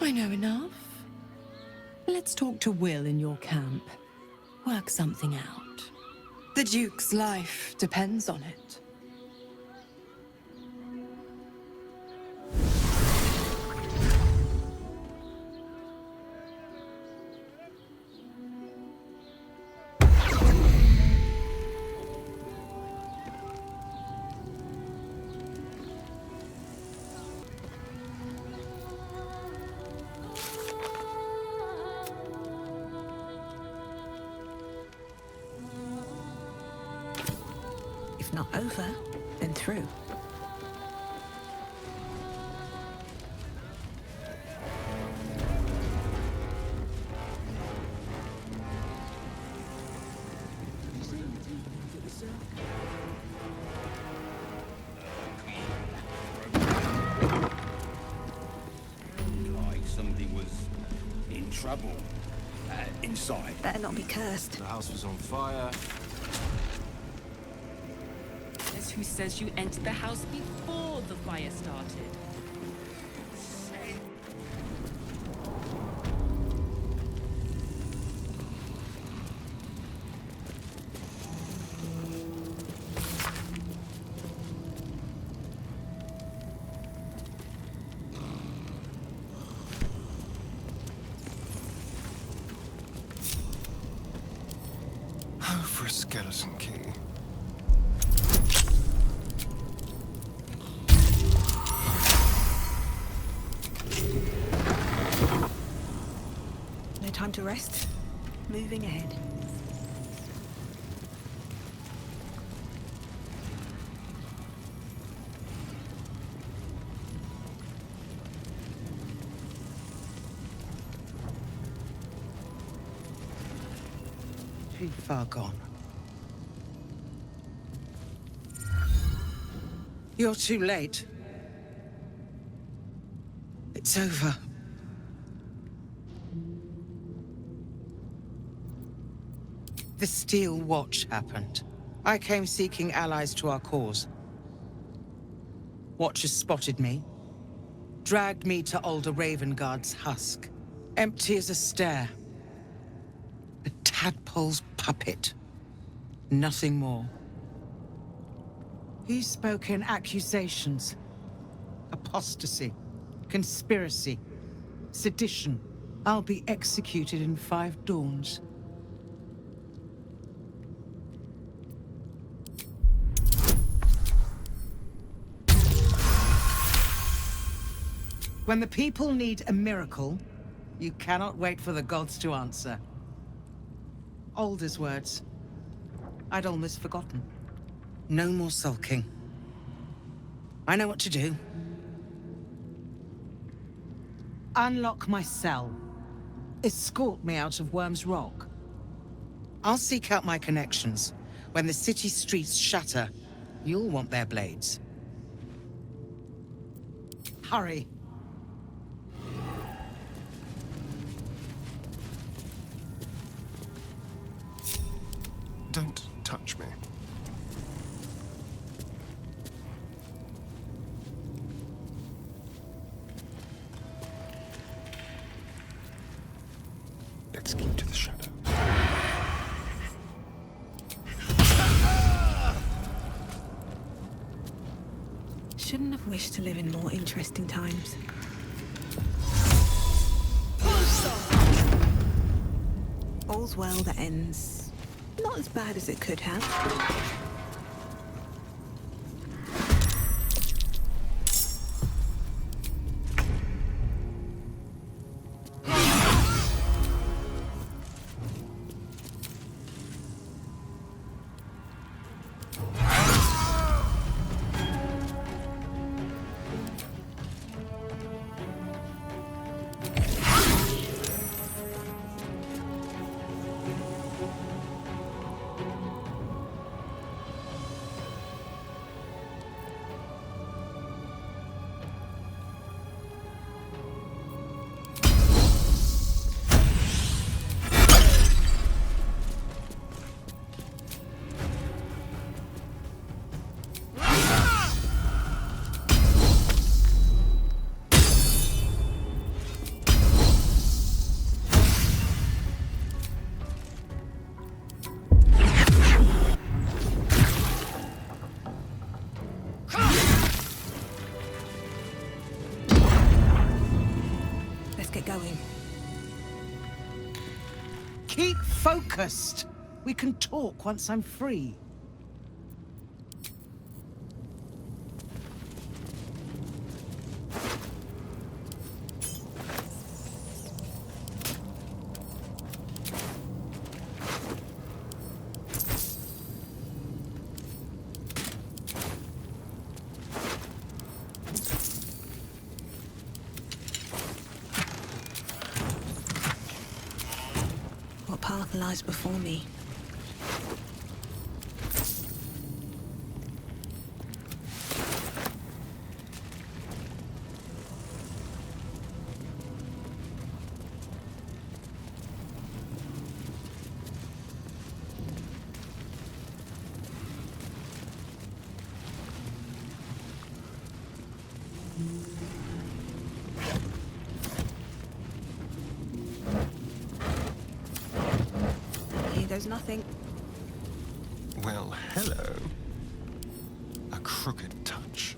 I know enough. Let's talk to Will in your camp. Work something out. The Duke's life depends on it. Not over, then through. Like somebody was in trouble inside. Better not be cursed. The house was on fire. Who says you entered the house before the fire started? Oh, for a skeleton key. Time to rest. Moving ahead. Too far gone. You're too late. It's over. The Steel Watch happened. I came seeking allies to our cause. Watchers spotted me, dragged me to Older Ravengard's husk, empty as a stare. A tadpole's puppet. Nothing more. He spoke in accusations. Apostasy, conspiracy, sedition. I'll be executed in 5 dawns. When the people need a miracle, you cannot wait for the gods to answer. Alder's words. I'd almost forgotten. No more sulking. I know what to do. Unlock my cell. Escort me out of Worm's Rock. I'll seek out my connections. When the city streets shatter, you'll want their blades. Hurry. Don't touch me. Let's keep to the shadow. Shouldn't have wished to live in more interesting times. All's well that ends. Not as bad as it could have. get going. Keep focused. We can talk once I'm free. What path lies before me? Here goes nothing. Well, hello. A crooked touch.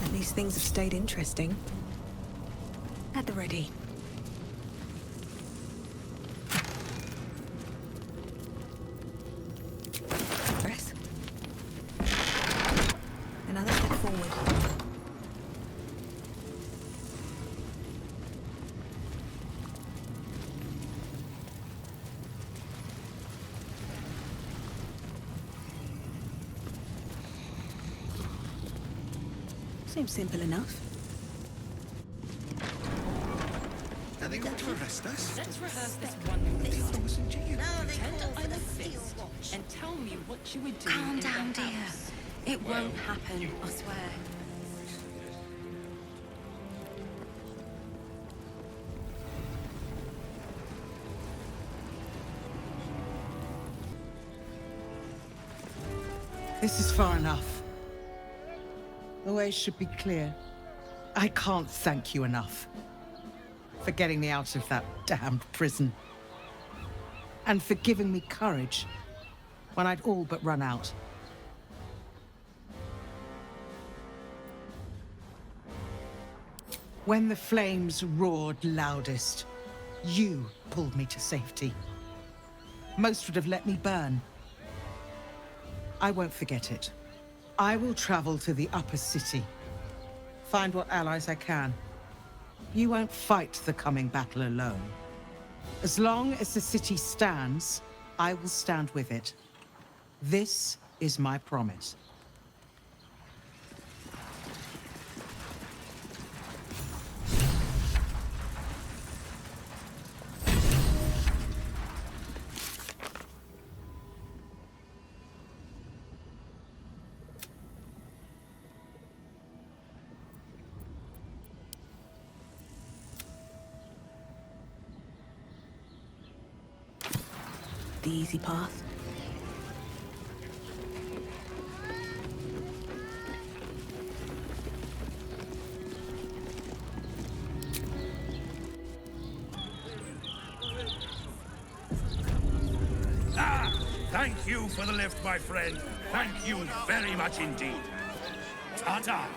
At least things have stayed interesting. At the ready. Press. Another step forward. Seems simple enough. Are they going to arrest us? Let's rehearse this one more time. Pretend I'm a fist and tell me what you would do Calm in down, the dear. house. It won't happen, I swear. This is far enough. The way should be clear. I can't thank you enough for getting me out of that damned prison. And for giving me courage when I'd all but run out. When the flames roared loudest, you pulled me to safety. Most would have let me burn. I won't forget it. I will travel to the upper city. Find what allies I can. You won't fight the coming battle alone. As long as the city stands, I will stand with it. This is my promise. The easy path. Thank you for the lift, my friend. Thank you very much indeed. Ta-ta.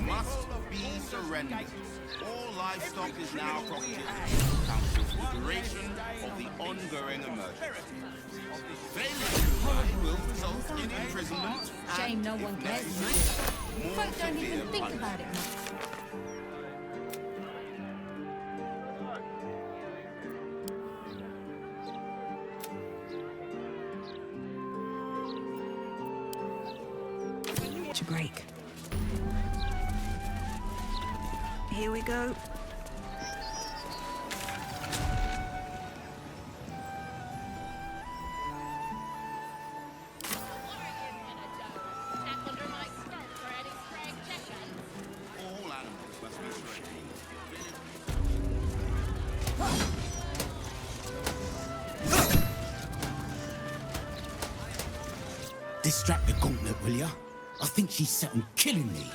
Must be surrendered. All livestock is now property of council for the duration of the ongoing emergency. Failure to comply will result in imprisonment. Shame no one cares, mate. Folk don't even think about it much. To break. Here we go. All animals must be surrendered. Distract the gauntlet, will ya? I think she's set on killing me.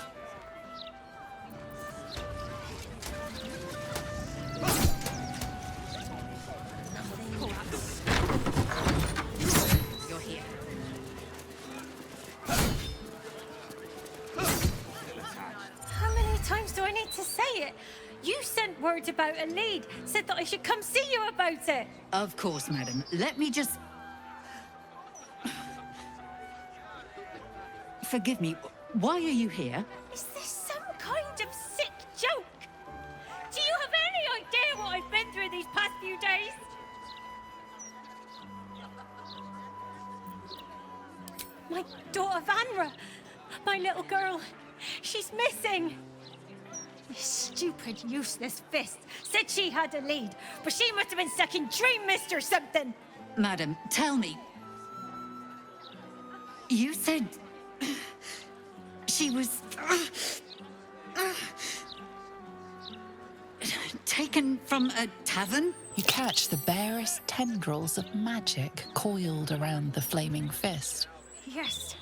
word about a lead. Said that I should come see you about it. Of course, madam. Let me just... Forgive me, why are you here? Is this some kind of sick joke? Do you have any idea what I've been through these past few days? My daughter Vanra, my little girl, she's missing. This stupid, useless fist said she had a lead, but she must have been stuck in Dream Mist or something. Madam, tell me. You said... she was... taken from a tavern? You catch the barest tendrils of magic coiled around the flaming fist. Yes,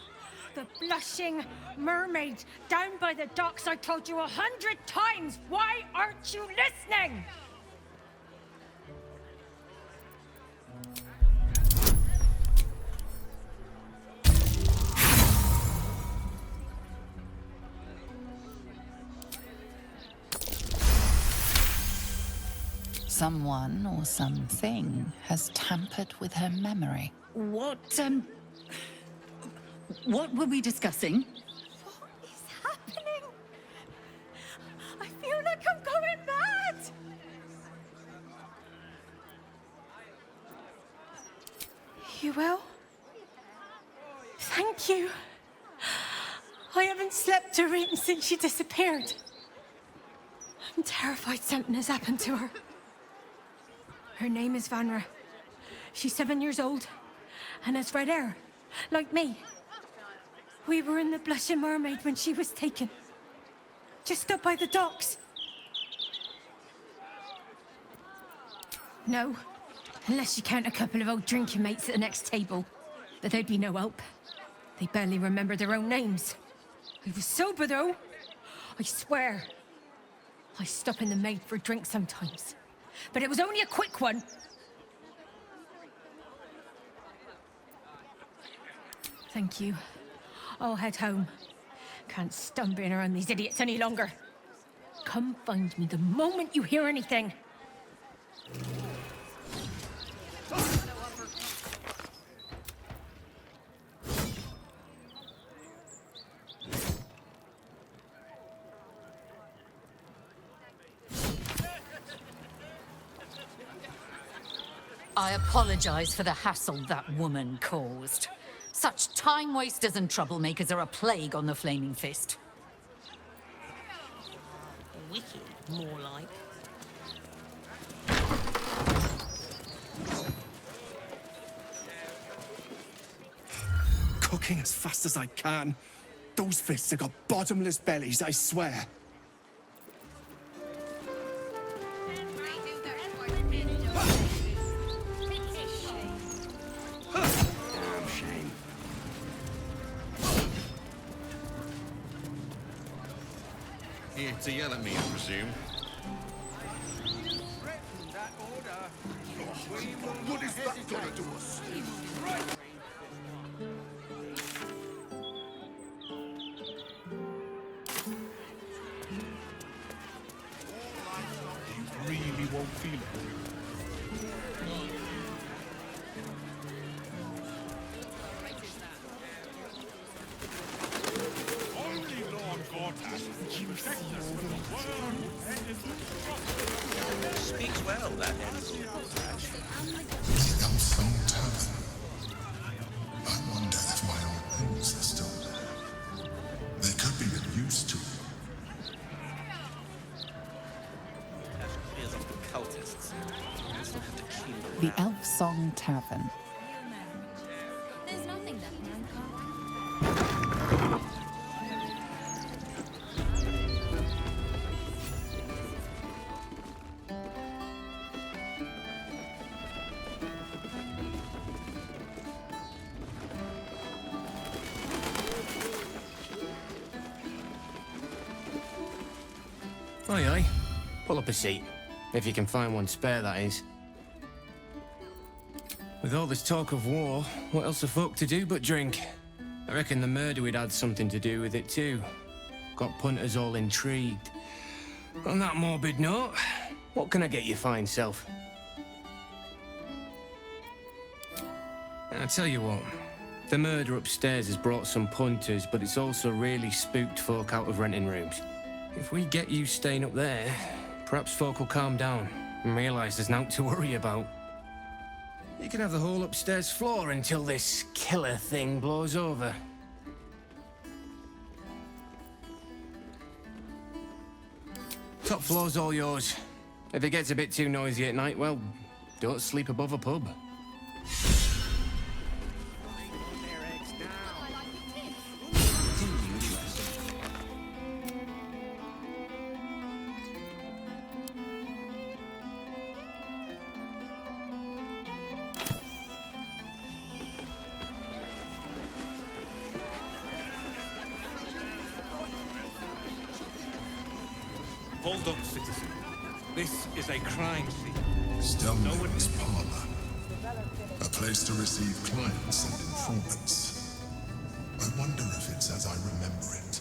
the blushing mermaid down by the docks. I told you 100 times. Why aren't you listening? Someone or something has tampered with her memory. What were we discussing? What is happening? I feel like I'm going mad. You will? Thank you. I haven't slept or eaten since she disappeared. I'm terrified something has happened to her. Her name is Vanra. She's 7 years old and has red hair, like me. We were in the Blushing Mermaid when she was taken. Just up by the docks. No, unless you count a couple of old drinking mates at the next table. But they'd be no help. They barely remember their own names. I was sober, though. I swear. I stop in the maid for a drink sometimes. But it was only a quick one. Thank you. I'll head home. Can't stand being around these idiots any longer. Come find me the moment you hear anything. I apologize for the hassle that woman caused. Such time wasters and troublemakers are a plague on the Flaming Fist. Wicked, more like. Cooking as fast as I can. Those fists have got bottomless bellies, I swear. Damn shame. Here to yell at me, I presume. What is that gonna do us? You really won't feel it. Only Lord Gortas can protect us from the world and its destruction. Speaks well, that Some tavern. I wonder if my old things are still there. They could be of use to you. Clears off the cultists. The Elf Song Tavern. There's nothing that man can't. Aye, aye. Pull up a seat. If you can find one spare, that is. With all this talk of war, what else are folk to do but drink? I reckon the murder we'd had something to do with it too. Got punters all intrigued. On that morbid note, What can I get you, fine self? I tell you what, the murder upstairs has brought some punters, but it's also really spooked folk out of renting rooms. If we get you staying up there, perhaps folk will calm down and realise there's naught to worry about. You can have the whole upstairs floor until this killer thing blows over. Top floor's all yours. If it gets a bit too noisy at night, well, don't sleep above a pub. Hold up, citizen. This is a crime scene. Stelme's parlor. A place to receive clients and informants. I wonder if it's as I remember it.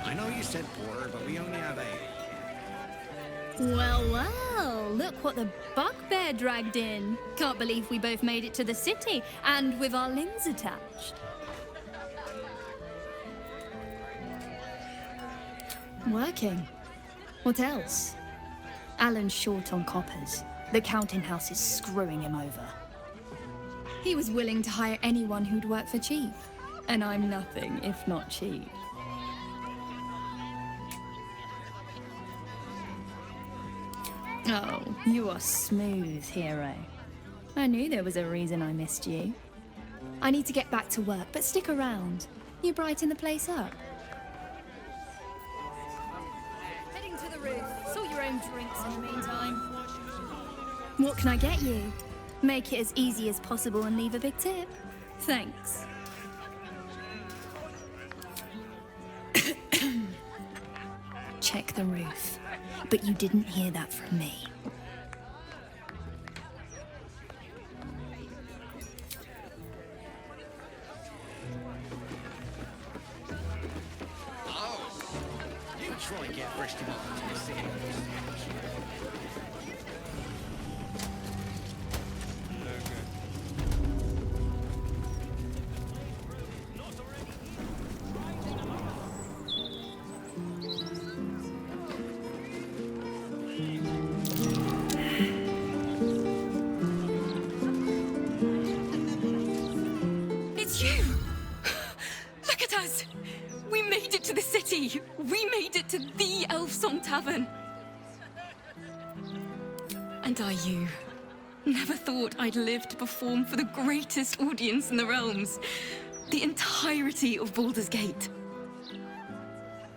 I know you said porter, but we only have 8. Well, well, look what the bugbear dragged in. Can't believe we both made it to the city, and with our limbs attached. Working. What else? Alan's short on coppers. The counting house is screwing him over. He was willing to hire anyone who'd work for cheap. And I'm nothing if not cheap. Oh, you are smooth, hero. I knew there was a reason I missed you. I need to get back to work, but stick around. You brighten the place up. Heading to the roof. Sort your own drinks in the meantime. What can I get you? Make it as easy as possible and leave a big tip. Thanks. Check the roof. But you didn't hear that from me. Oh, you try and get first enough to the city. We made it to the Elf Song Tavern. And are you? Never thought I'd live to perform for the greatest audience in the realms. The entirety of Baldur's Gate.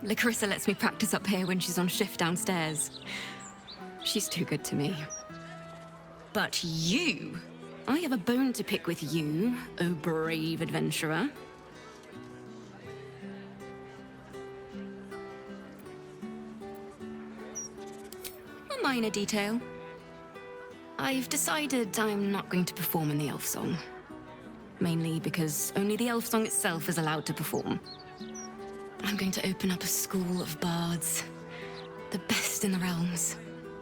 Larissa lets me practice up here when she's on shift downstairs. She's too good to me. But you, I have a bone to pick with you, oh brave adventurer. A minor detail. I've decided I'm not going to perform in the elf song. Mainly because only the elf song itself is allowed to perform. I'm going to open up a school of bards. the best in the realms,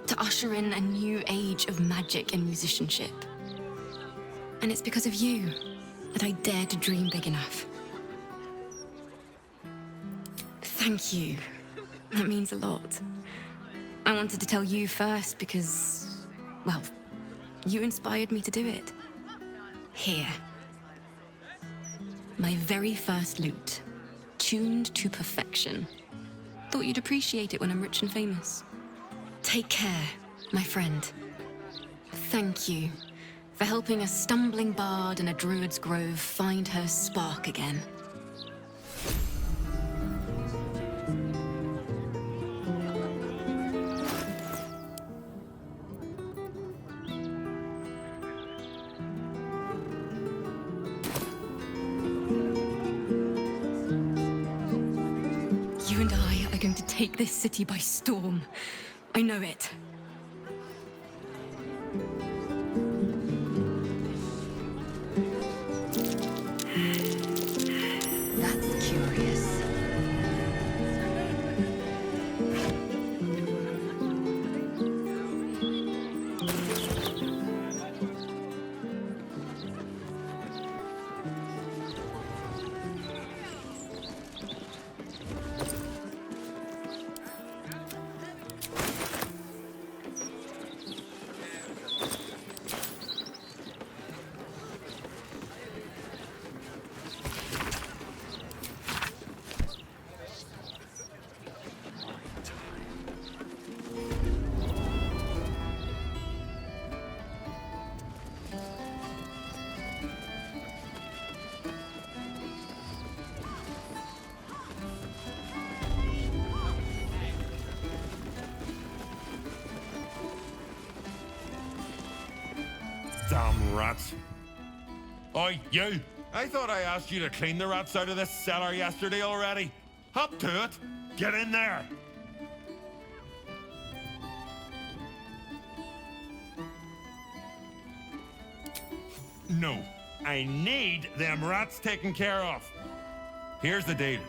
to usher in a new age of magic and musicianship. And it's because of you that I dared to dream big enough. Thank you. That means a lot. I wanted to tell you first because, well, you inspired me to do it. Here. My very first lute, tuned to perfection. Thought you'd appreciate it when I'm rich and famous. Take care, my friend. Thank you for helping a stumbling bard in a druid's grove find her spark again. You and I are going to take this city by storm. I know it. That's curious. Damn rats. Oi, you! I thought I asked you to clean the rats out of this cellar yesterday already. Hop to it. Get in there. No, I need them rats taken care of. Here's the deal.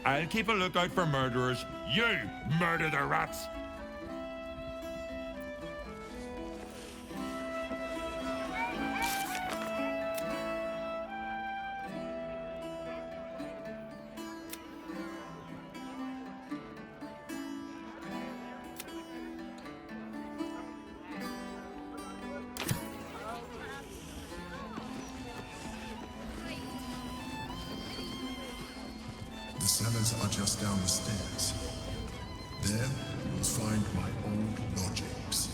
I'll keep a lookout for murderers. You murder the rats. The cellars are just down the stairs. There, you'll find my old lodgings.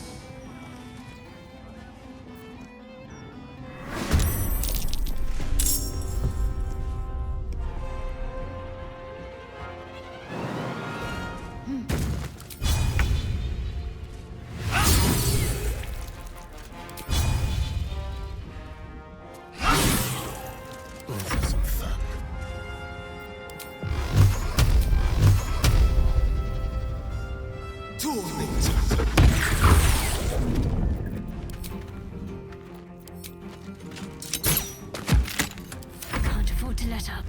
Can't afford to let up.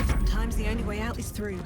Sometimes the only way out is through.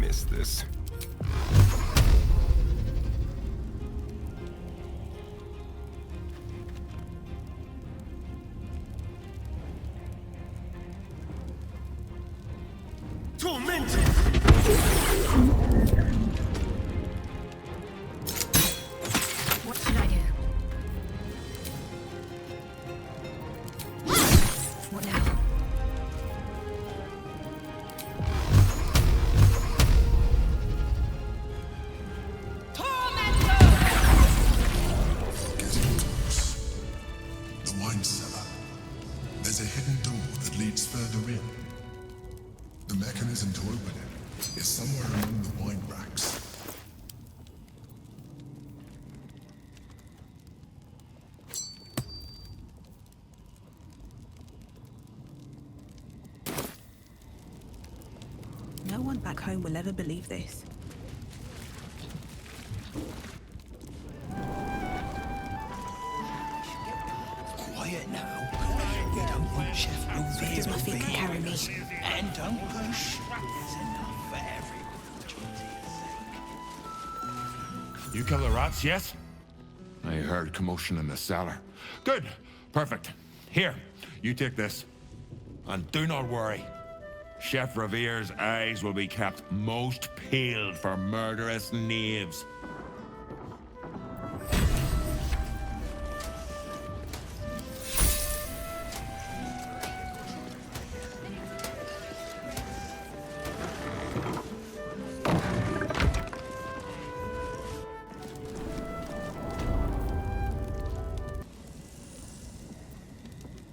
miss this. Tormented! What should I do? What now? Getting close. The wine cellar. There's a hidden door that leads further in. The mechanism to open it is somewhere among the wine racks. No one back home will ever believe this. Quiet now. We don't want Chef Does my feet can carry me? And don't push. There's enough for everyone. You kill the rats, yes? I heard commotion in the cellar. Good. Perfect. Here, you take this. And do not worry. Chef Revere's eyes will be kept most peeled for murderous knaves.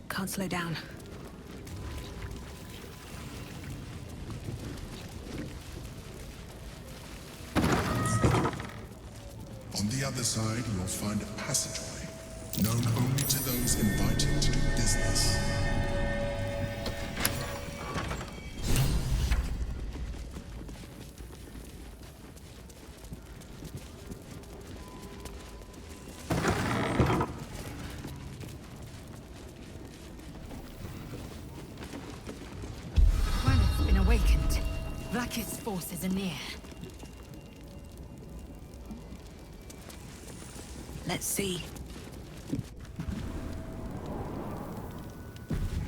Can't slow down. On the other side, you'll find a passageway, known only to those invited to do business. Gwyneth's been awakened. Vlaakith's forces are near. Let's see.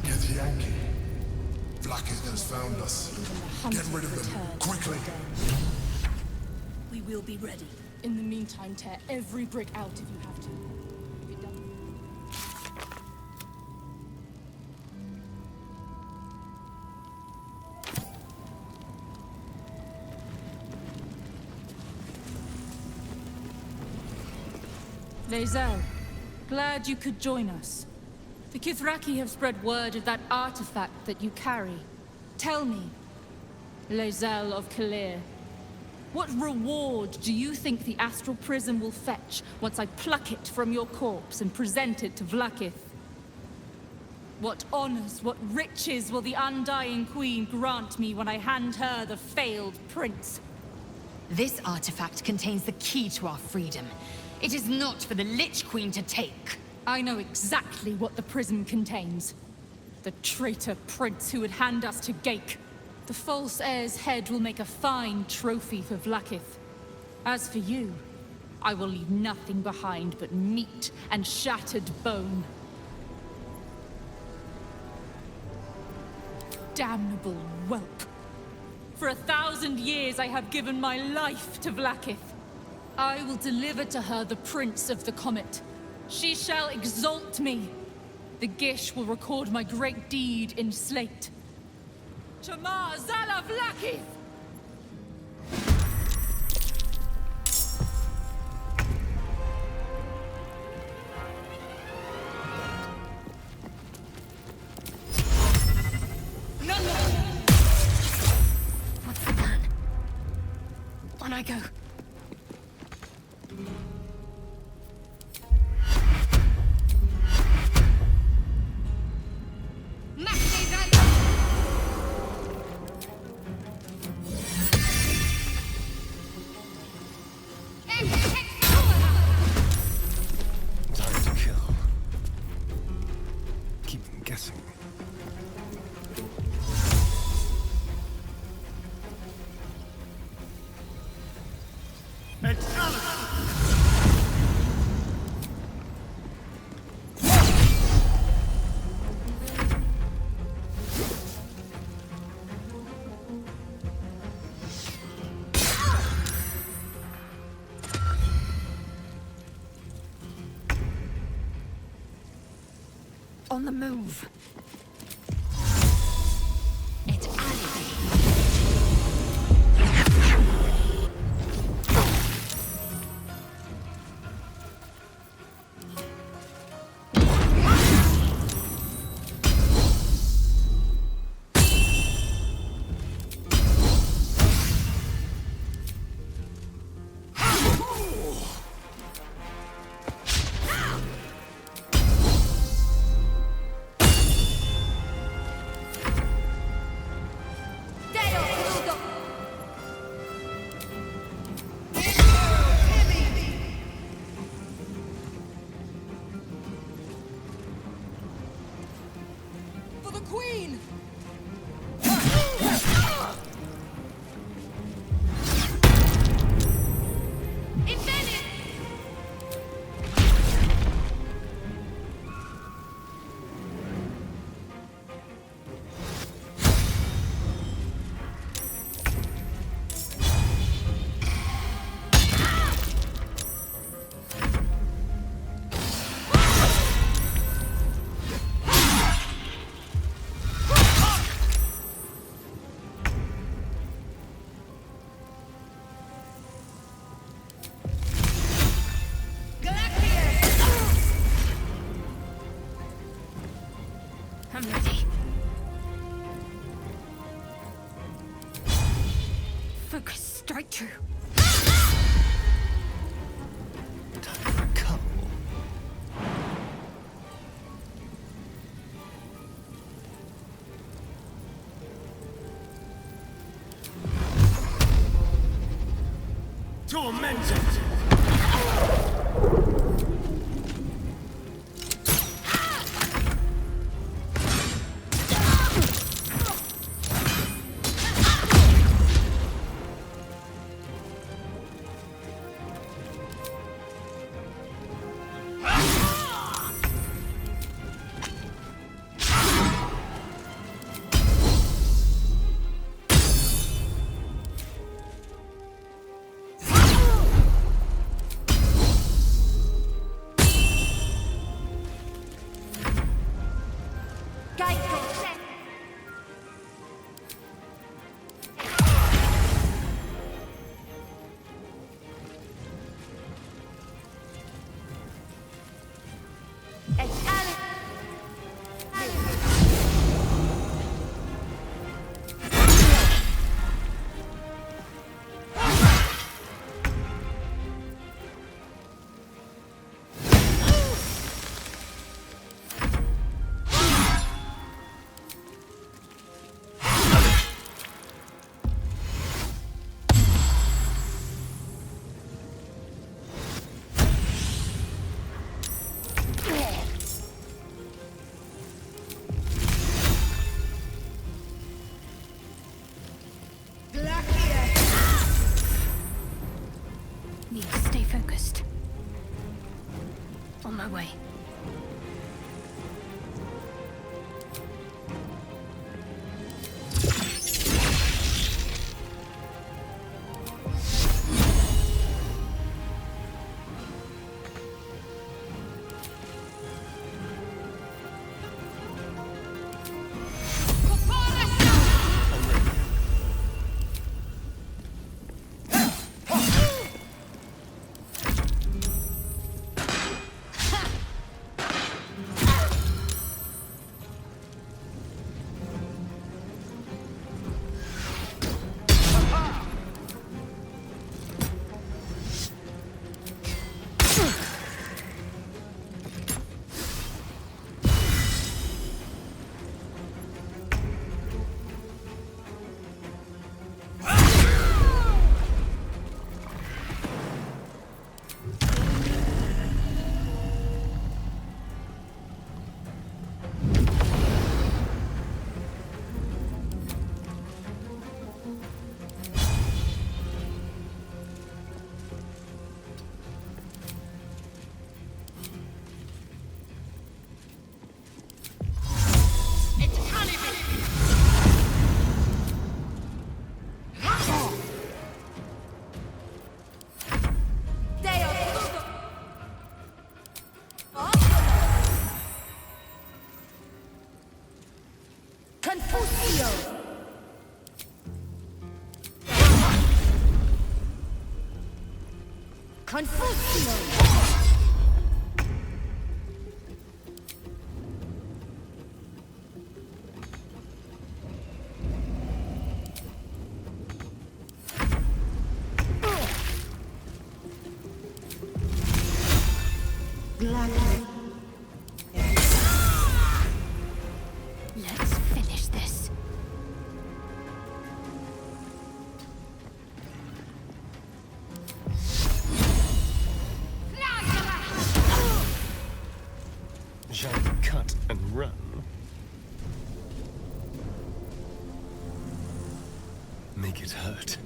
Githyanki. Vlaakith has found us. Get rid of them, quickly. We will be ready. In the meantime, tear every brick out if you have to. Lae'zel, glad you could join us. The Kithraki have spread word of that artifact that you carry. Tell me, Lae'zel of Kalir, what reward do you think the astral prism will fetch once I pluck it from your corpse and present it to Vlaakith? What honors, what riches will the Undying Queen grant me when I hand her the failed prince? This artifact contains the key to our freedom. It is not for the Lich Queen to take. I know exactly what the prism contains. The traitor prince who would hand us to Gake. The false heir's head will make a fine trophy for Vlaakith. As for you, I will leave nothing behind but meat and shattered bone. Damnable whelp. For 1,000 years I have given my life to Vlaakith. I will deliver to her the Prince of the Comet. She shall exalt me. The Gish will record my great deed in slate. Chamar Zala Vlaakith! What's the plan? On I go. Time to kill. Keep them guessing. On the move. It's Ali. I'm ready. Focus, strike true. Time for a couple. Tormented! Need to stay focused. On my way. Confucio! Let's finish this. Shall we cut and run? Make it hurt.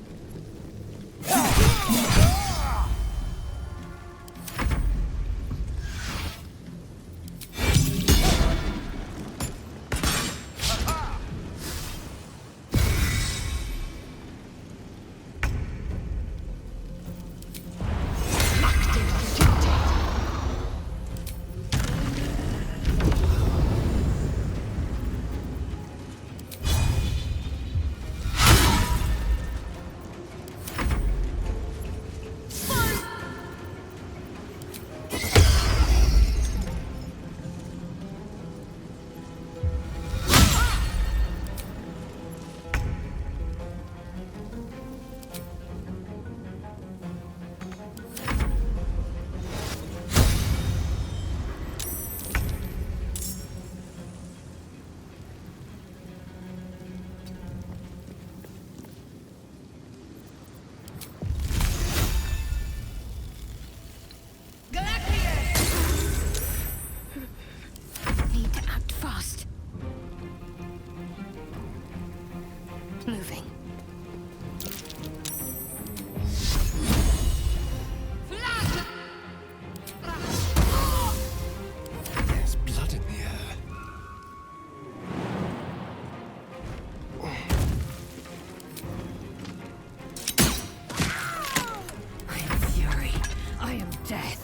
Need to act fast. Moving. There's blood in the air. I am fury. I am death.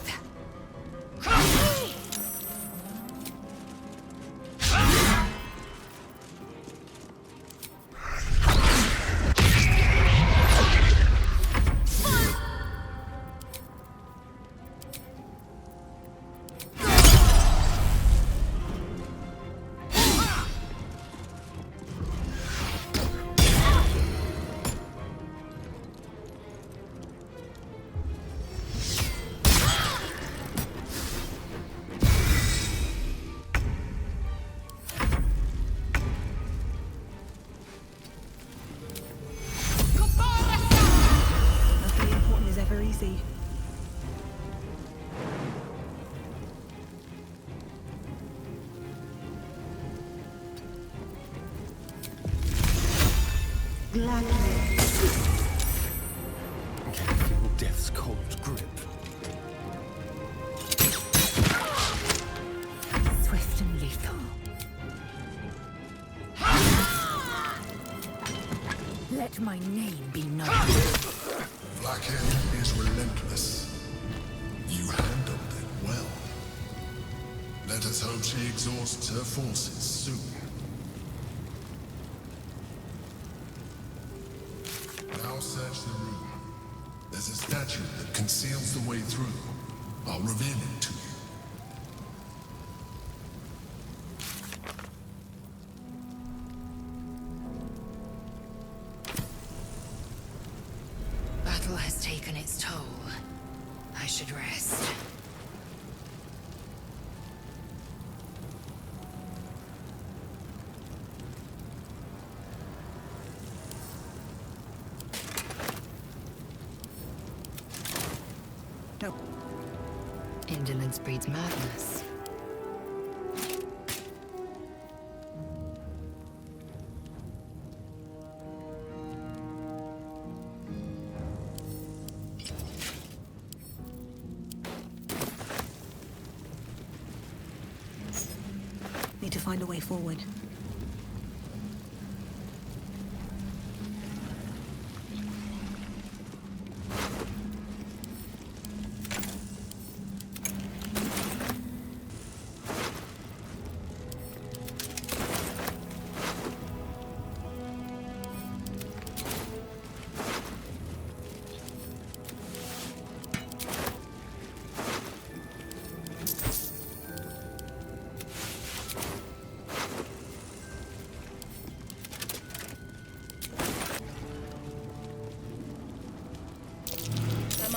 Nothing important is ever easy. I can feel death's cold grip. Swift and lethal. Let my name be known. Blackhead is relentless. You handled it well. Let us hope she exhausts her forces soon. Now search the room. There's a statue that conceals the way through. I'll reveal it to you. Battle has taken its toll. I should rest. No. Indolence breeds madness. Need to find a way forward.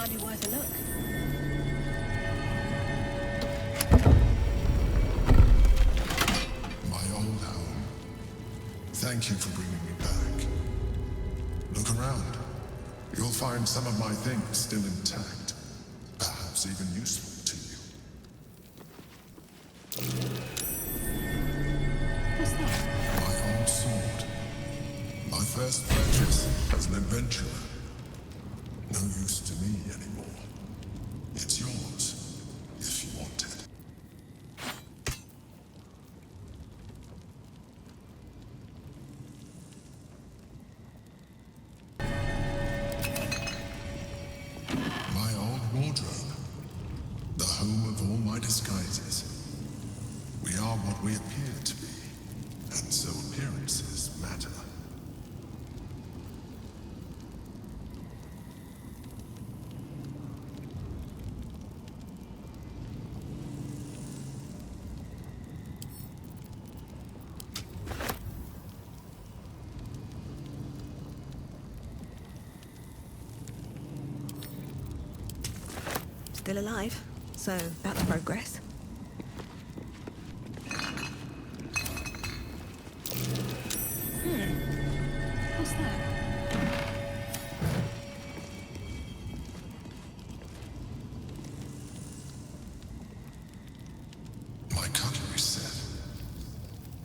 might be worth a look. My old home. Thank you for bringing me back. Look around. You'll find some of my things still intact. Perhaps even useful to you. What's that? My old sword. My first purchase as an adventurer. No use to me anymore. It's yours, if you want it. My old wardrobe. The home of all my disguises. We are what we appear to be, and so appearances matter. Still alive, so that's progress. What's that? My cutlery set.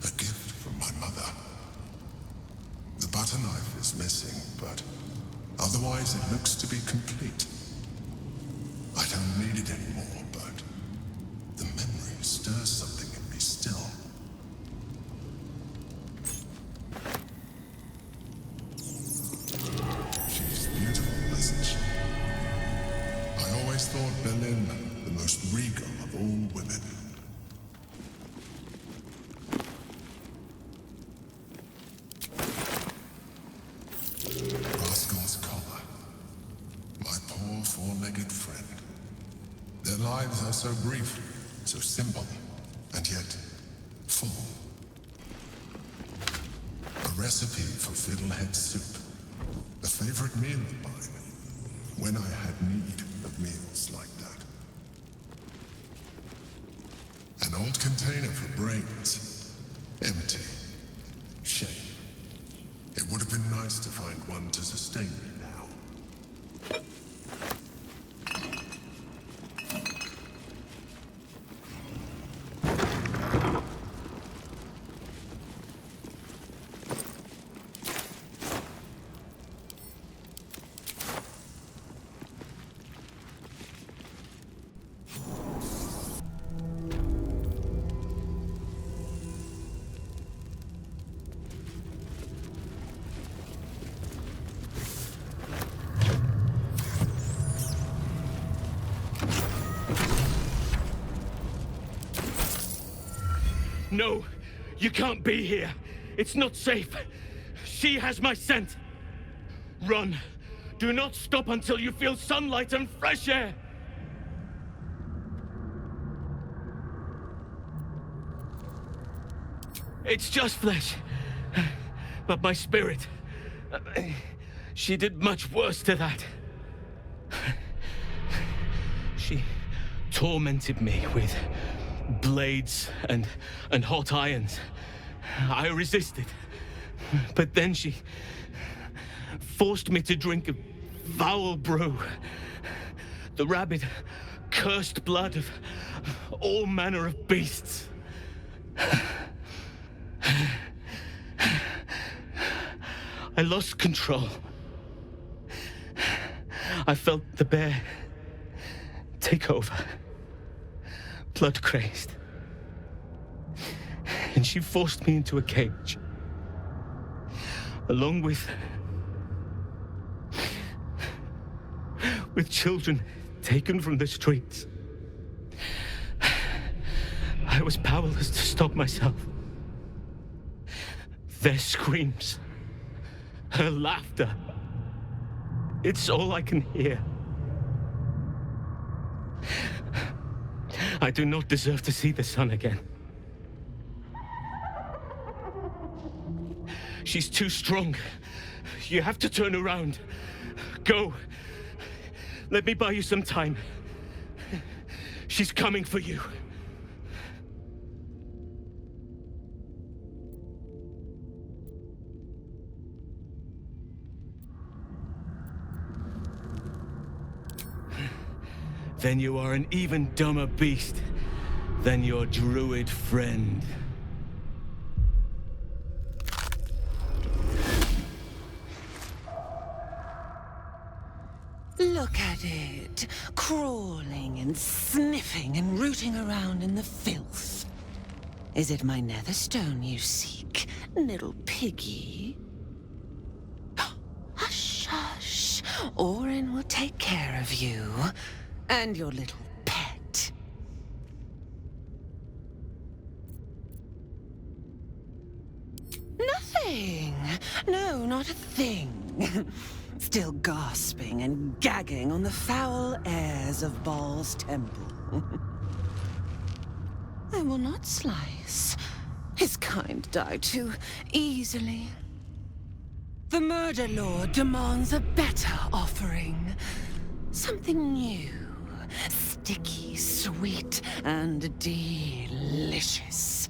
A gift from my mother. The butter knife is missing, but otherwise it looks to be complete. I don't need it anymore, but the memory stirs something in me still. She's beautiful, isn't she? I always thought Berlin the most regal of all women. Rascal's collar. My poor four-legged friend. Their lives are so brief, so simple, and yet full. A recipe for fiddlehead soup. A favorite meal of mine, when I had need of meals like that. An old container for brains. Empty. Shame. It would have been nice to find one to sustain me now. No, you can't be here. It's not safe. She has my scent. Run. Do not stop until you feel sunlight and fresh air. It's just flesh. But my spirit... She did much worse to that. She tormented me with blades and hot irons. I resisted. But then she forced me to drink a foul brew. The rabid, cursed blood of all manner of beasts. I lost control. I felt the bear take over. Blood crazed. And she forced me into a cage. Along with children taken from the streets. I was powerless to stop myself. Their screams, her laughter, it's all I can hear. I do not deserve to see the sun again. She's too strong. You have to turn around. Go. Let me buy you some time. She's coming for you. Then you are an even dumber beast than your druid friend. Look at it, crawling and sniffing and rooting around in the filth. Is it my netherstone you seek, little piggy? Hush, hush. Orin will take care of you and your little pet. Nothing. No, not a thing. Still gasping and gagging on the foul airs of Baal's temple. I will not slice. His kind die too easily. The Murder Lord demands a better offering. Something new. Sticky, sweet, and delicious.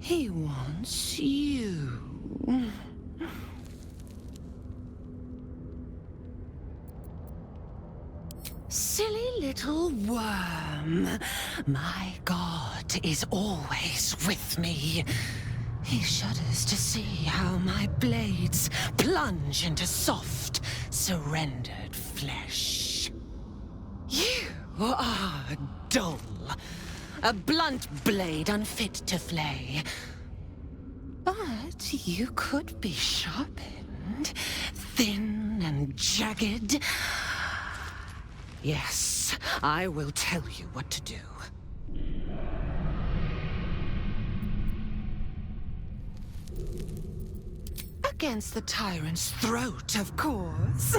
He wants you. Silly little worm. My God is always with me. He shudders to see how my blades plunge into soft, surrendered flesh. You are dull. A blunt blade unfit to flay. But you could be sharpened, thin and jagged. Yes, I will tell you what to do. Against the tyrant's throat, of course.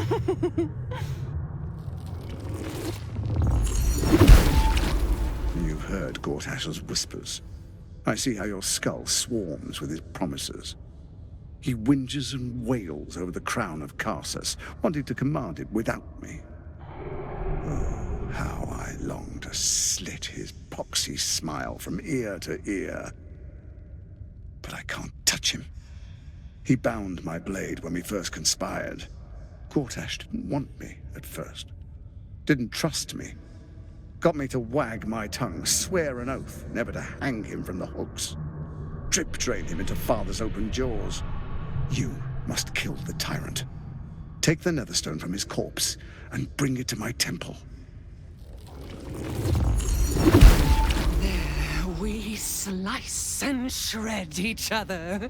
You've heard Gortash's whispers. I see how your skull swarms with his promises. He whinges and wails over the crown of Karsus, wanting to command it without me. Oh, how I long to slit his poxy smile from ear to ear. But I can't touch him. He bound my blade when we first conspired. Gortash didn't want me at first. Didn't trust me. Got me to wag my tongue, swear an oath never to hang him from the hooks. Drip drain him into father's open jaws. You must kill the tyrant. Take the netherstone from his corpse and bring it to my temple. There we slice and shred each other.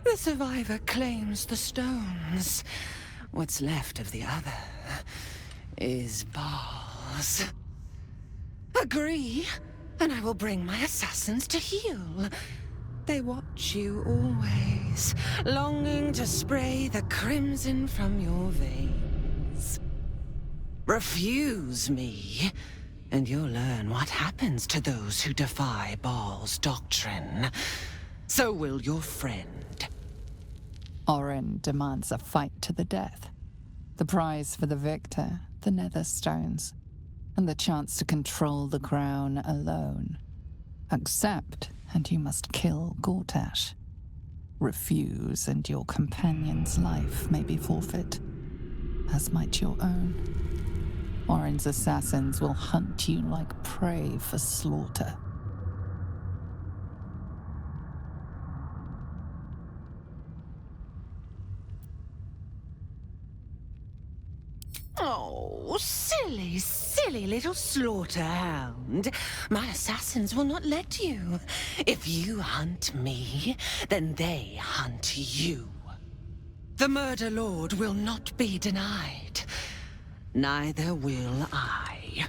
The survivor claims the stones. What's left of the other is Baal's. Agree, and I will bring my assassins to heal. They watch you always, longing to spray the crimson from your veins. Refuse me, and you'll learn what happens to those who defy Baal's doctrine. So will your friend. Orin demands a fight to the death. The prize for the victor, the Netherstones, and the chance to control the crown alone. Accept, and you must kill Gortash. Refuse, and your companion's life may be forfeit, as might your own. Orin's assassins will hunt you like prey for slaughter. Oh, silly, silly little slaughterhound. My assassins will not let you. If you hunt me, then they hunt you. The Murder Lord will not be denied. Neither will I.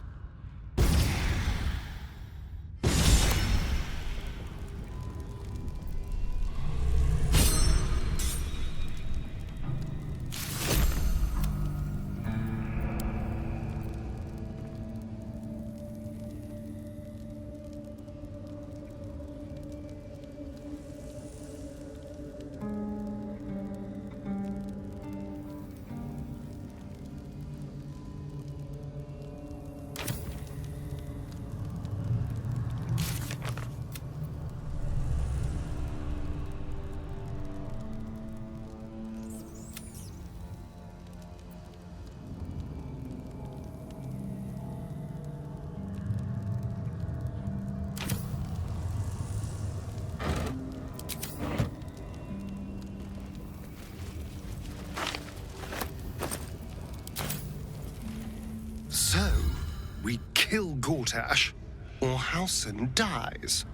we kill Gortash, or Halsin dies.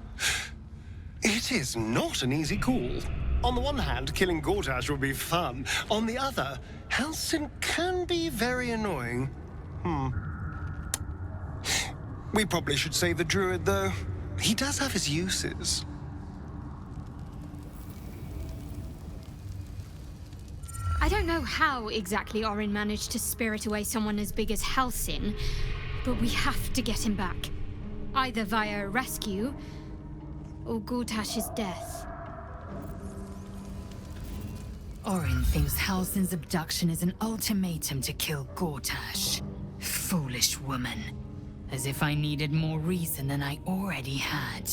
It is not an easy call. On the one hand, killing Gortash would be fun. On the other, Halsin can be very annoying. We probably should save the druid, though. He does have his uses. I don't know how exactly Orin managed to spirit away someone as big as Halsin, but we have to get him back. Either via rescue, or Gortash's death. Orin thinks Halsin's abduction is an ultimatum to kill Gortash. Foolish woman. As if I needed more reason than I already had.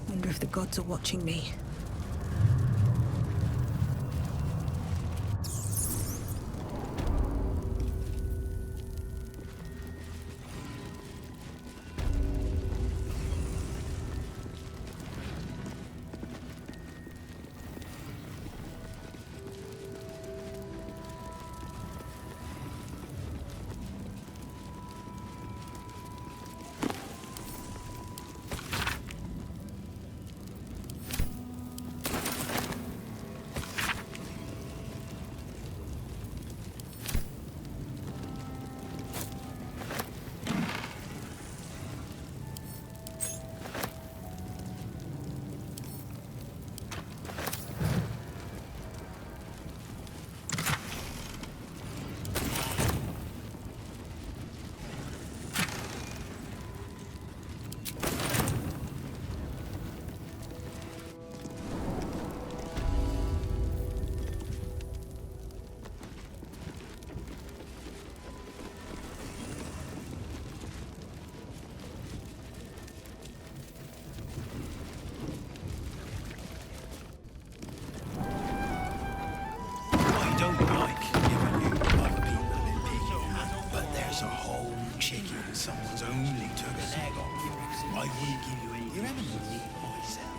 Wonder if the gods are watching me. Someone's only took an egg off. I wouldn't give you any. You're having a neat myself.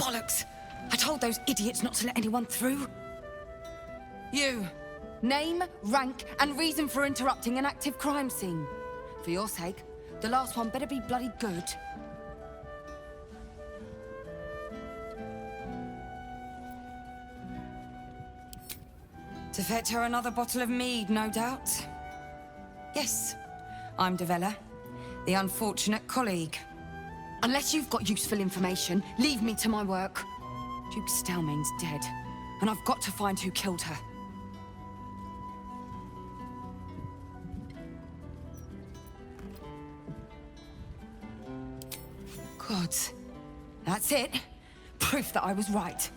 Bollocks! I told those idiots not to let anyone through. You. Name, rank, and reason for interrupting an active crime scene. For your sake, the last one better be bloody good. To fetch her another bottle of mead, no doubt. Yes, I'm Devella, the unfortunate colleague. Unless you've got useful information, leave me to my work. Duke Stelmane's dead, and I've got to find who killed her. God, that's it. Proof that I was right.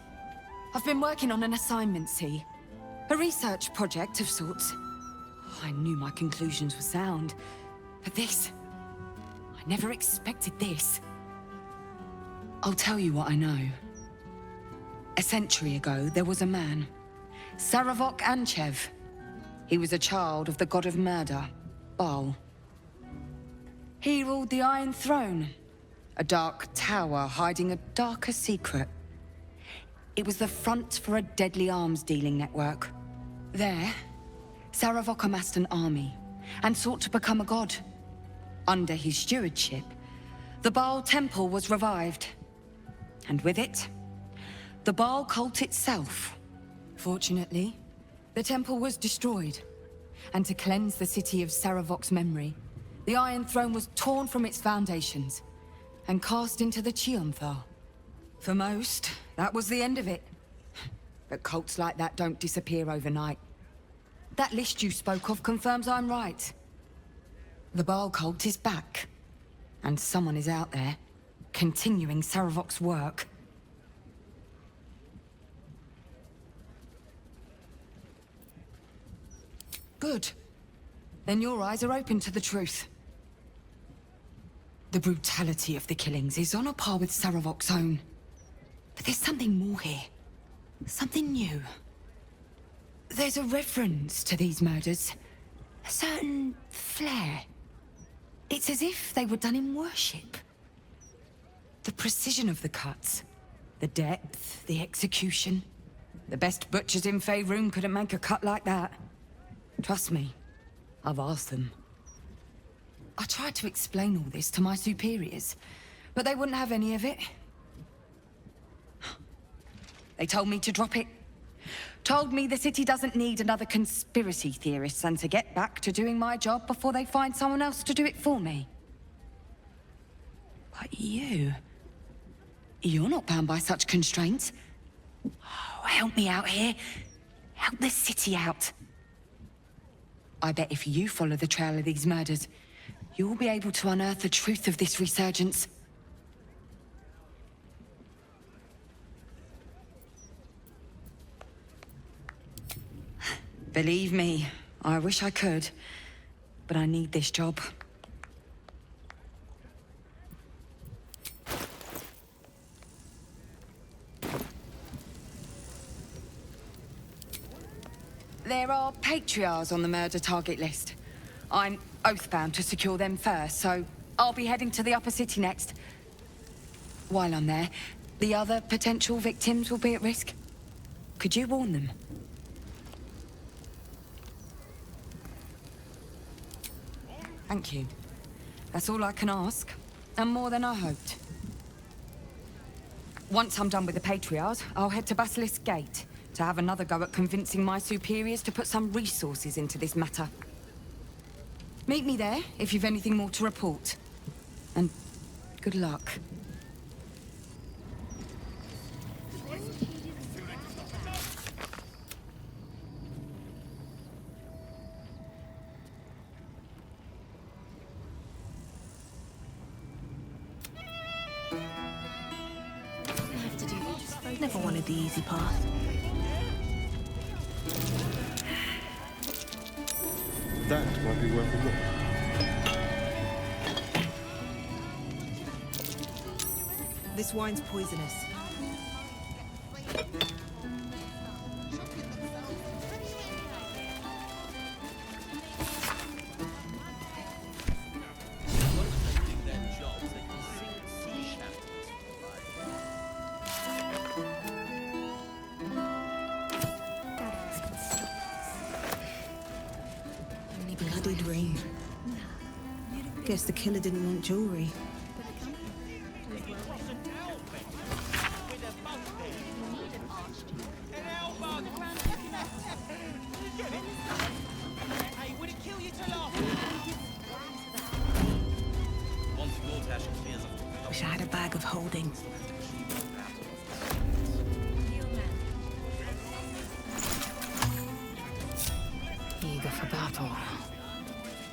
I've been working on an assignment, see? A research project of sorts. I knew my conclusions were sound, but this... I never expected this. I'll tell you what I know. A century ago, there was a man, Saravok Anchev. He was a child of the god of murder, Baal. He ruled the Iron Throne, a dark tower hiding a darker secret. It was the front for a deadly arms-dealing network. There, Saravok amassed an army and sought to become a god. Under his stewardship, the Baal temple was revived. And with it, the Baal cult itself. Fortunately, the temple was destroyed. And to cleanse the city of Saravok's memory, the Iron Throne was torn from its foundations and cast into the Chionthar. For most, that was the end of it. But cults like that don't disappear overnight. That list you spoke of confirms I'm right. The Baal cult is back. And someone is out there, continuing Saravok's work. Good. Then your eyes are open to the truth. The brutality of the killings is on a par with Saravok's own. But there's something more here. Something new. There's a reference to these murders. A certain flair. It's as if they were done in worship. The precision of the cuts. The depth, the execution. The best butchers in Faerun couldn't make a cut like that. Trust me, I've asked them. I tried to explain all this to my superiors, but they wouldn't have any of it. They told me to drop it. Told me the city doesn't need another conspiracy theorist and to get back to doing my job before they find someone else to do it for me. But you're not bound by such constraints. Oh, help me out here. Help the city out. I bet if you follow the trail of these murders, you'll be able to unearth the truth of this resurgence. Believe me, I wish I could, but I need this job. There are patriarchs on the murder target list. I'm oath-bound to secure them first, so I'll be heading to the upper city next. While I'm there, the other potential victims will be at risk. Could you warn them? Thank you. That's all I can ask, and more than I hoped. Once I'm done with the patriarchs, I'll head to Basilisk Gate to have another go at convincing my superiors to put some resources into this matter. Meet me there if you've anything more to report. And good luck. Never wanted the easy path. That might be worth a look. This wine's poisonous. dream. Guess the killer didn't want jewelry. Wish I had a bag of holding. Eager for battle.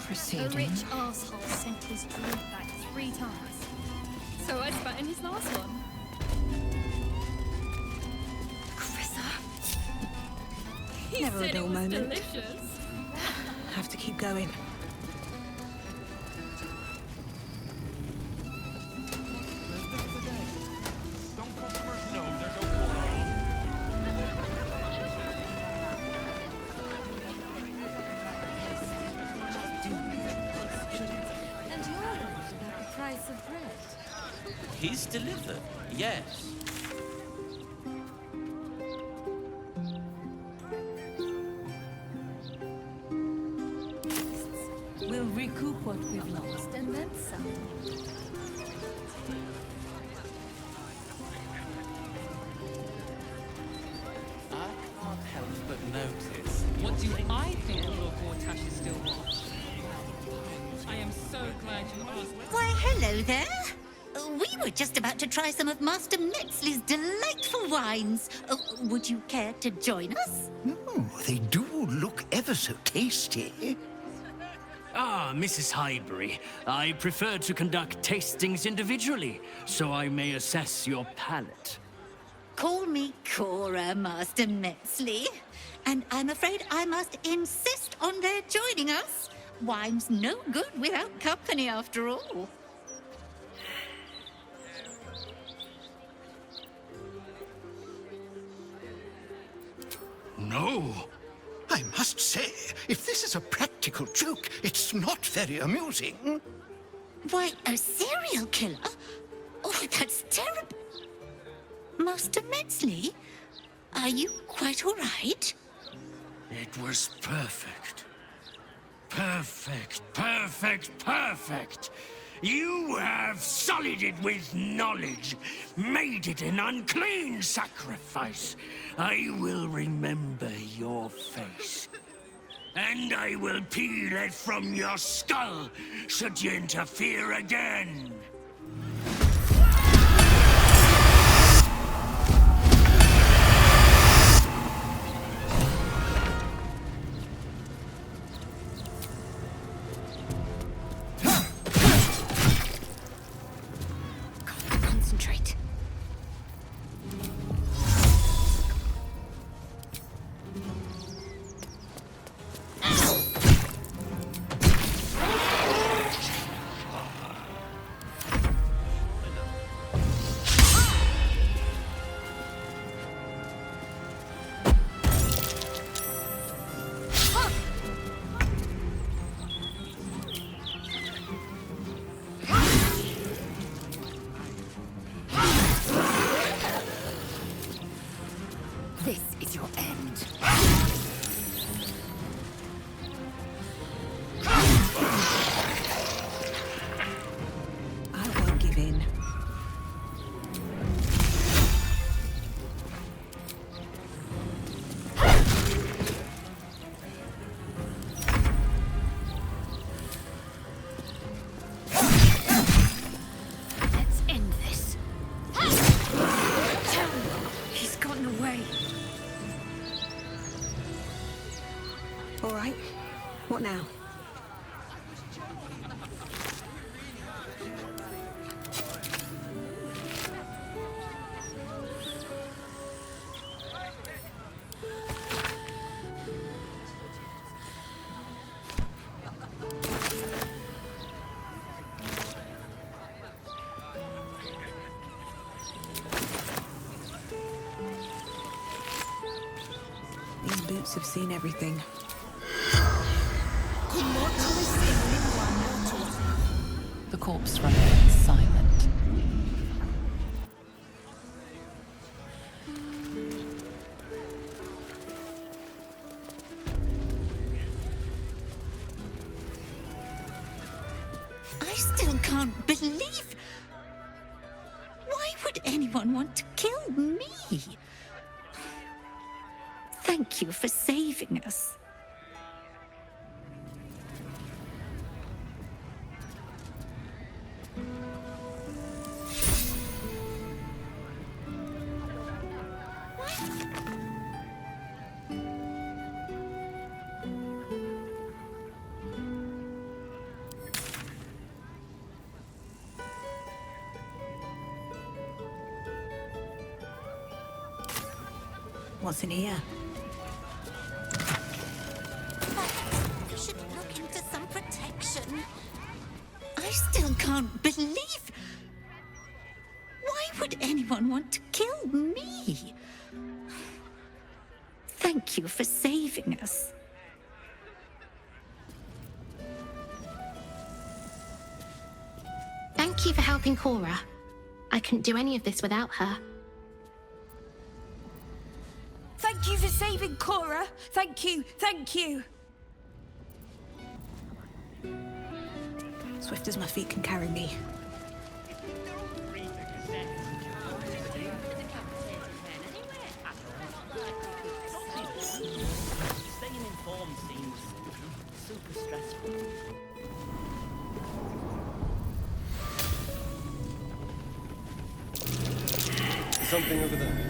Proceeding. A rich asshole sent his drink back 3 times. So I spat in his last one. Carissa. He Never a said dull it was moment. delicious. Have to keep going. And you're worried about the price of bread? He's delivered, yes. We'll recoup what we've lost and then some. I can't help but notice. What do I think Lord Gortash is still watched? I am so glad you asked. Why, hello there. We were just about to try some of Master Metzley's delightful wines. Would you care to join us? Oh, they do look ever so tasty. Ah, Mrs. Highbury. I prefer to conduct tastings individually, so I may assess your palate. Call me Cora, Master Metzley. And I'm afraid I must insist on their joining us. Wine's no good without company, after all. No. I must say, if this is a practical joke, it's not very amusing. Why, a serial killer? Oh, that's terrible. Master Metzley, are you quite all right? It was perfect. Perfect, perfect, perfect. You have sullied it with knowledge, made it an unclean sacrifice. I will remember your face. And I will peel it from your skull, should you interfere again. Concentrate. This is your end. I won't give in. Let's end this. He's gotten away. All right. What now? These boots have seen everything. The corpse remains silent. I still can't believe... Why would anyone want to kill me? Thank you for saving us. What's in here? We should look into some protection. I still can't believe... Why would anyone want to kill me? Thank you for saving us. Thank you for helping Cora. I couldn't do any of this without her. Thank you for saving Cora. Thank you, thank you. Swift as my feet can carry me. Staying informed seems super stressful. Something over there.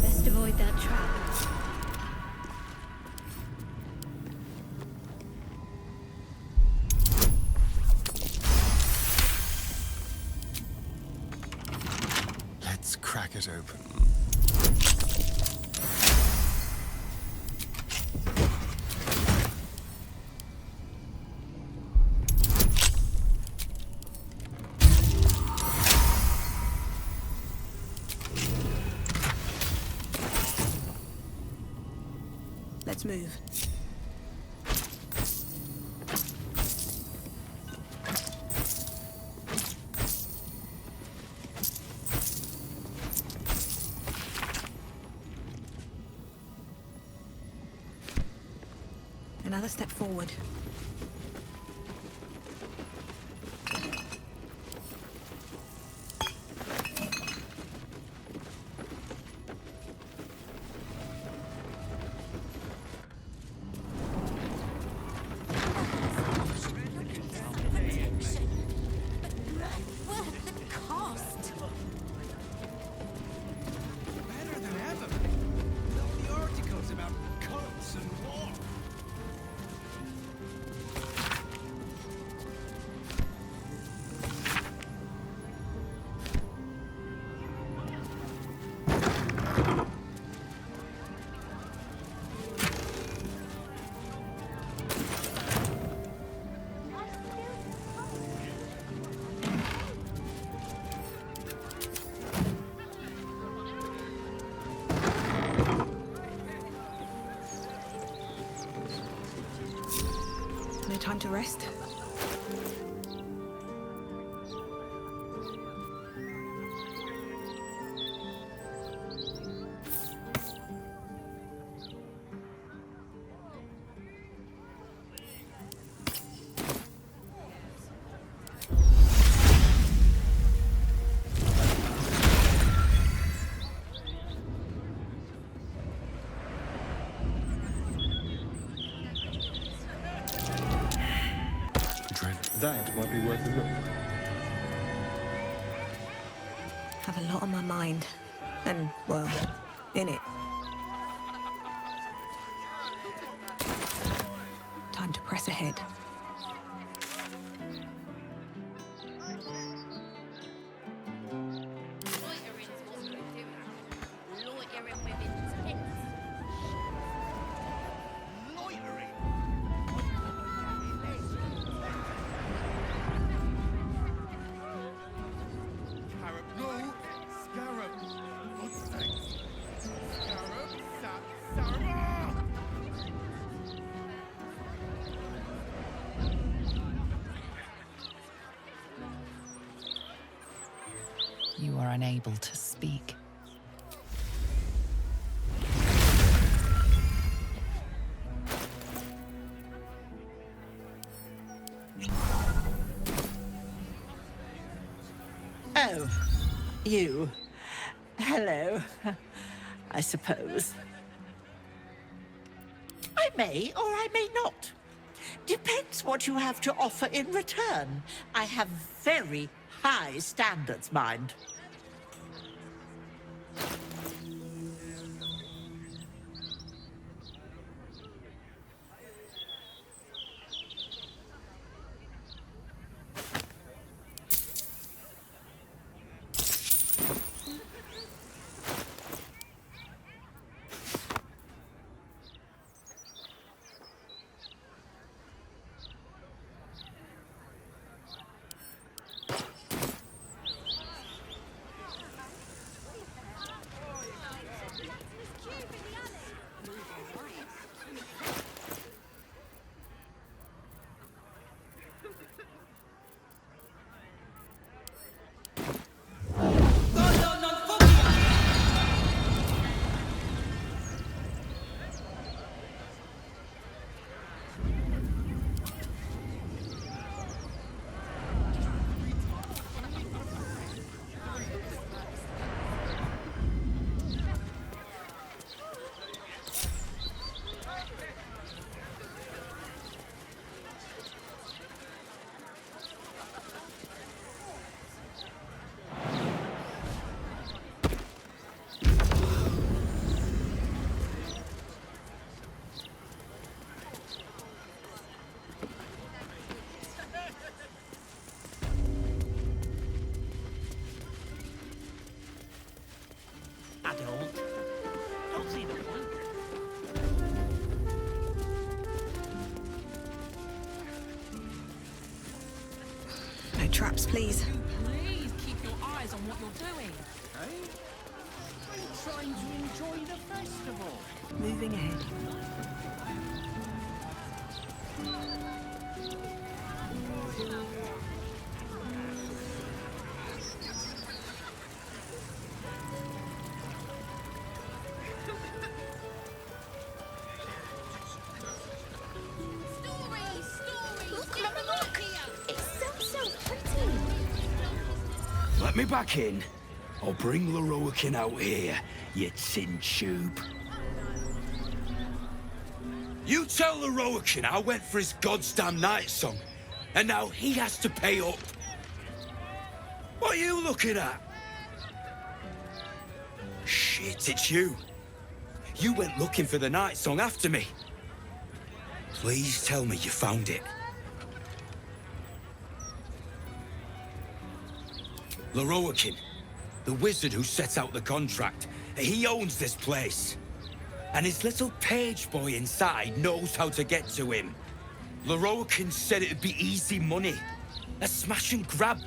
Best avoid that trap. Let's crack it open. Let's move. Another step forward. Better than ever. With all the articles about cults and war. No time to rest. That might be worth a look. Have a lot on my mind. And, well, in it. Time to press ahead. you are unable to speak. Oh, you. Hello, I suppose. I may or I may not. Depends what you have to offer in return. I have very high standards, mind. Don't see the point. No traps, please. Please keep your eyes on what you're doing. Hey? I'm trying to enjoy the festival. Moving ahead. Let me back in. I'll bring Loroakan out here, you tin tube. You tell Loroakan I went for his goddamn night song, and now he has to pay up. What are you looking at? Shit, it's you. You went looking for the night song after me. Please tell me you found it. Loroakan, the wizard who set out the contract, he owns this place. And his little page boy inside knows how to get to him. Loroakan said it'd be easy money. A smash and grab.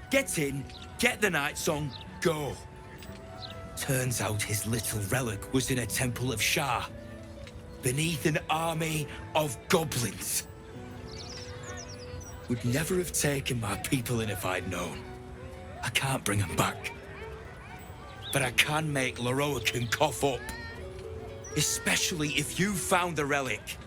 Get in, get the night song, go. Turns out his little relic was in a temple of Shah, beneath an army of goblins. Would never have taken my people in if I'd known. I can't bring him back. But I can make Loroakan cough up. Especially if you found the relic.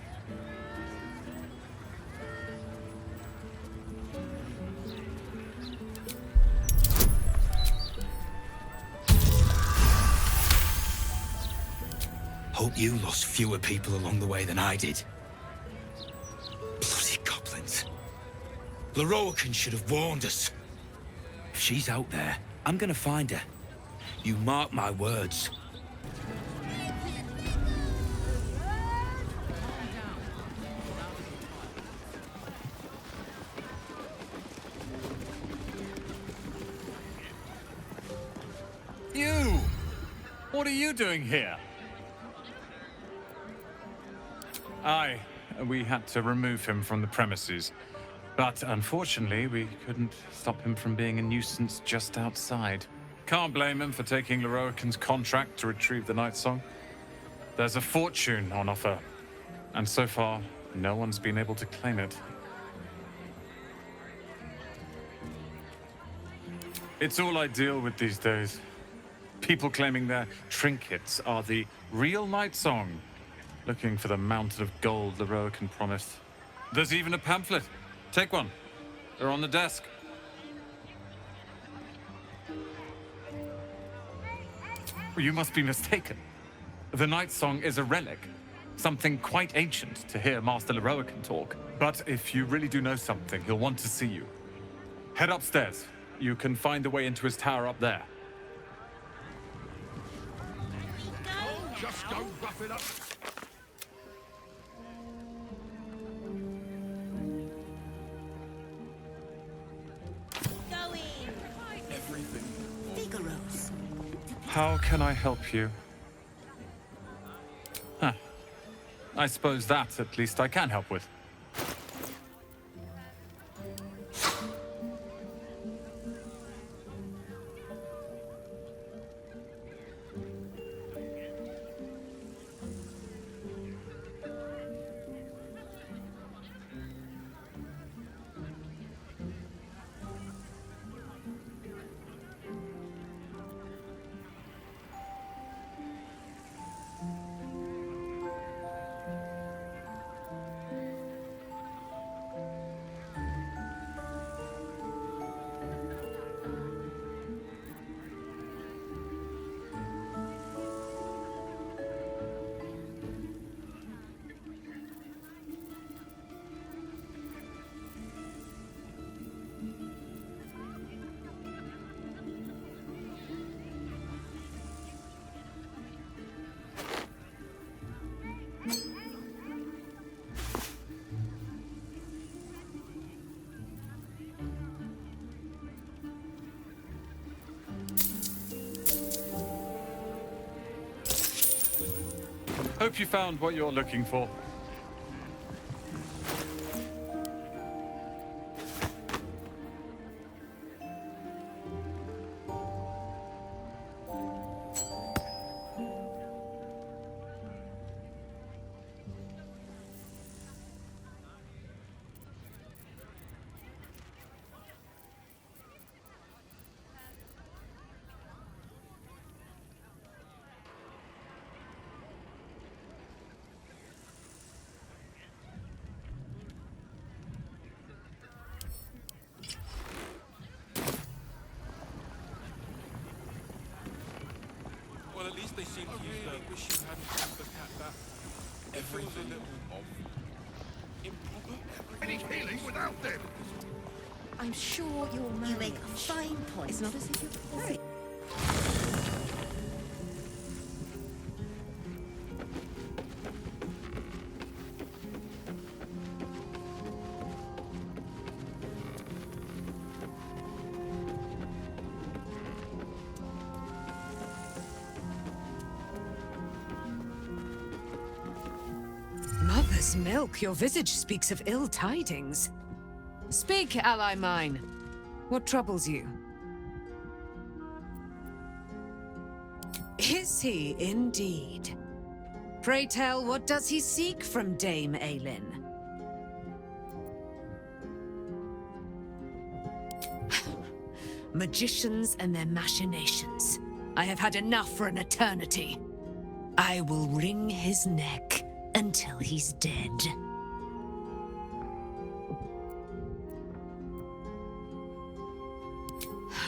Hope you lost fewer people along the way than I did. Bloody goblins. Loroakan should have warned us. If she's out there, I'm gonna find her. You mark my words. You! What are you doing here? We had to remove him from the premises. But unfortunately, we couldn't stop him from being a nuisance just outside. Can't blame him for taking Loroakan's contract to retrieve the night song. There's a fortune on offer, and so far, no one's been able to claim it. It's all I deal with these days. People claiming their trinkets are the real Night Song, looking for the mountain of gold Loroakan promised. There's even a pamphlet. Take one. They're on the desk. You must be mistaken. The Night Song is a relic, something quite ancient to hear Master Loroakan talk. But if you really do know something, he'll want to see you. Head upstairs. You can find the way into his tower up there. Just go rough it up. How can I help you? Huh. I suppose that, at least, I can help with. Hope you found what you're looking for. Well, at least they seem to use the wish you hadn't used the cat that. Everything a little improper. Any healing without them? I'm sure you're married. You make a fine point. It's not as if you're worried. Mother's milk, your visage speaks of ill tidings. Speak, ally mine. What troubles you? Is he indeed? Pray tell, what does he seek from Dame Aelin? Magicians and their machinations. I have had enough for an eternity. I will wring his neck until he's dead.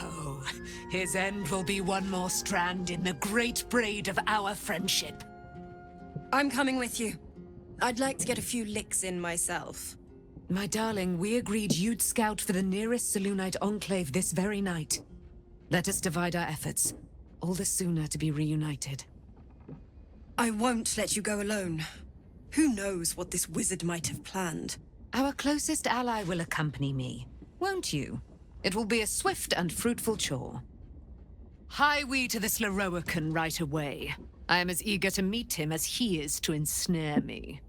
Oh, his end will be one more strand in the great braid of our friendship. I'm coming with you. I'd like to get a few licks in myself. My darling, we agreed you'd scout for the nearest Selûnite enclave this very night. Let us divide our efforts, all the sooner to be reunited. I won't let you go alone. Who knows what this wizard might have planned? Our closest ally will accompany me, won't you? It will be a swift and fruitful chore. Hie we to this Loroakan right away. I am as eager to meet him as he is to ensnare me.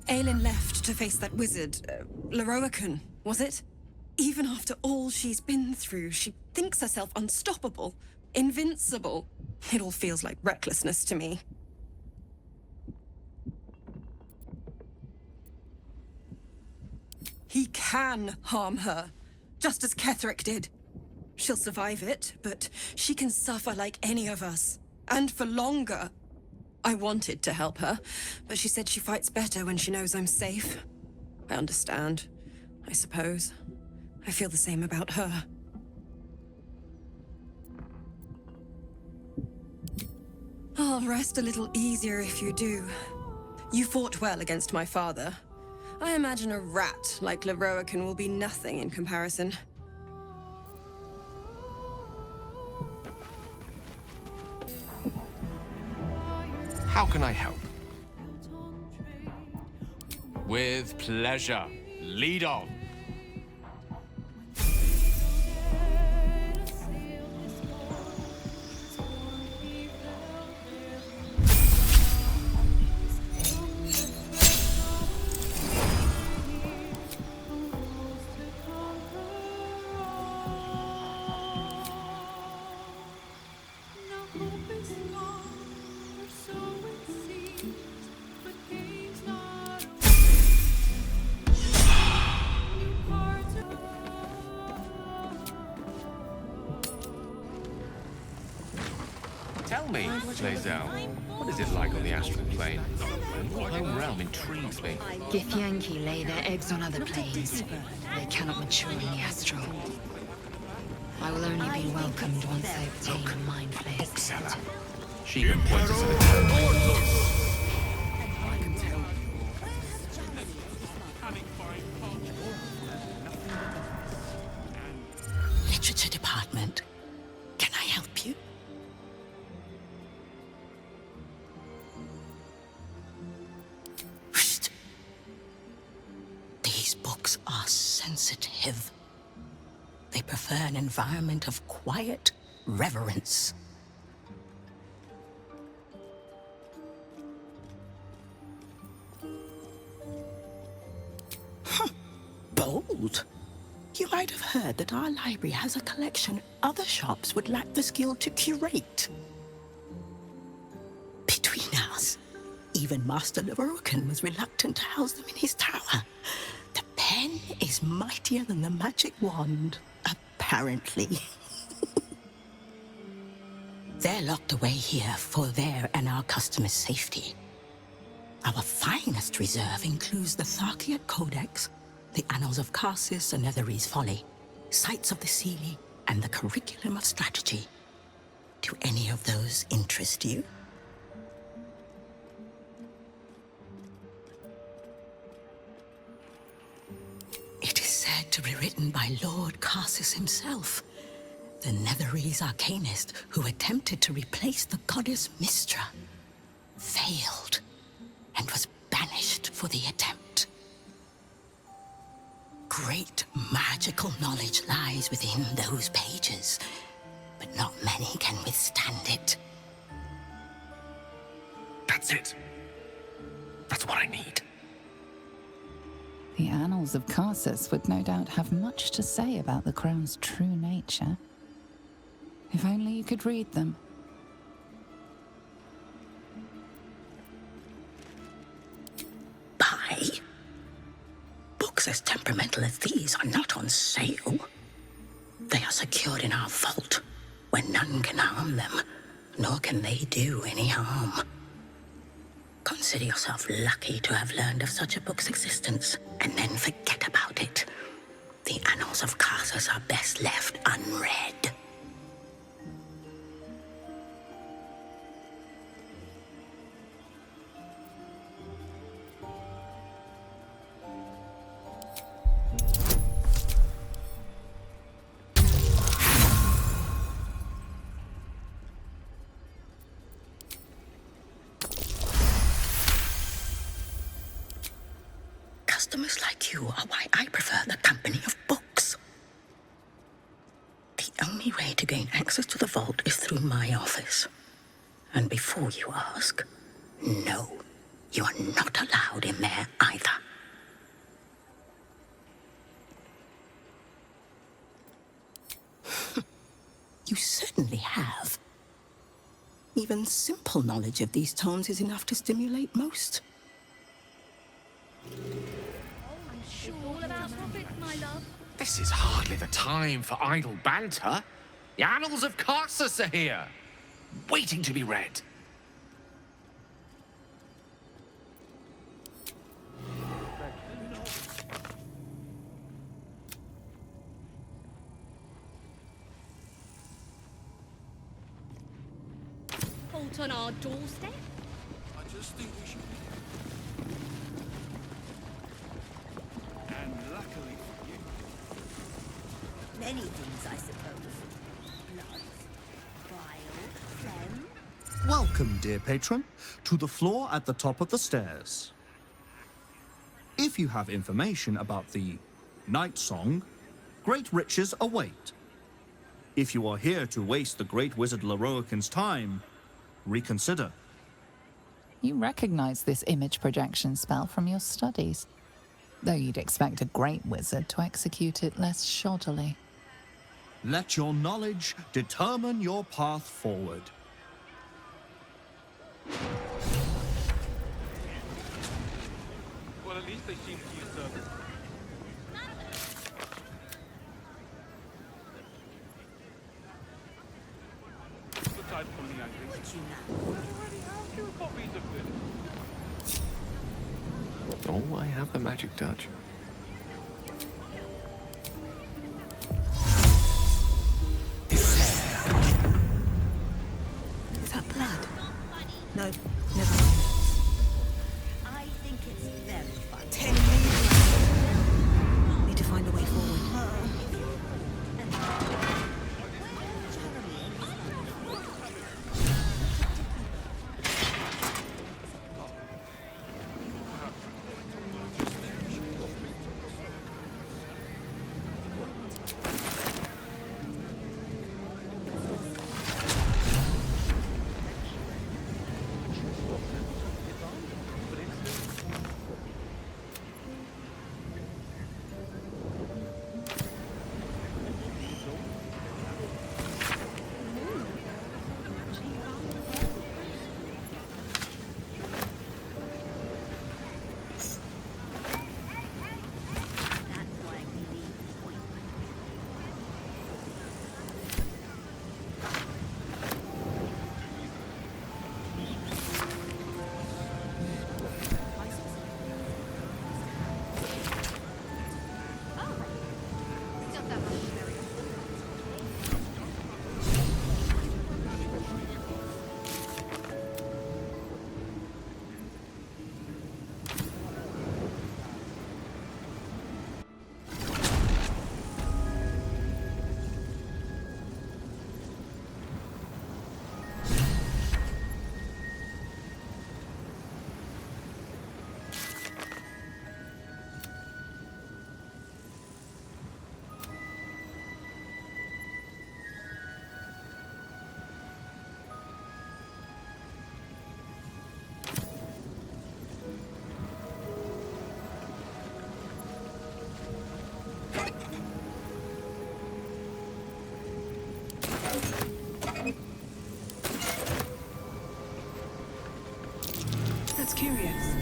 Aelin left to face that wizard, Loroakan, was it? Even after all she's been through, she thinks herself unstoppable, invincible. It all feels like recklessness to me. He can harm her, just as Ketherick did. She'll survive it, but she can suffer like any of us, and for longer. I wanted to help her, but she said she fights better when she knows I'm safe. I understand, I suppose. I feel the same about her. I'll rest a little easier if you do. You fought well against my father. I imagine a rat like Loroakan will be nothing in comparison. How can I help? With pleasure. Lead on. Tell me, Lae'zel, what is it like on the astral plane? Your home realm intrigues me. Githyanki lay their eggs on other planes. They cannot mature in the astral. I will only be welcomed once I obtain a mind flayer. Bookseller. She can point us in a direction. I can tell. Literature department. Can I help you? Whoosh. These books are sensitive. They prefer an environment of quiet reverence. Bold. You might have heard that our library has a collection other shops would lack the skill to curate. Between us, even Master Loroakan was reluctant to house them in his tower. The pen is mightier than the magic wand, apparently. They're locked away here for their and our customers' safety. Our finest reserve includes the Tharkiat Codex, the Annals of Karsus and Nethery's Folly, Sights of the Seelie, and the Curriculum of Strategy. Do any of those interest you? It is said to be written by Lord Karsus himself, the Nethery's arcanist who attempted to replace the goddess Mystra, failed, and was banished for the attempt. Great magical knowledge lies within those pages, but not many can withstand it. That's it. That's what I need. The annals of Karsus would no doubt have much to say about the crown's true nature. If only you could read them. Buy? Books as temperamental as these are not on sale. They are secured in our vault, where none can harm them, nor can they do any harm. Consider yourself lucky to have learned of such a book's existence, and then forget about it. The annals of Karsus are best left unread. Customers like you are why I prefer the company of books. The only way to gain access to the vault is through my office. And before you ask, no, you are not allowed in there either. You certainly have. Even simple knowledge of these tomes is enough to stimulate most. This is hardly the time for idle banter. The annals of Carsus are here, waiting to be read. Halt on our doorstep? I just think we should. And luckily for you. Many things, I suppose. Blood, bile, phlegm. Welcome, dear patron, to the floor at the top of the stairs. If you have information about the Night Song, great riches await. If you are here to waste the great wizard Loroakan's time, reconsider. You recognize this image projection spell from your studies, though you'd expect a great wizard to execute it less shoddily. Let your knowledge determine your path forward. Well, at least they seem to use the type from the angle. We already have 2 copies of this. Oh, I have the magic touch. Is that blood? No, never mind. I think it's very fun. 10 meters. Need to find a way forward. That's curious.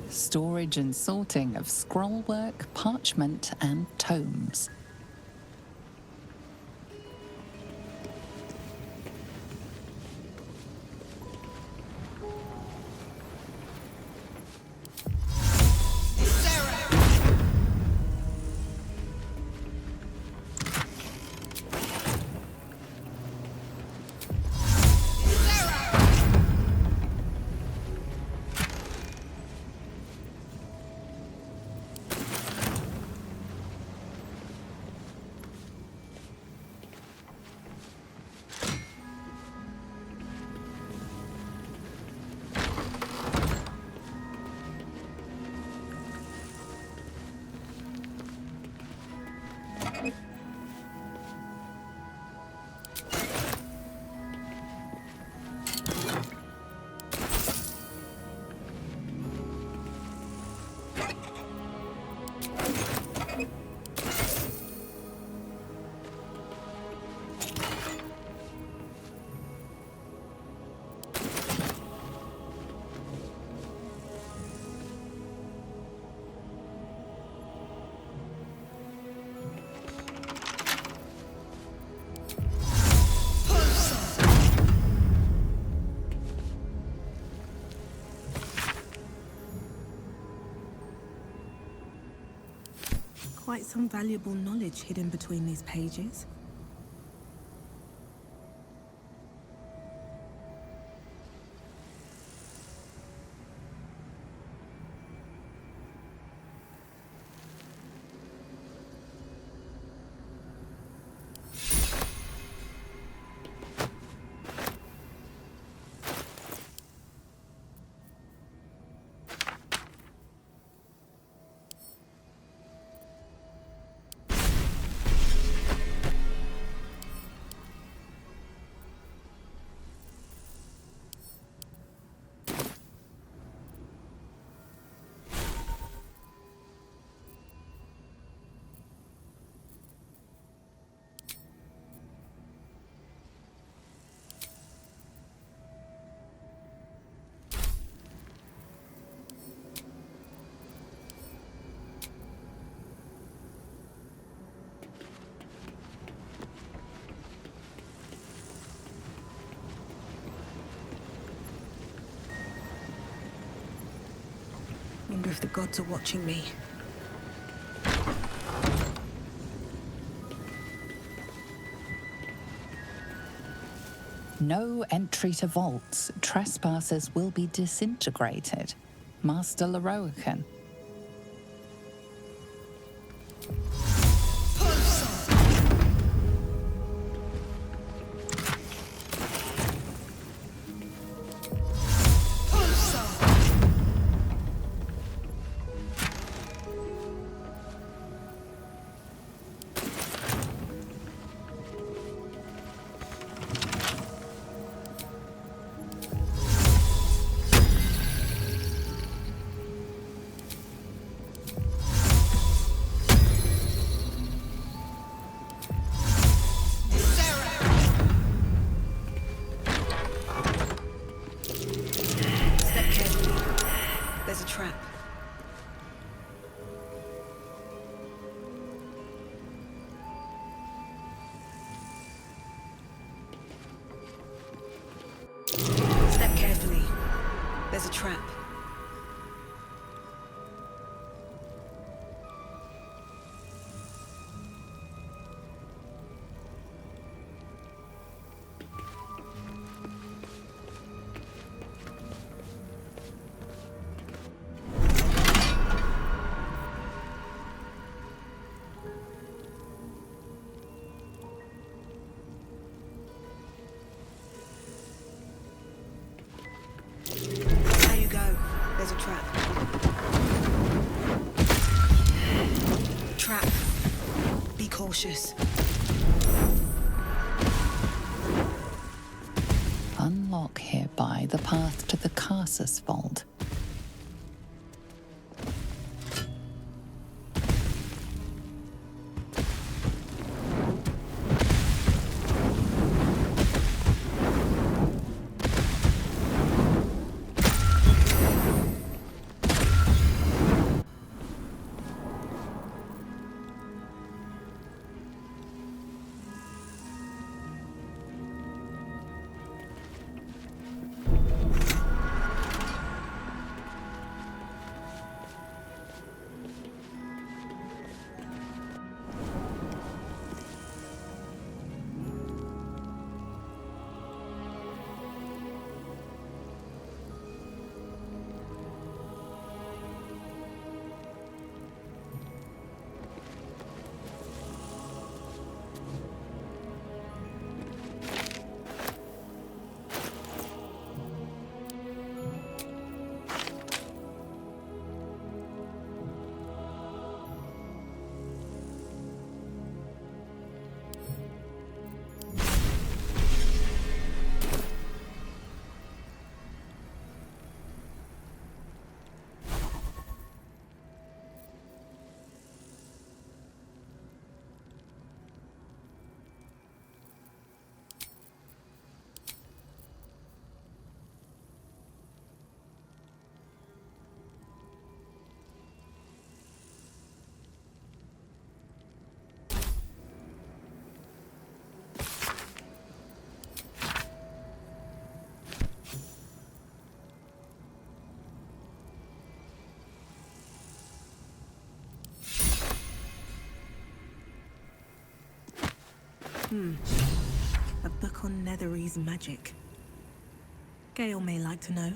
Storage and sorting of scrollwork, parchment, and tomes. Quite some valuable knowledge hidden between these pages. Wonder if the gods are watching me. No entry to vaults. Trespassers will be disintegrated. Master Loroakan. There's a trap. There's a trap. Trap. Be cautious. Unlock hereby the path to the Carsus Vault. A book on Nethery's magic. Gale may like to know.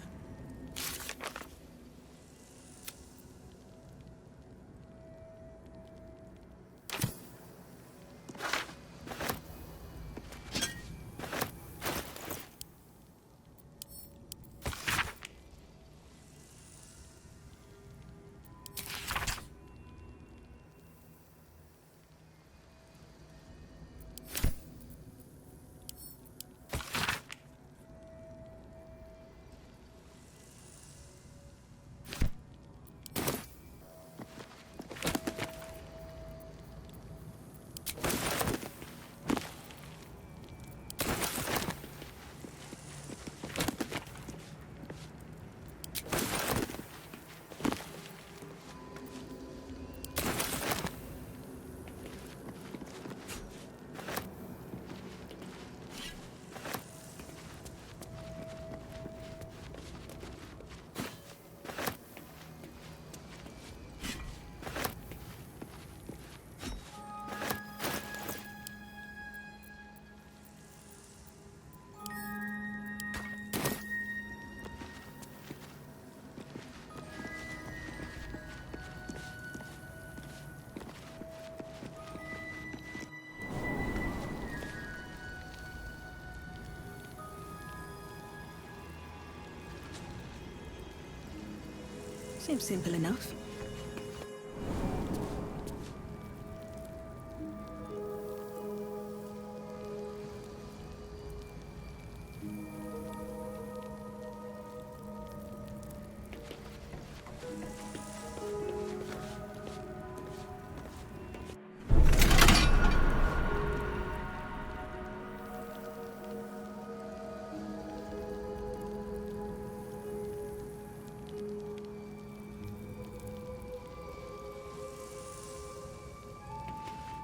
Seems simple enough.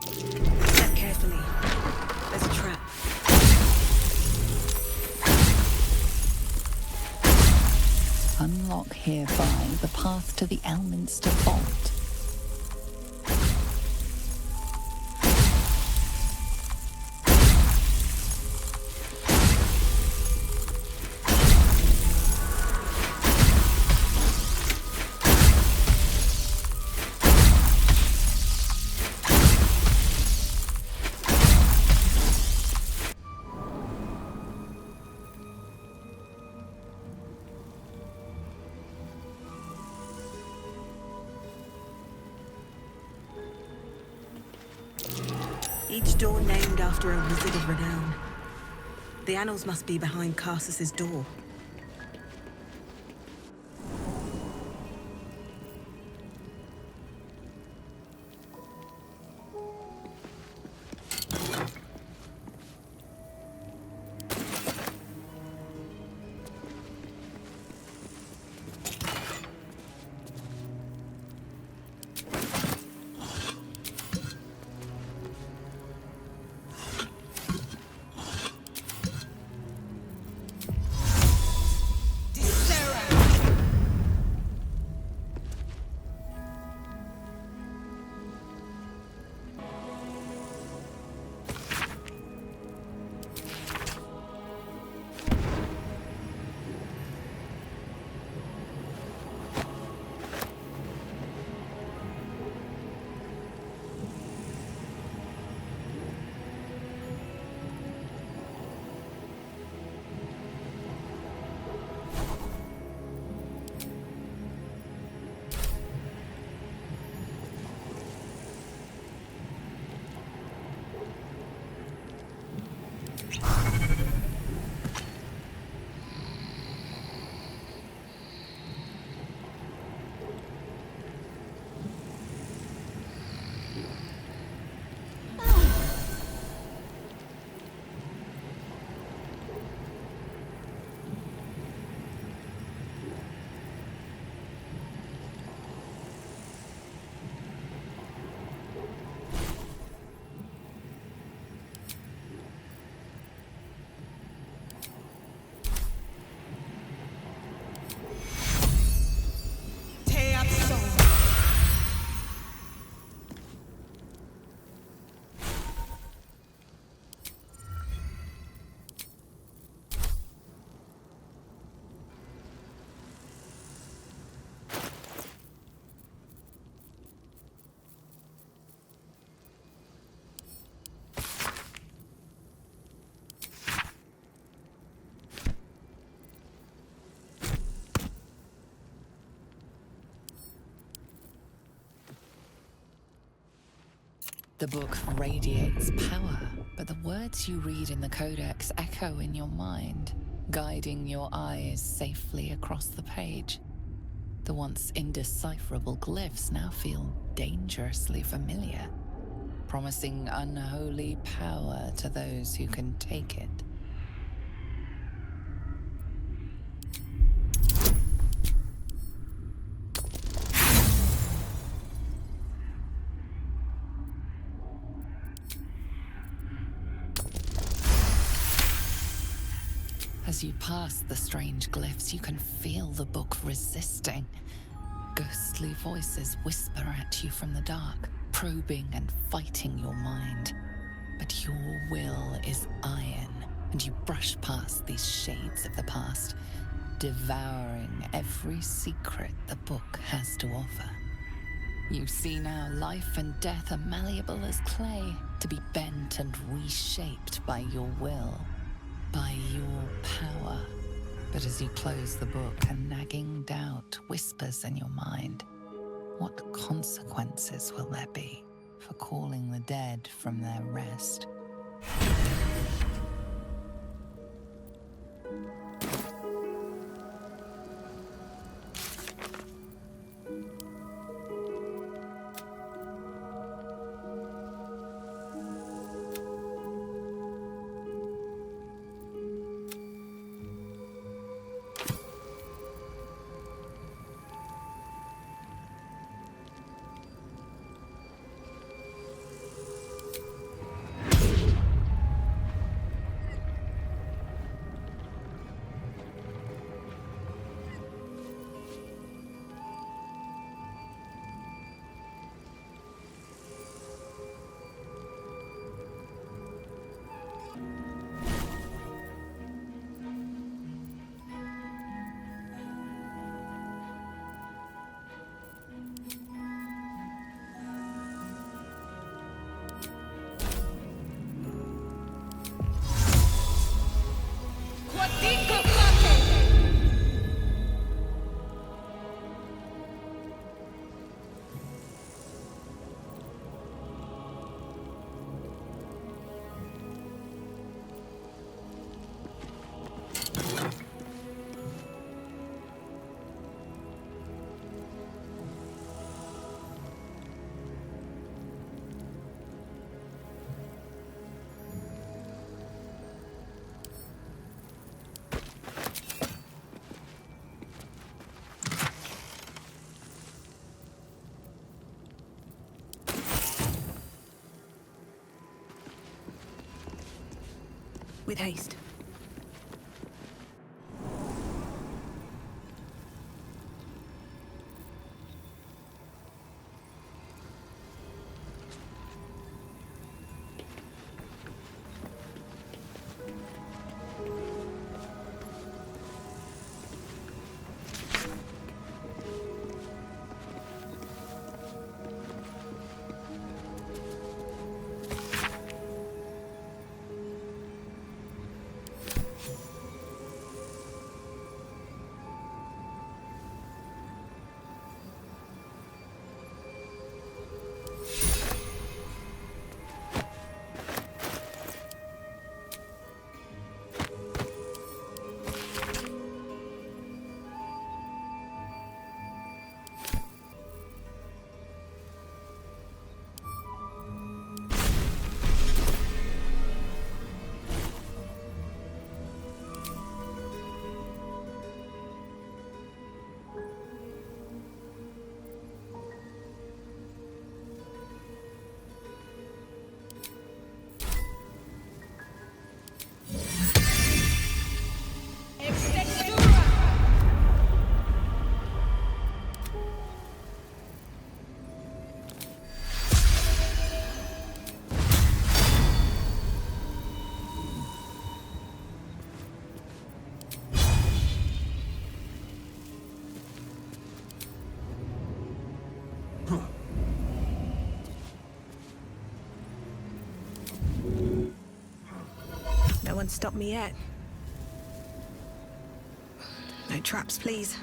Step carefully. There's a trap. Unlock hereby the path to the Elminster Vault. Each door named after a wizard of renown. The annals must be behind Carsus's door. The book radiates power, but the words you read in the codex echo in your mind, guiding your eyes safely across the page. The once indecipherable glyphs now feel dangerously familiar, promising unholy power to those who can take it. As you pass the strange glyphs, you can feel the book resisting. Ghostly voices whisper at you from the dark, probing and fighting your mind. But your will is iron, and you brush past these shades of the past, devouring every secret the book has to offer. You see now life and death are malleable as clay, to be bent and reshaped by your will. By your power. But as you close the book, a nagging doubt whispers in your mind. What consequences will there be for calling the dead from their rest? With haste. No one stopped me yet. No traps, please.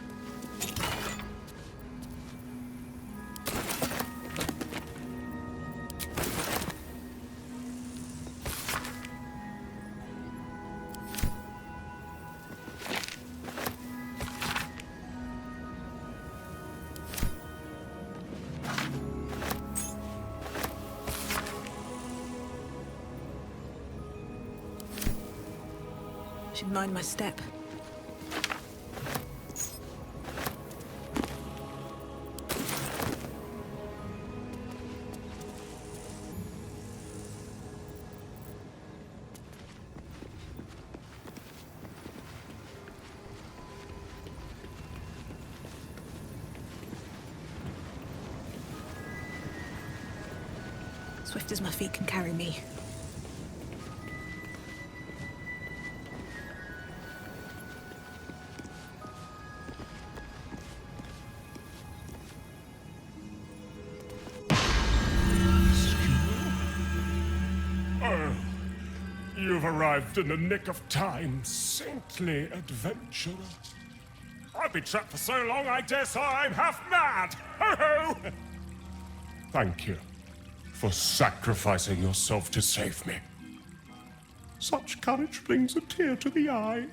should mind my step. Swift as my feet can carry me. Oh, you've arrived in the nick of time, saintly adventurer. I've been trapped for so long, I dare say I'm half mad. Ho ho! Thank you for sacrificing yourself to save me. Such courage brings a tear to the eye.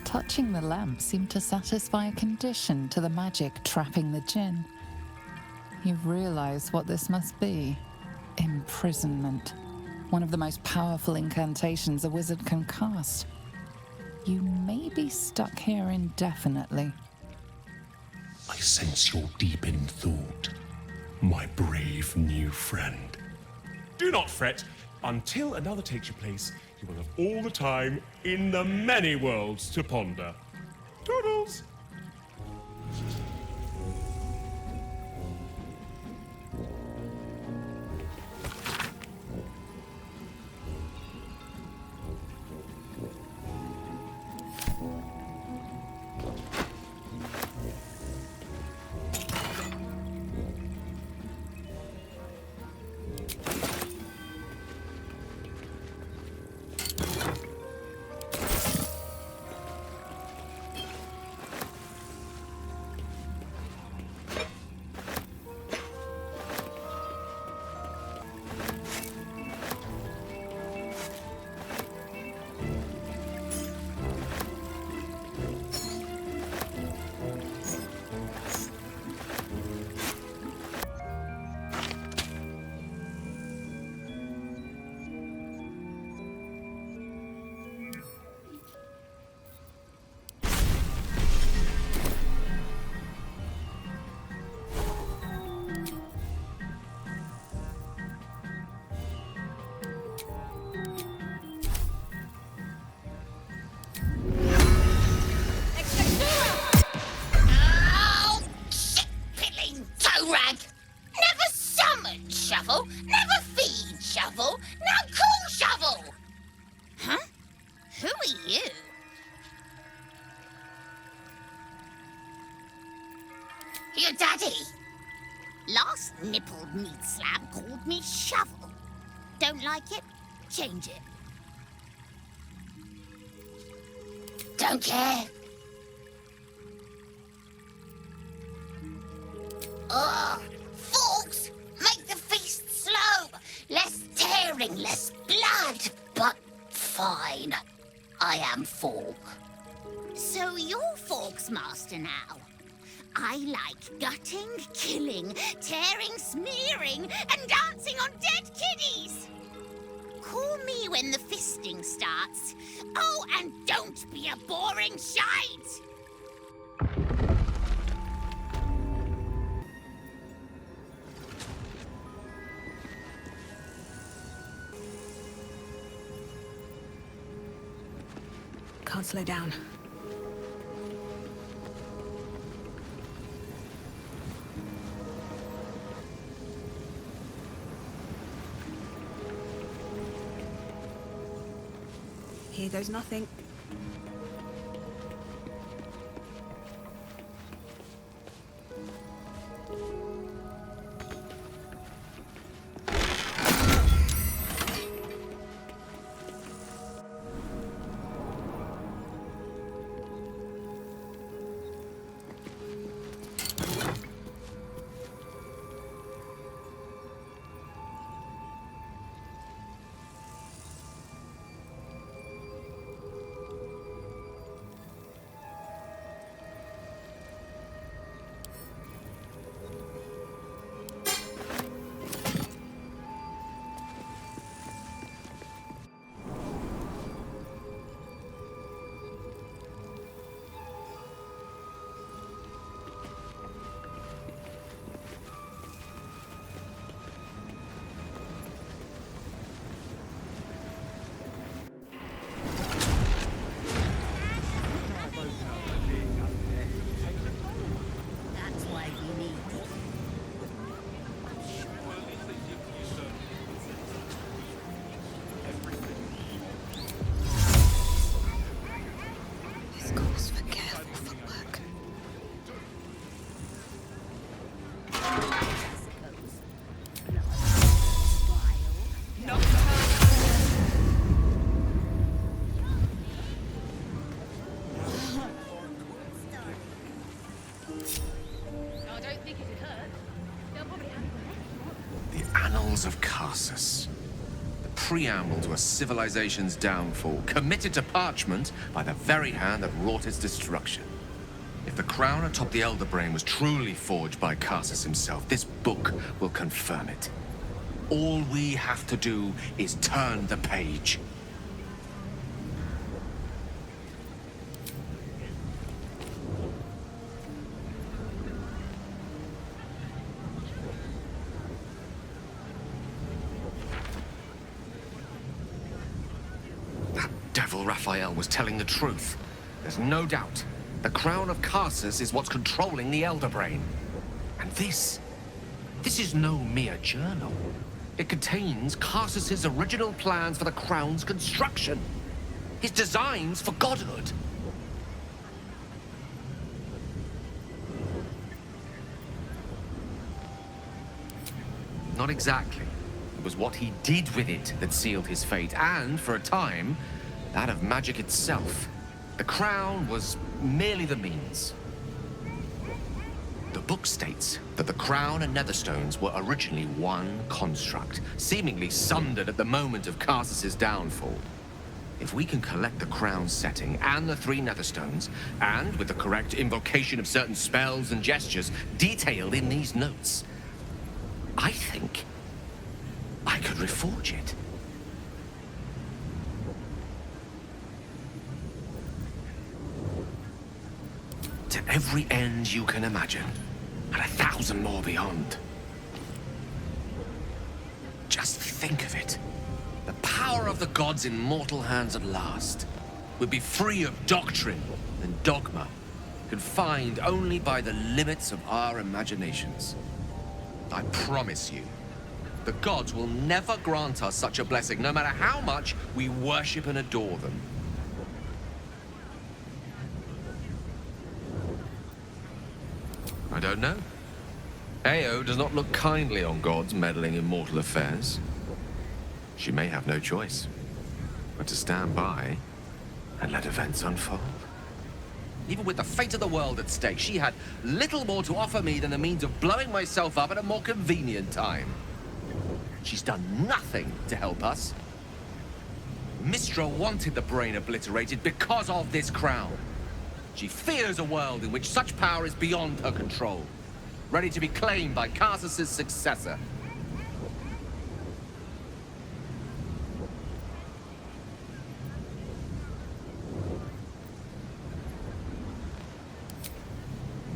Touching the lamp seemed to satisfy a condition to the magic trapping the djinn. You've realized what this must be. Imprisonment. One of the most powerful incantations a wizard can cast. You may be stuck here indefinitely. I sense you're deep in thought, my brave new friend. Do not fret. Until another takes your place, you will have all the time in the many worlds to ponder. Toodles! Shovel, never feed Shovel, now call Shovel! Huh? Who are you? Your daddy. Last nippled meat slab called me Shovel. Don't like it? Change it. Don't care. Ugh! Forks! Make the feast slow! Less tearing, less blood! But fine. I am Fork. So you're Fork's master now. I like gutting, killing, tearing, smearing, and dancing on dead kiddies! Call me when the fisting starts. Oh, and don't be a boring shite! Can't slow down. Here goes nothing. The Annals of Carsus. The preamble to a civilization's downfall, committed to parchment by the very hand that wrought its destruction. If the crown atop the Elder Brain was truly forged by Carsus himself, this book will confirm it. All we have to do is turn the page. That devil Raphael was telling the truth. There's no doubt. The crown of Carsus is what's controlling the Elder Brain. And this is no mere journal. It contains Carsus's original plans for the crown's construction. His designs for godhood. Not exactly. It was what he did with it that sealed his fate, and, for a time, that of magic itself. The crown was merely the means. The book states that the crown and netherstones were originally one construct, seemingly sundered at the moment of Carsus's downfall. If we can collect the crown setting and the 3 netherstones, and with the correct invocation of certain spells and gestures detailed in these notes, I think I could reforge it. To every end you can imagine, and 1,000 more beyond. Just think of it. The power of the gods in mortal hands at last would be free of doctrine and dogma, confined only by the limits of our imaginations. I promise you, the gods will never grant us such a blessing, no matter how much we worship and adore them. I don't know. Ao does not look kindly on gods meddling in mortal affairs. She may have no choice but to stand by and let events unfold. Even with the fate of the world at stake, she had little more to offer me than the means of blowing myself up at a more convenient time. She's done nothing to help us. Mistra wanted the brain obliterated because of this crown. She fears a world in which such power is beyond her control, ready to be claimed by Carsus's successor.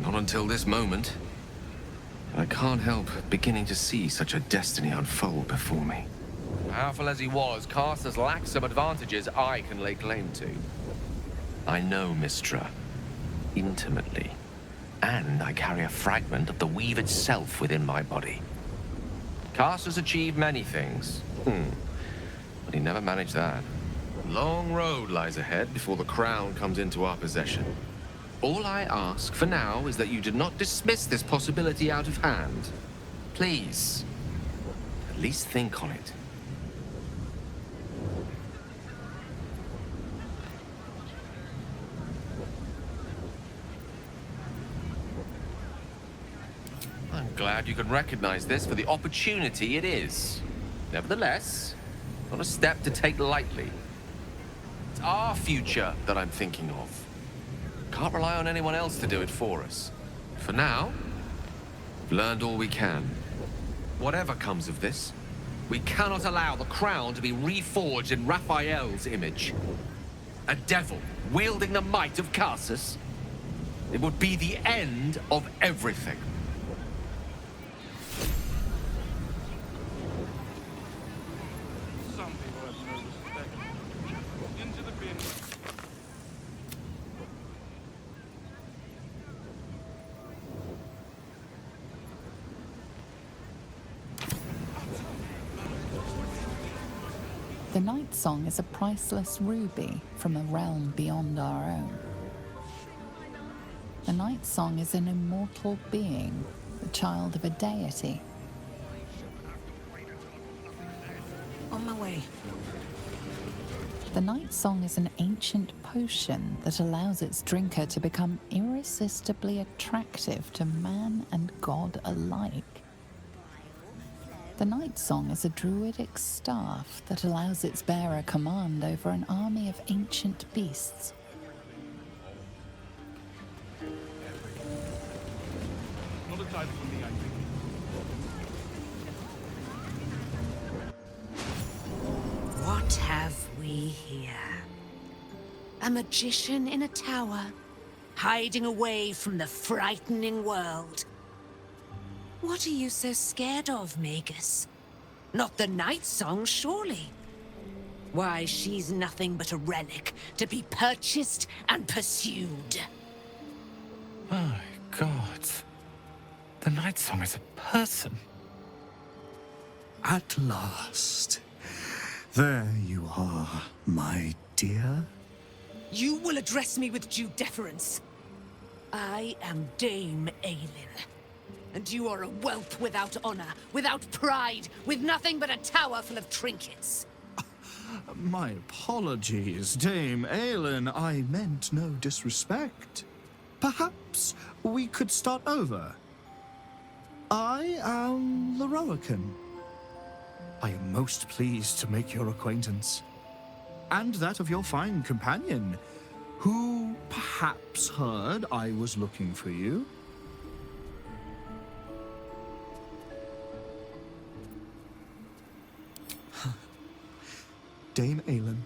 Not until this moment. I can't help beginning to see such a destiny unfold before me. Powerful as he was, Carsus lacks some advantages I can lay claim to. I know Mistra intimately, and I carry a fragment of the weave itself within my body. Carsus achieved many things, but he never managed that. Long road lies ahead before the crown comes into our possession. All I ask for now is that you do not dismiss this possibility out of hand. Please, at least think on it. I'm glad you can recognize this for the opportunity it is. Nevertheless, not a step to take lightly. It's our future that I'm thinking of. Can't rely on anyone else to do it for us. For now, we've learned all we can. Whatever comes of this, we cannot allow the crown to be reforged in Raphael's image. A devil wielding the might of Carsus. It would be the end of everything. Some people have no respect. Into the bin. The Night Song is a priceless ruby from a realm beyond our own. The Night Song is an immortal being the child of a deity. On my way. The night song is an ancient potion that allows its drinker to become irresistibly attractive to man and god alike. The night song is a druidic staff that allows its bearer command over an army of ancient beasts. What have we here? A magician in a tower, hiding away from the frightening world. What are you so scared of, Magus? Not the night song, surely? Why, she's nothing but a relic to be purchased and pursued. My God. The night song is a person. At last. There you are, my dear. You will address me with due deference. I am Dame Aelin. And you are a whelp without honor, without pride, with nothing but a tower full of trinkets. My apologies, Dame Aelin. I meant no disrespect. Perhaps we could start over. I am Loroakan. I am most pleased to make your acquaintance. And that of your fine companion, who perhaps heard I was looking for you. Dame Aelin,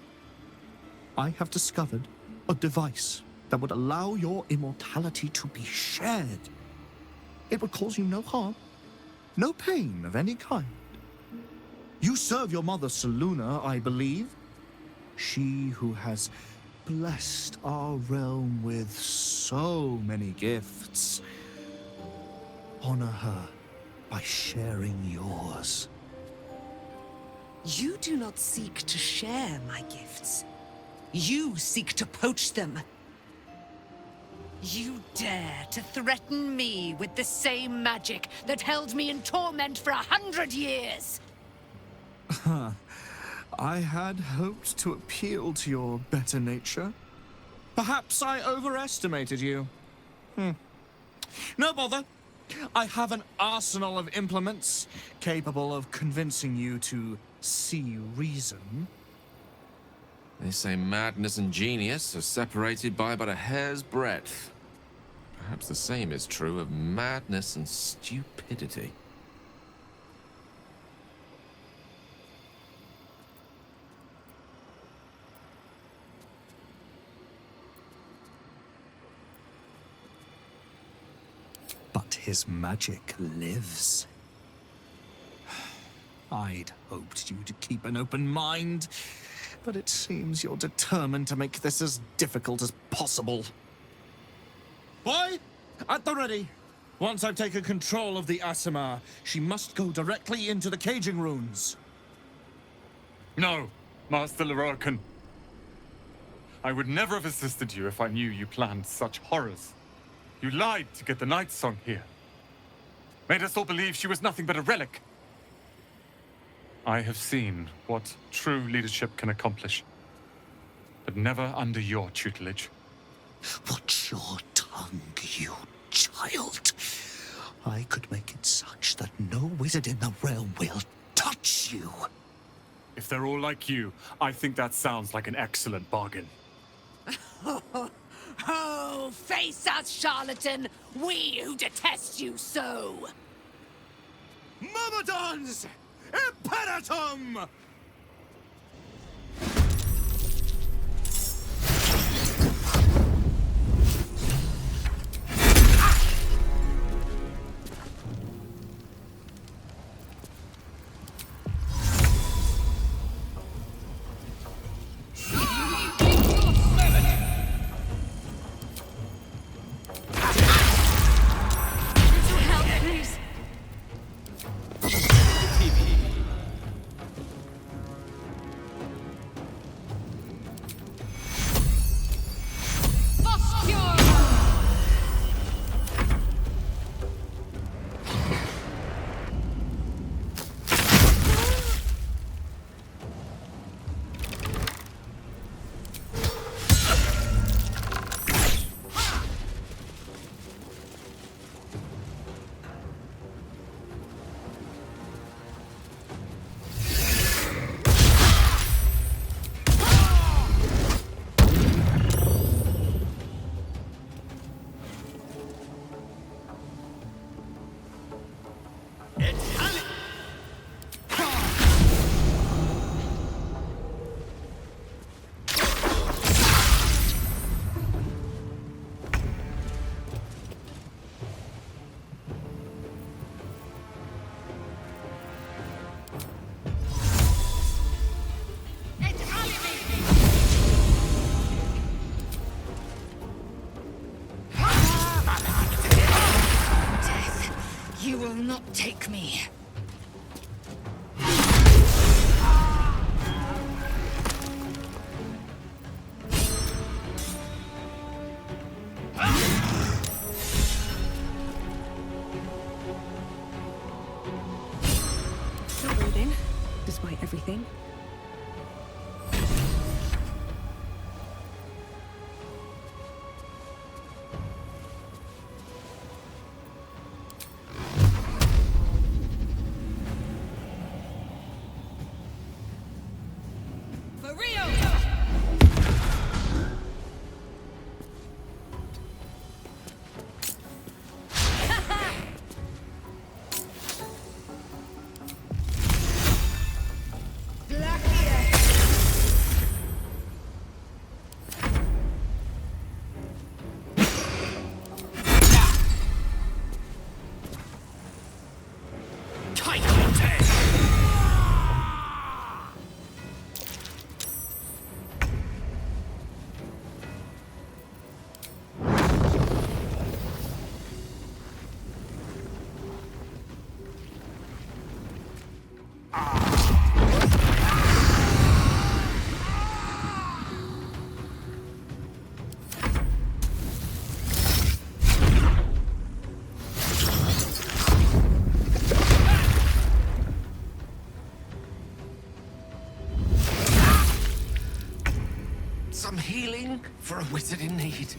I have discovered a device that would allow your immortality to be shared. It would cause you no harm, no pain of any kind. You serve your mother Seluna, I believe. She who has blessed our realm with so many gifts. Honor her by sharing yours. You do not seek to share my gifts. You seek to poach them. You dare to threaten me with the same magic that held me in torment for 100 years. I had hoped to appeal to your better nature. Perhaps I overestimated you. No bother. I have an arsenal of implements capable of convincing you to see reason. They say madness and genius are separated by but a hair's breadth. Perhaps the same is true of madness and stupidity. But his magic lives. I'd hoped you to keep an open mind, but it seems you're determined to make this as difficult as possible. Boy, at the ready. Once I've taken control of the Asimar, she must go directly into the caging runes. No, Master Loroakan. I would never have assisted you if I knew you planned such horrors. You lied to get the night song here. Made us all believe she was nothing but a relic. I have seen what true leadership can accomplish, but never under your tutelage. Watch your tongue, you child. I could make it such that no wizard in the realm will touch you. If they're all like you, I think that sounds like an excellent bargain. Oh, face us, charlatan! We who detest you so! Myrmidons! Imperatum! Take me. Still breathing, despite everything. Some healing for a wizard in need.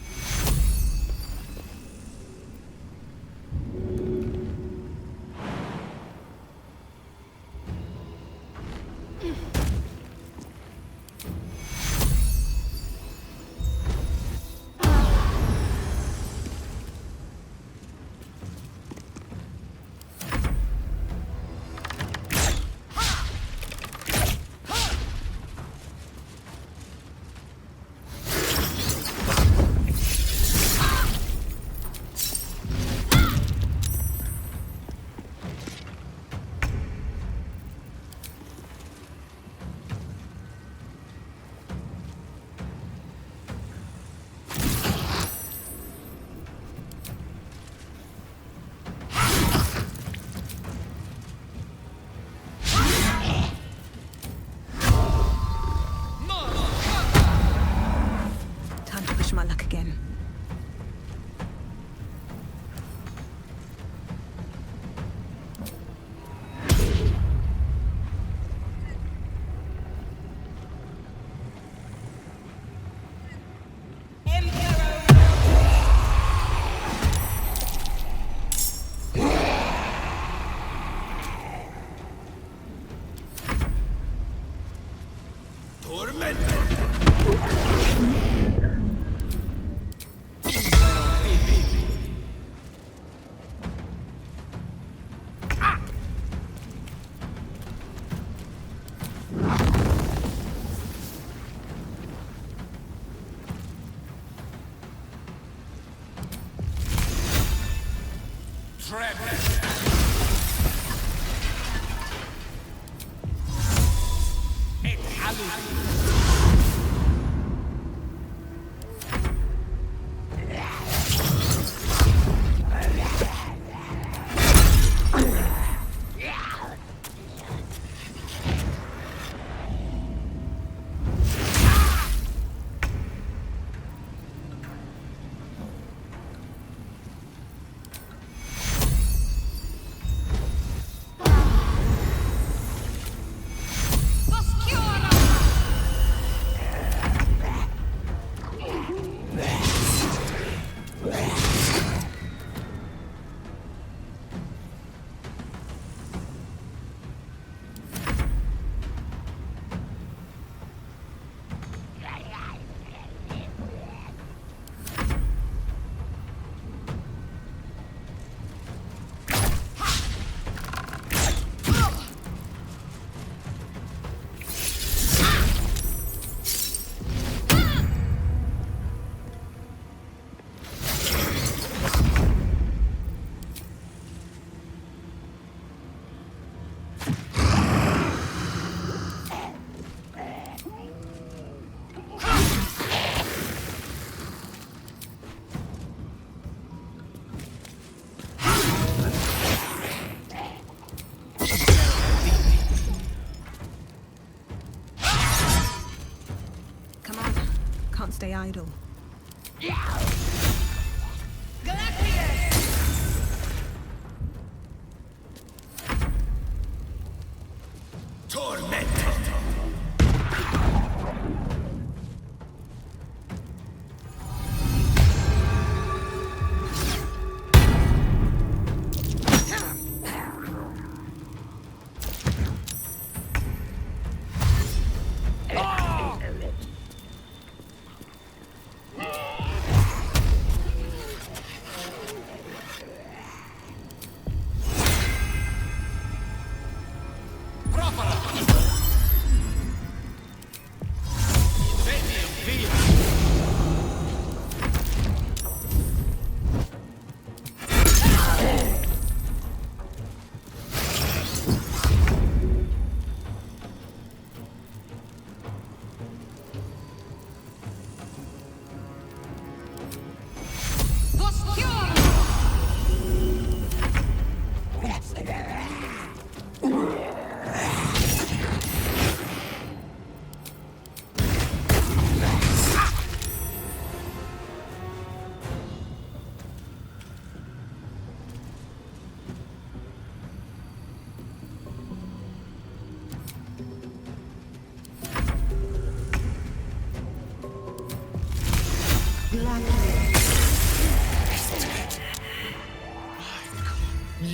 stay idle.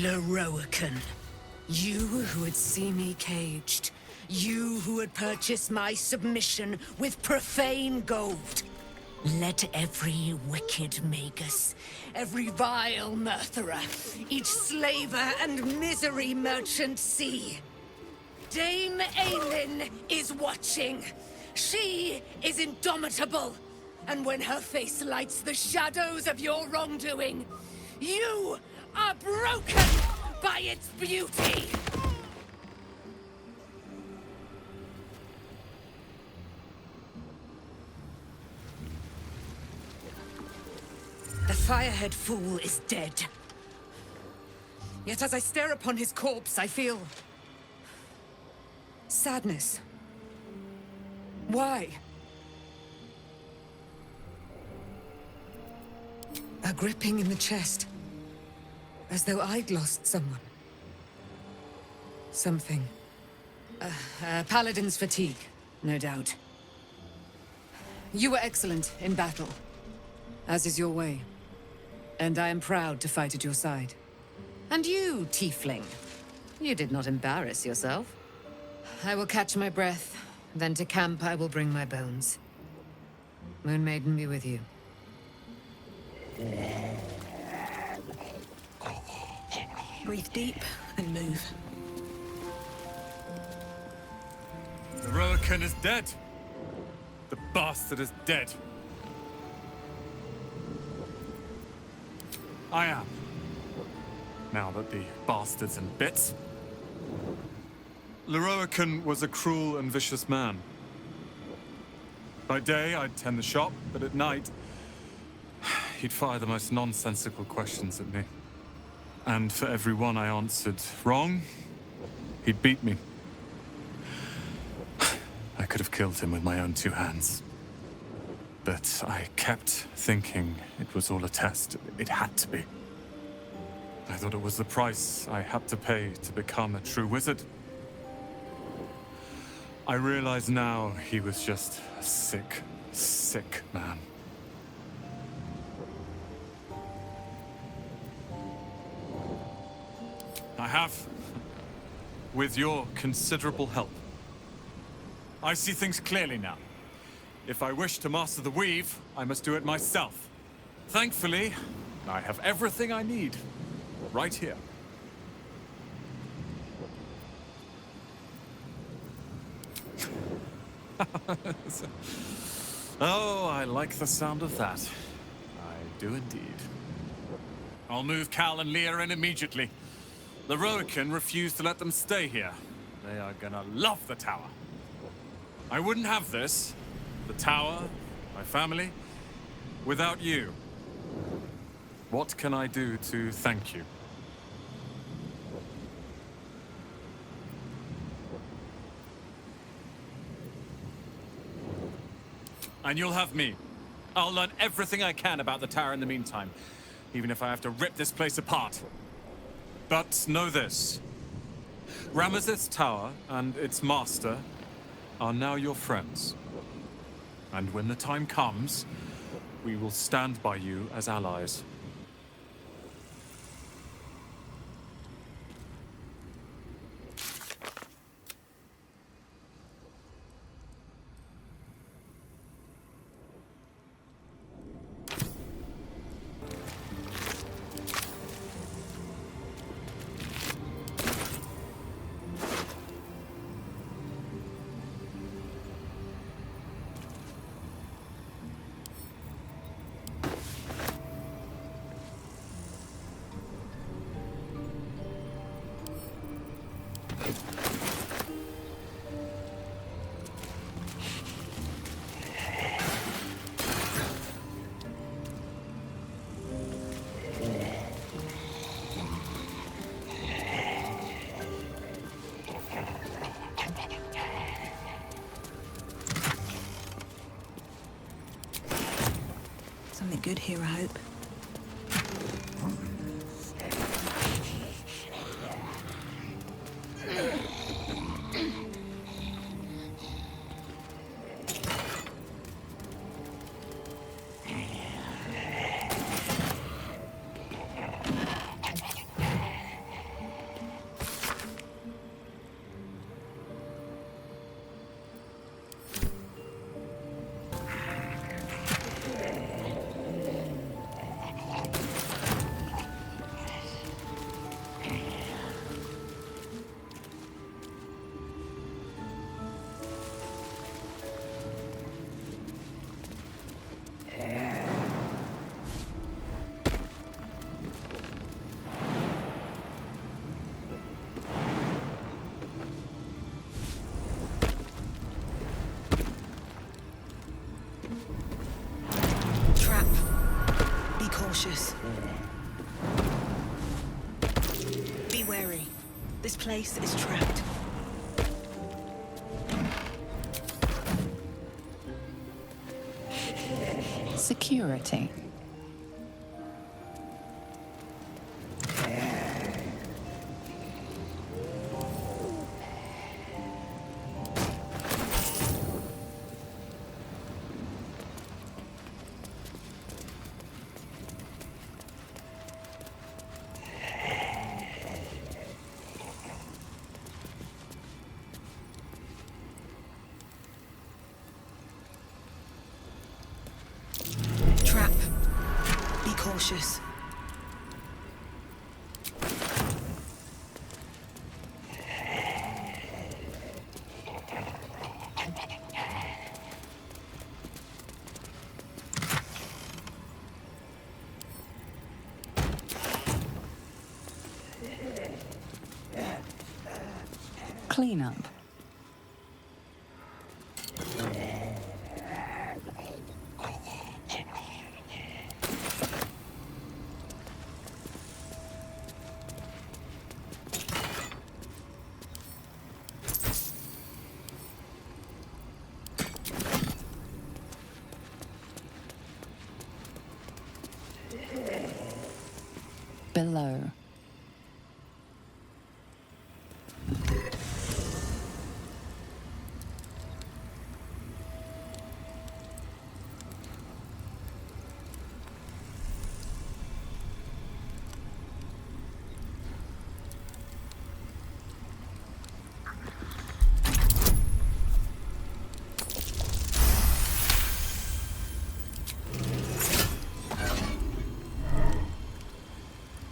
Loroakan, you who would see me caged, you who would purchase my submission with profane gold. Let every wicked magus, every vile murtherer, each slaver and misery merchant see. Dame Aelin is watching. She is indomitable. And when her face lights the shadows of your wrongdoing, you are broken by its beauty! The firehead fool is dead. Yet as I stare upon his corpse, I feel sadness. Why? A gripping in the chest, as though I'd lost someone. Something. Paladin's fatigue, no doubt. You were excellent in battle, as is your way. And I am proud to fight at your side. And you, tiefling, you did not embarrass yourself. I will catch my breath, then to camp I will bring my bones. Moon Maiden be with you. Breathe deep and move. Loroakan is dead. The bastard is dead. I am. Now that the bastard's in bits. Loroakan was a cruel and vicious man. By day, I'd tend the shop, but at night, he'd fire the most nonsensical questions at me. And for every one I answered wrong, he'd beat me. I could have killed him with my own two hands. But I kept thinking it was all a test. It had to be. I thought it was the price I had to pay to become a true wizard. I realize now he was just a sick, sick man. I have, with your considerable help. I see things clearly now. If I wish to master the weave, I must do it myself. Thankfully, I have everything I need, right here. Oh, I like the sound of that. I do indeed. I'll move Cal and Leah in immediately. Loroakan refused to let them stay here. They are gonna love the tower. I wouldn't have this, the tower, my family, without you. What can I do to thank you? And you'll have me. I'll learn everything I can about the tower in the meantime, even if I have to rip this place apart. But know this. Ramesses Tower and its master are now your friends. And when the time comes, we will stand by you as allies. Something good here, I hope. Trap. Be cautious. Be wary. This place is trapped. Security. Trap. Be cautious. Clean up. Below.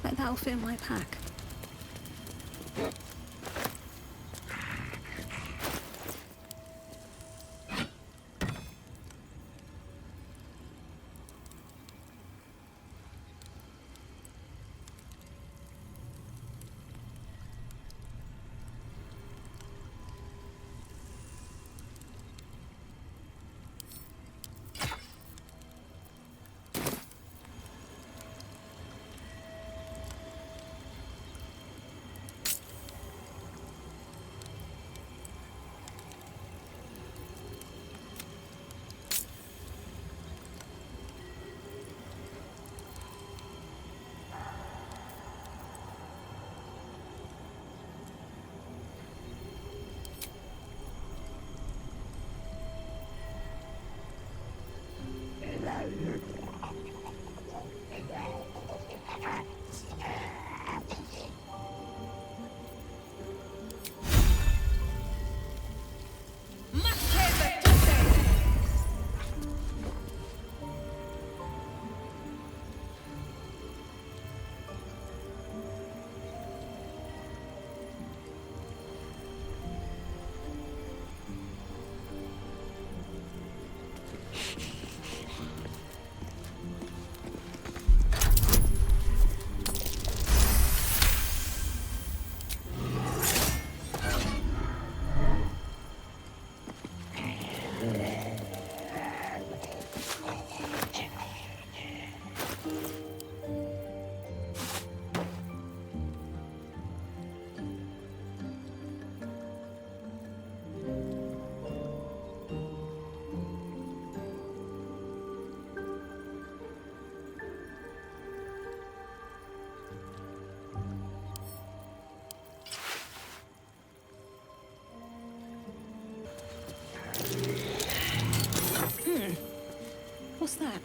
Bet that'll fit in my pack. What's that?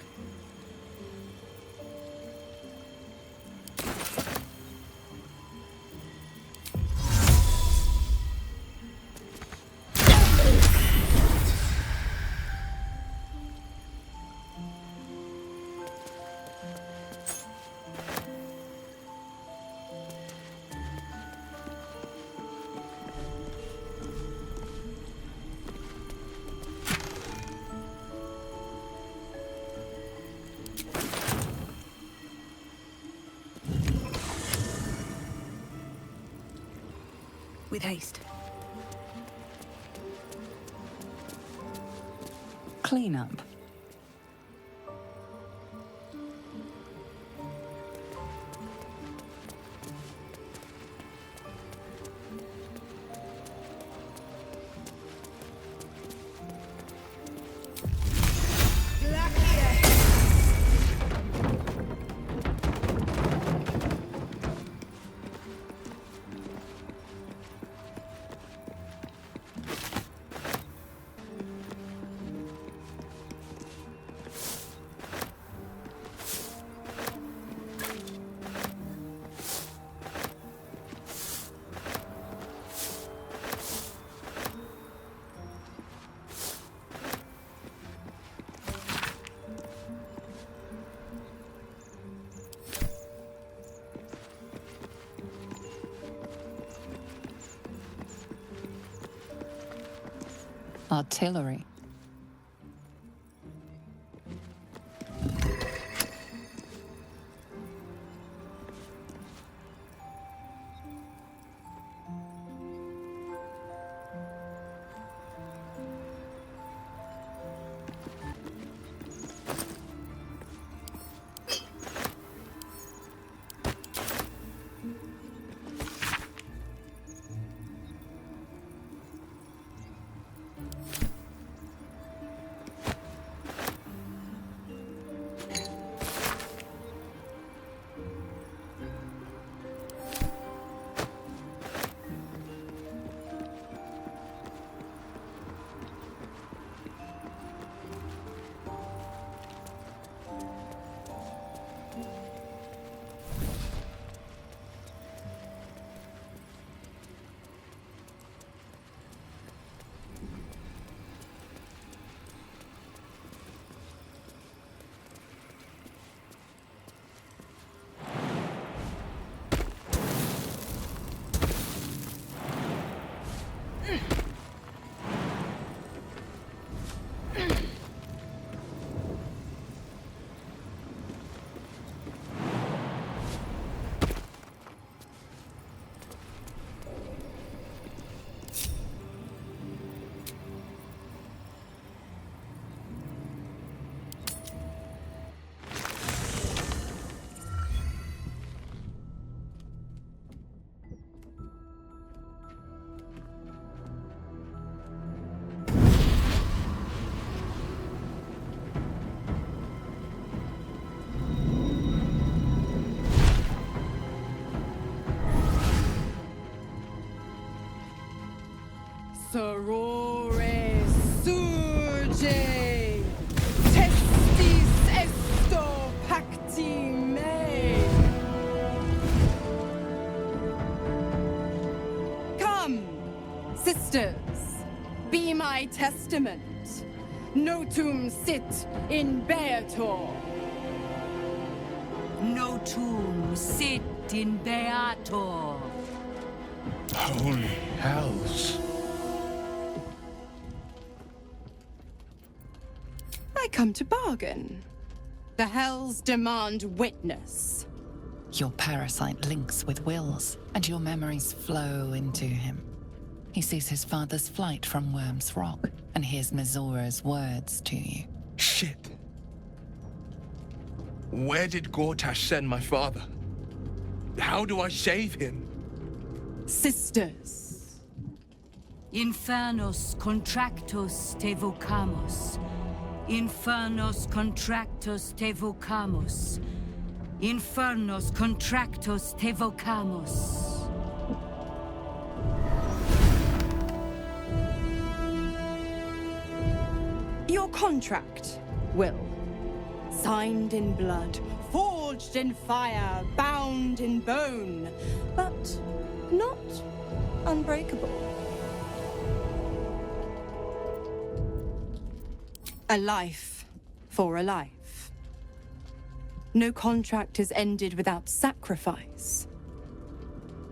With haste. Clean up. Artillery. Sorore surge, testis esto pacti me. Come, sisters, be my testament. Notum sit in beator. Notum sit in beator. Holy hells. I come to bargain. The hells demand witness. Your parasite links with Will's, and your memories flow into him. He sees his father's flight from Worm's Rock, and hears Mizora's words to you. Shit. Where did Gortash send my father? How do I save him? Sisters. Infernos contractus te vocamus. Infernos contractus te vocamus. Infernos contractus te vocamus. Your contract, Will. signed in blood, forged in fire, bound in bone, but not unbreakable. A life for a life. No contract is ended without sacrifice.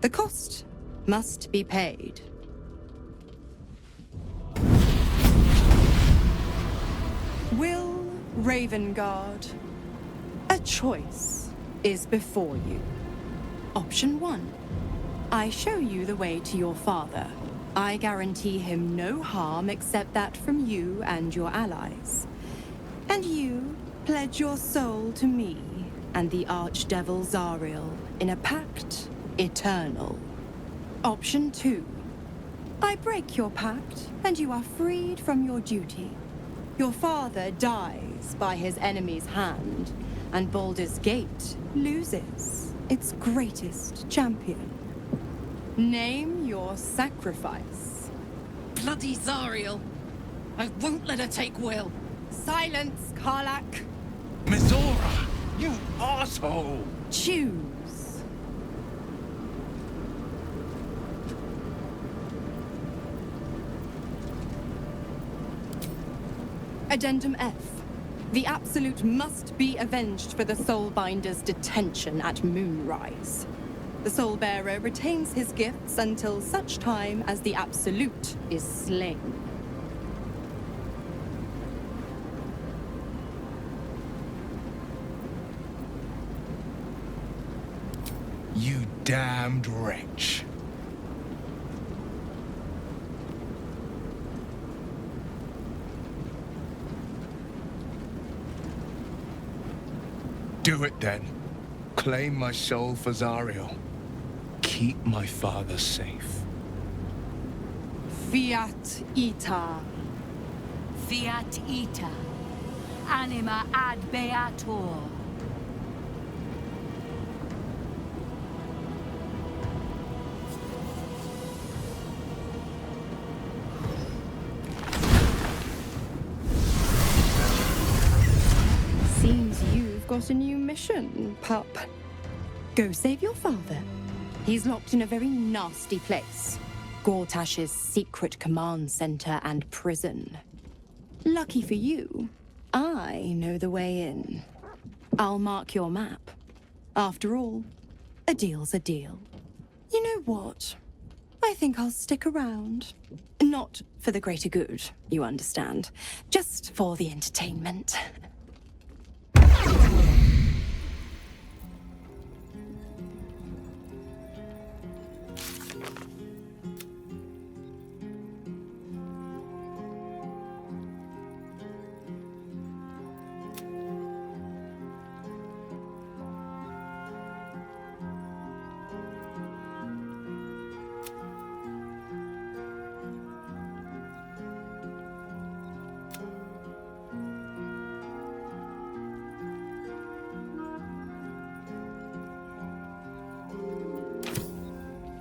The cost must be paid. Will Ravengard, a choice is before you. Option 1. I show you the way to your father. I guarantee him no harm except that from you and your allies. And you pledge your soul to me and the archdevil Zariel in a pact eternal. Option 2. I break your pact and you are freed from your duty. Your father dies by his enemy's hand, and Baldur's Gate loses its greatest champion. Name your sacrifice. Bloody Zariel. I won't let her take Will. Silence, Karlak. Mizora, you asshole! Choose. Addendum F. The Absolute must be avenged for the Soulbinder's detention at Moonrise. The Soulbearer retains his gifts until such time as the Absolute is slain. You damned wretch. Do it then. Claim my soul for Zariel. Keep my father safe. Fiat ita. Fiat ita. Anima ad beator. Seems you've got a new mission, pup. Go save your father. He's locked in a very nasty place. Gortash's secret command center and prison. Lucky for you, I know the way in. I'll mark your map. After all, a deal's a deal. You know what? I think I'll stick around. Not for the greater good, you understand. Just for the entertainment.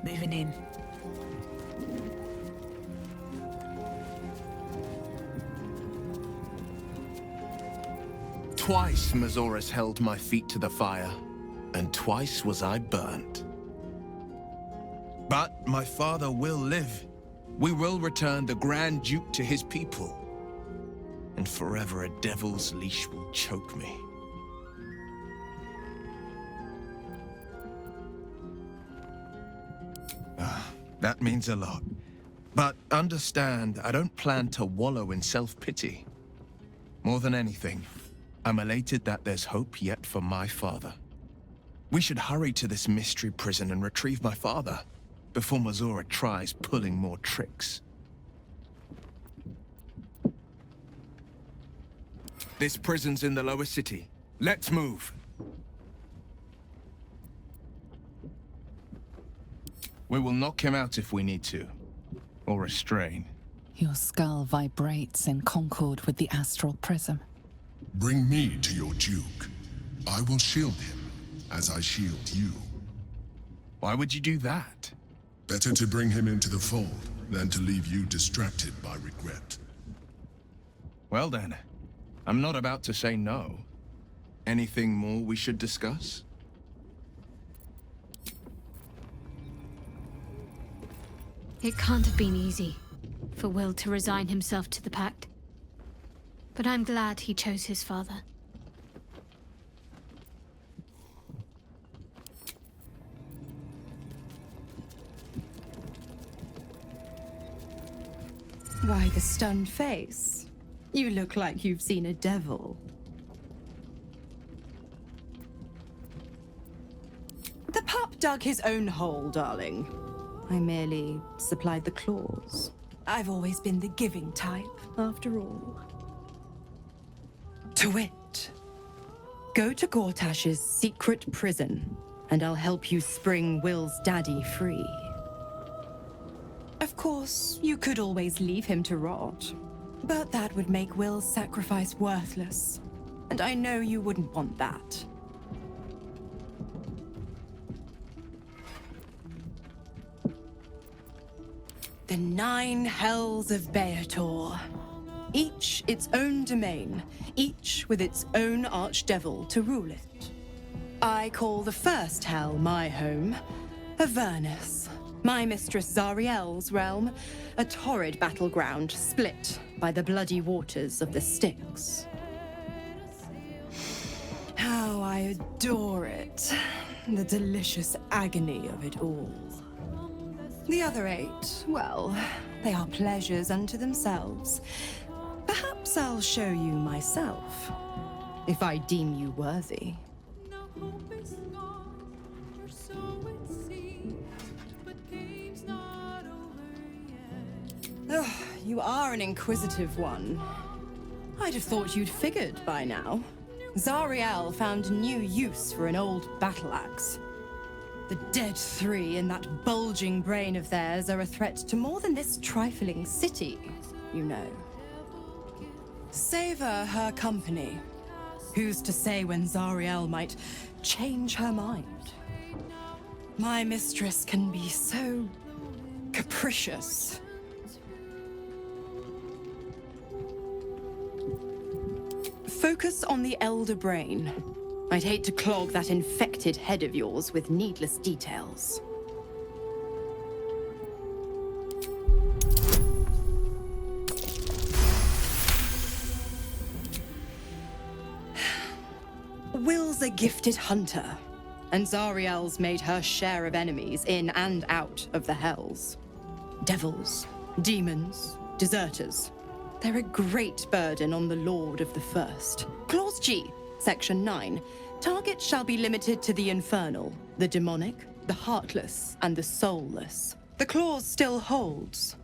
Moving in. Twice Mazoras held my feet to the fire, and twice was I burnt. But my father will live. We will return the Grand Duke to his people. And forever a devil's leash will choke me. That means a lot. But understand, I don't plan to wallow in self-pity. More than anything, I'm elated that there's hope yet for my father. We should hurry to this mystery prison and retrieve my father, before Mazora tries pulling more tricks. This prison's in the lower city. Let's move. We will knock him out if we need to. Or restrain. Your skull vibrates in concord with the astral prism. Bring me to your Duke. I will shield him, as I shield you. Why would you do that? Better to bring him into the fold than to leave you distracted by regret. Well then, I'm not about to say no. Anything more we should discuss? It can't have been easy for Will to resign himself to the Pact. But I'm glad he chose his father. Why the stunned face? You look like you've seen a devil. The pup dug his own hole, darling. I merely supplied the claws. I've always been the giving type, after all. To wit, go to Gortash's secret prison, and I'll help you spring Will's daddy free. Of course, you could always leave him to rot, but that would make Will's sacrifice worthless, and I know you wouldn't want that. The 9 hells of Beator. Each its own domain, each with its own archdevil to rule it. I call the first hell my home, Avernus. My mistress Zariel's realm, a torrid battleground split by the bloody waters of the Styx. How I adore it. The delicious agony of it all. The other 8, well, they are pleasures unto themselves. Perhaps I'll show you myself, if I deem you worthy. Ugh, you are an inquisitive one. I'd have thought you'd figured by now. Zariel found new use for an old battle axe. The dead 3 in that bulging brain of theirs are a threat to more than this trifling city, you know. Savor her company. Who's to say when Zariel might change her mind? My mistress can be so capricious. Focus on the elder brain. I'd hate to clog that infected head of yours with needless details. Will's a gifted hunter, and Zariel's made her share of enemies in and out of the hells. Devils, demons, deserters. They're a great burden on the Lord of the First. Clause G, Section 9. Target shall be limited to the infernal, the demonic, the heartless, and the soulless. The clause still holds.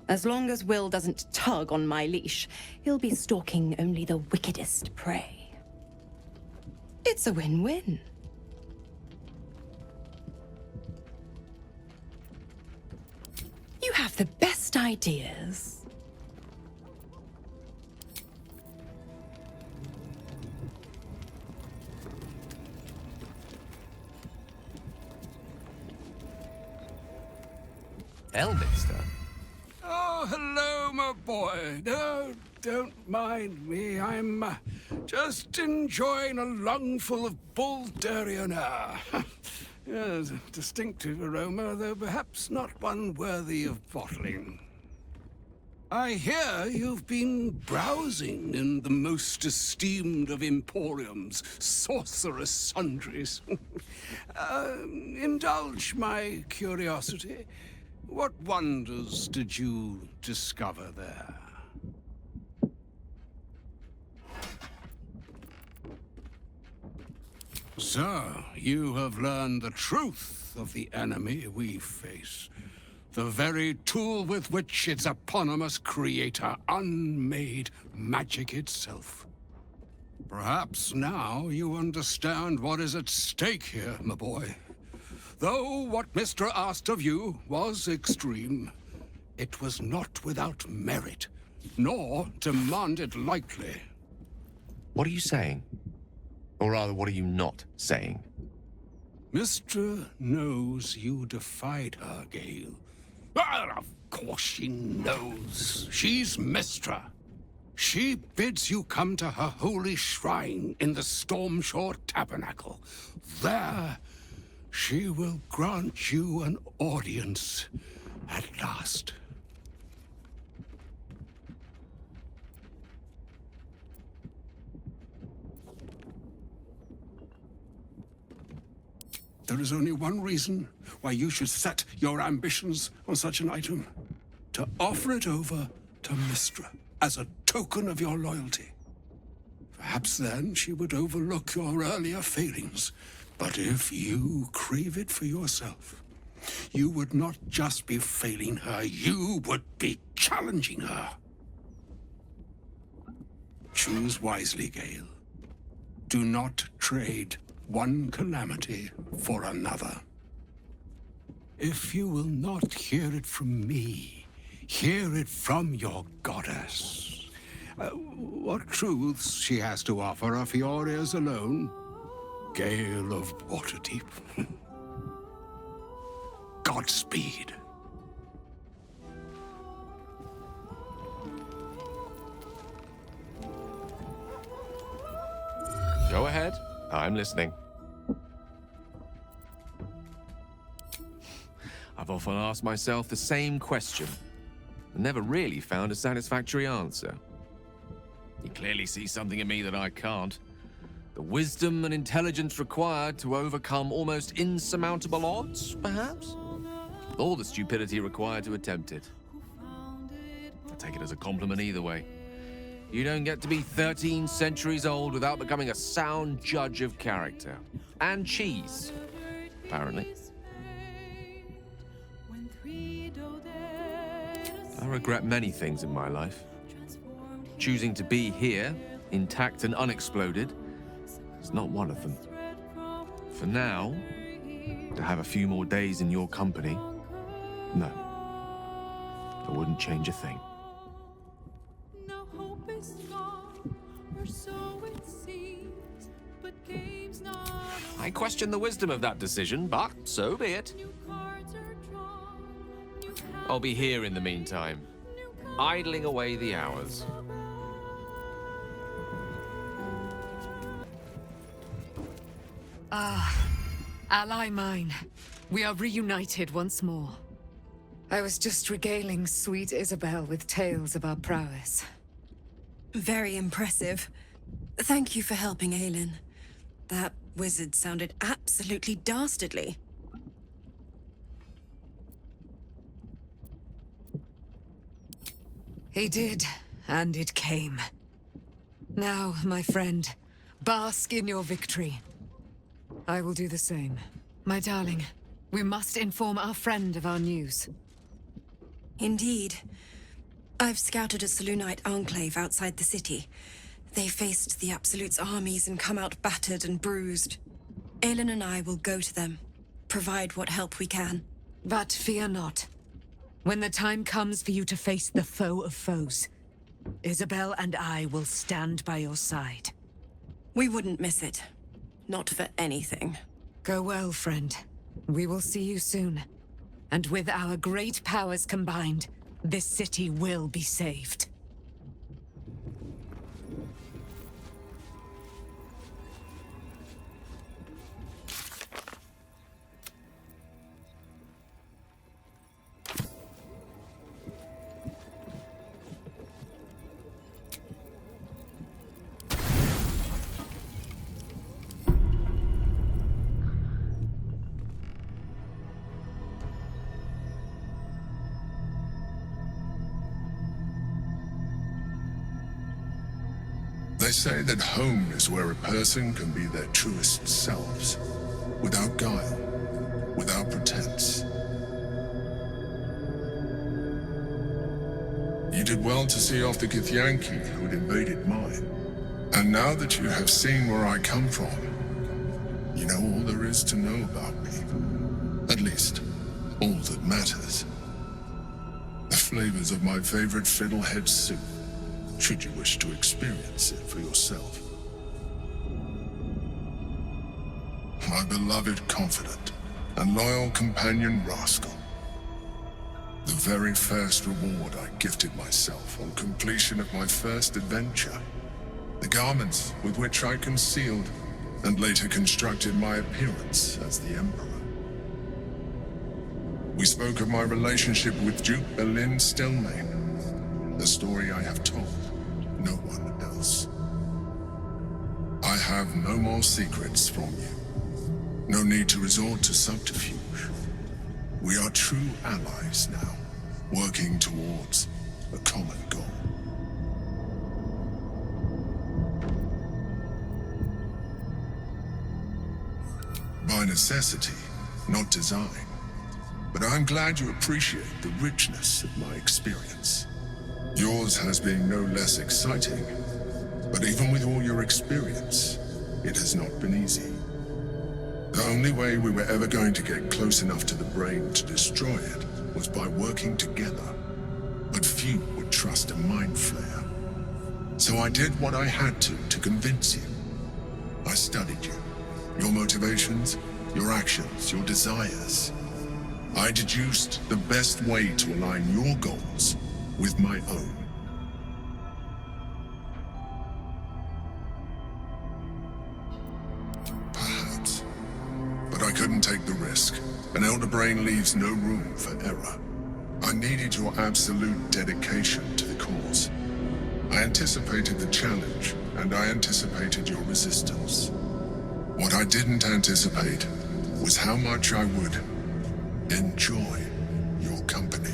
As long as Will doesn't tug on my leash, he'll be stalking only the wickedest prey. It's a win-win. You have the best ideas. Elminster? Oh, hello, my boy. No, don't mind me. I'm just enjoying a lungful of Baldurian air. Yes, a distinctive aroma, though perhaps not one worthy of bottling. I hear you've been browsing in the most esteemed of emporiums, sorcerous sundries. Indulge my curiosity. What wonders did you discover there? So, you have learned the truth of the enemy we face. The very tool with which its eponymous creator unmade magic itself. Perhaps now you understand what is at stake here, my boy. Though what Mr. asked of you was extreme, it was not without merit, nor demanded lightly. What are you saying? Or rather, what are you not saying? Mr. knows you defied her, Gale. Well, of course she knows. She's Mistra. She bids you come to her holy shrine in the Stormshore Tabernacle. There, she will grant you an audience at last. There is only one reason why you should set your ambitions on such an item. To offer it over to Mystra as a token of your loyalty. Perhaps then she would overlook your earlier failings. But if you crave it for yourself, you would not just be failing her, you would be challenging her. Choose wisely, Gale. Do not trade one calamity for another. If you will not hear it from me, hear it from your goddess. What truths she has to offer are for your ears alone, Gale of Waterdeep. Godspeed. Go ahead. I'm listening. I've often asked myself the same question, and never really found a satisfactory answer. You clearly see something in me that I can't. The wisdom and intelligence required to overcome almost insurmountable odds, perhaps? Or the stupidity required to attempt it. I take it as a compliment either way. You don't get to be 13 centuries old without becoming a sound judge of character. And cheese, apparently. I regret many things in my life. Choosing to be here, intact and unexploded, is not one of them. For now, to have a few more days in your company, no. I wouldn't change a thing. I question the wisdom of that decision, but so be it. I'll be here in the meantime, idling away the hours. Ally mine, we are reunited once more. I was just regaling sweet Isabel with tales of our prowess. Very impressive. Thank you for helping Aelin. That wizard sounded absolutely dastardly. He did, and it came. Now, my friend, bask in your victory. I will do the same. My darling, we must inform our friend of our news. Indeed. I've scouted a Selûnite enclave outside the city. They faced the Absolute's armies and come out battered and bruised. Aelin and I will go to them, provide what help we can. But fear not. When the time comes for you to face the foe of foes, Isabel and I will stand by your side. We wouldn't miss it. Not for anything. Go well, friend. We will see you soon. And with our great powers combined, this city will be saved. They say that home is where a person can be their truest selves, without guile, without pretense. You did well to see off the Githyanki who had invaded mine. And now that you have seen where I come from, you know all there is to know about me. At least, all that matters. The flavors of my favorite fiddlehead soup, should you wish to experience it for yourself. My beloved confidant and loyal companion Rascal. The very first reward I gifted myself on completion of my first adventure. The garments with which I concealed and later constructed my appearance as the Emperor. We spoke of my relationship with Duke Berlin Stelmein, a story I have told no one else. I have no more secrets from you. No need to resort to subterfuge. We are true allies now, working towards a common goal. By necessity, not design. But I'm glad you appreciate the richness of my experience. Yours has been no less exciting, but even with all your experience, it has not been easy. The only way we were ever going to get close enough to the brain to destroy it was by working together. But few would trust a mind flare. So I did what I had to convince you. I studied you, your motivations, your actions, your desires. I deduced the best way to align your goals with my own. Perhaps. But I couldn't take the risk. An elder brain leaves no room for error. I needed your absolute dedication to the cause. I anticipated the challenge, and I anticipated your resistance. What I didn't anticipate was how much I would enjoy your company,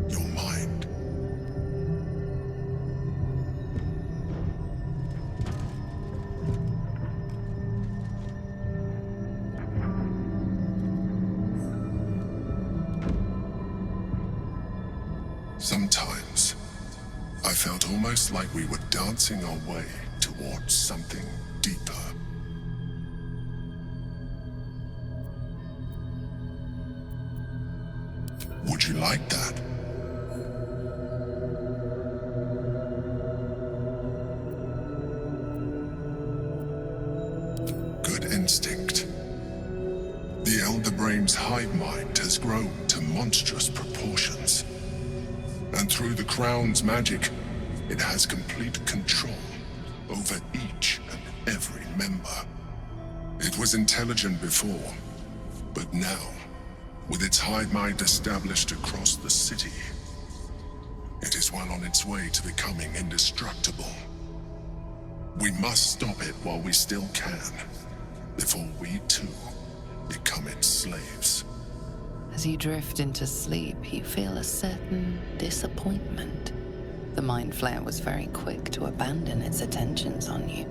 your mind. Sometimes, I felt almost like we were dancing our way towards something deeper. Would you like that? Good instinct. The Elder Brain's hive mind has grown to monstrous proportions. And through the Crown's magic, it has complete control over each and every member. It was intelligent before, but now, with its hive mind established across the city, it is well on its way to becoming indestructible. We must stop it while we still can, before we too become its slaves. As you drift into sleep, you feel a certain disappointment. The Mind Flayer was very quick to abandon its attentions on you.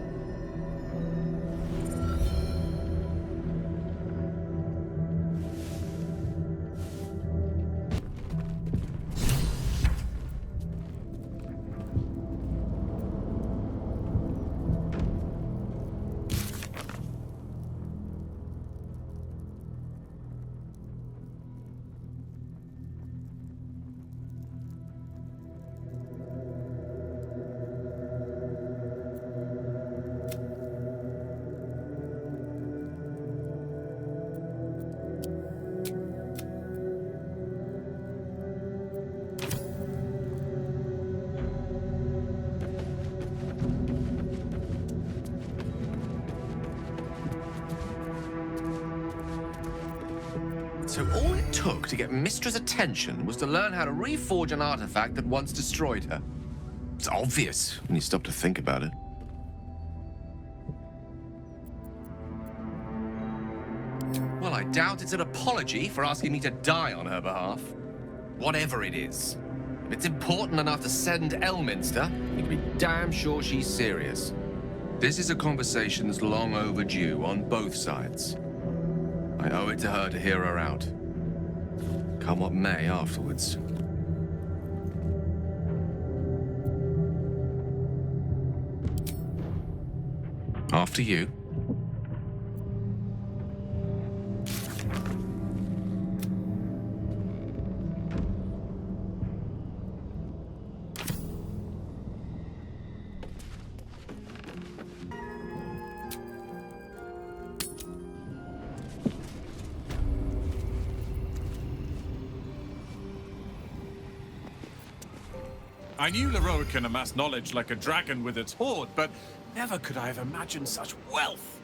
So all it took to get Mistra's attention was to learn how to reforge an artifact that once destroyed her. It's obvious when you stop to think about it. Well, I doubt it's an apology for asking me to die on her behalf. Whatever it is. If it's important enough to send Elminster, you can be damn sure she's serious. This is a conversation that's long overdue on both sides. I owe it to her to hear her out. Come what may afterwards. After you. I knew Loroakan amassed knowledge like a dragon with its hoard, but never could I have imagined such wealth.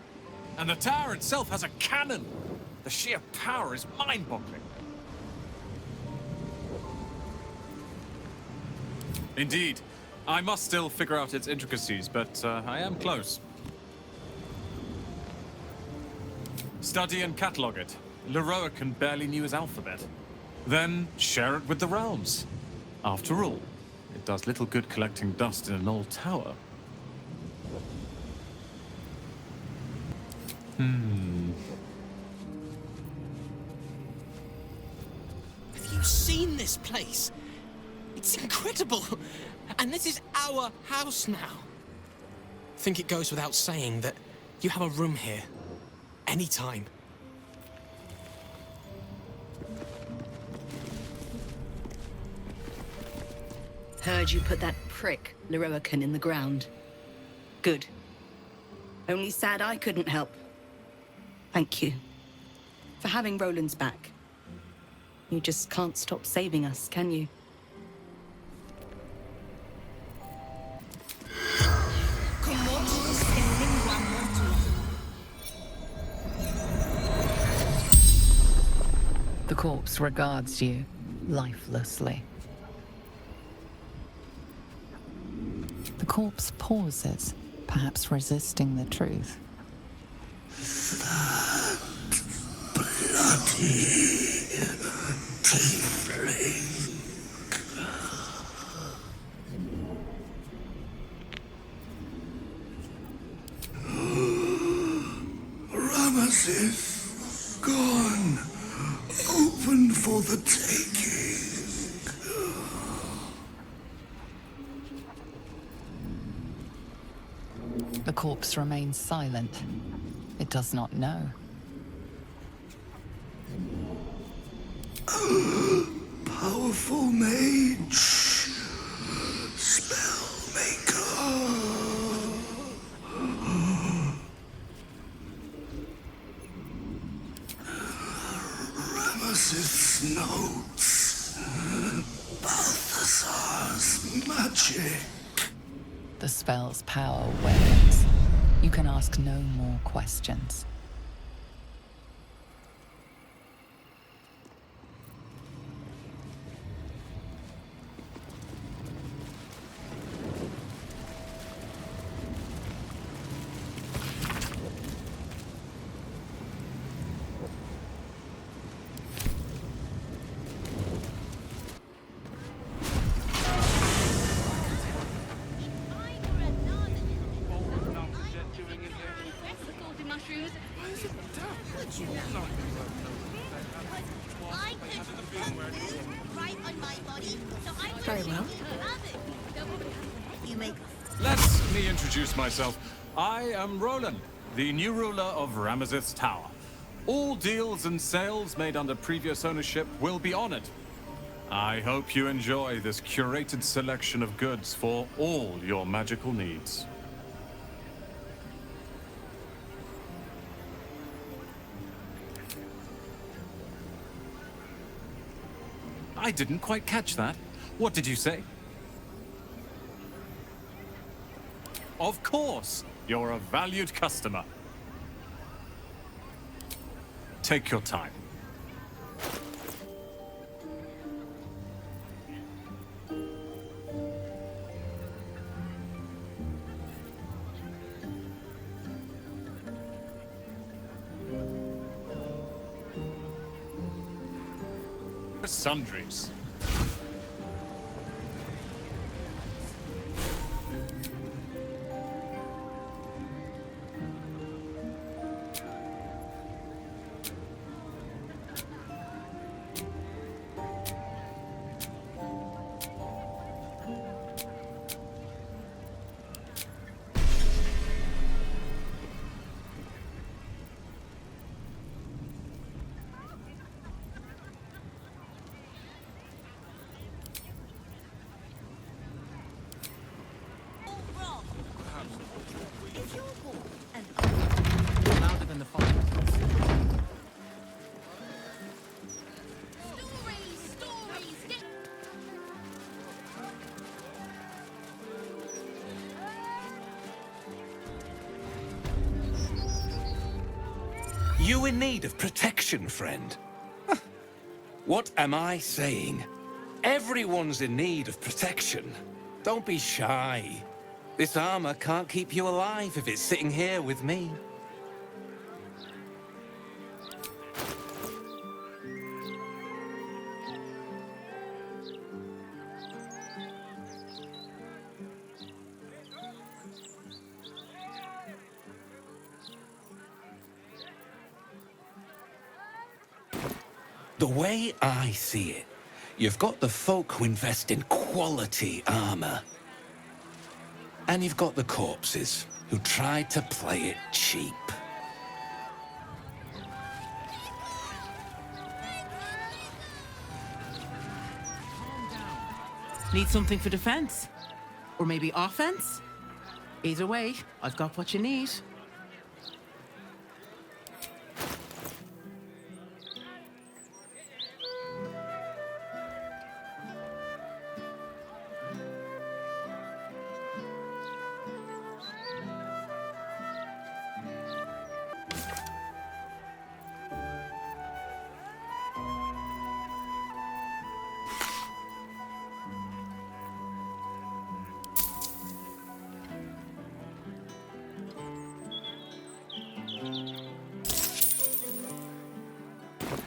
And the tower itself has a cannon. The sheer power is mind-boggling. Indeed. I must still figure out its intricacies, but I am close. Study and catalogue it. Loroakan barely knew his alphabet. Then share it with the realms. After all, it does little good collecting dust in an old tower. Have you seen this place? It's incredible. And this is our house now. I think it goes without saying that you have a room here. Anytime. Heard you put that prick, Loroakan, in the ground. Good. Only sad I couldn't help. Thank you. For having Roland's back. You just can't stop saving us, can you? The corpse regards you lifelessly. The corpse pauses, perhaps resisting the truth. Bloody tiefling. Rameses, gone. Open for the taking. The corpse remains silent. It does not know. Powerful mage. Spellmaker. Rameses' notes. Balthasar's magic. The spell's power wanes. You can ask no more questions. Very well. Let me introduce myself. I am Roland, the new ruler of Rameses Tower. All deals and sales made under previous ownership will be honored. I hope you enjoy this curated selection of goods for all your magical needs. I didn't quite catch that. What did you say? Of course! You're a valued customer. Take your time. Sundries. you in need of protection, friend? What am I saying? Everyone's in need of protection. Don't be shy. This armor can't keep you alive if it's sitting here with me. The way I see it, you've got the folk who invest in quality armor. And you've got the corpses who try to play it cheap. Need something for defense? Or maybe offense? Either way, I've got what you need.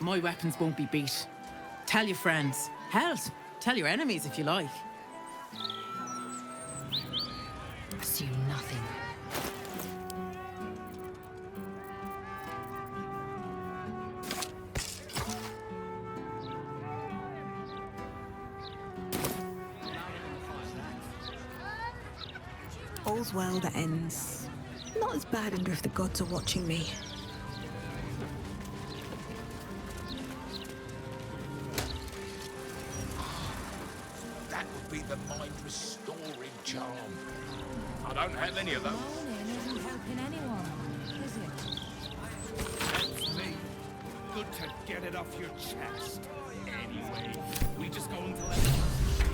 My weapons won't be beat. Tell your friends. Hell, tell your enemies if you like. Assume nothing. All's well that ends. Not as bad under if the gods are watching me. That would be the mind-restoring charm. I don't have any of them. Moaning isn't helping anyone, is it? Helps me. Good to get it off your chest. Anyway, we just go into that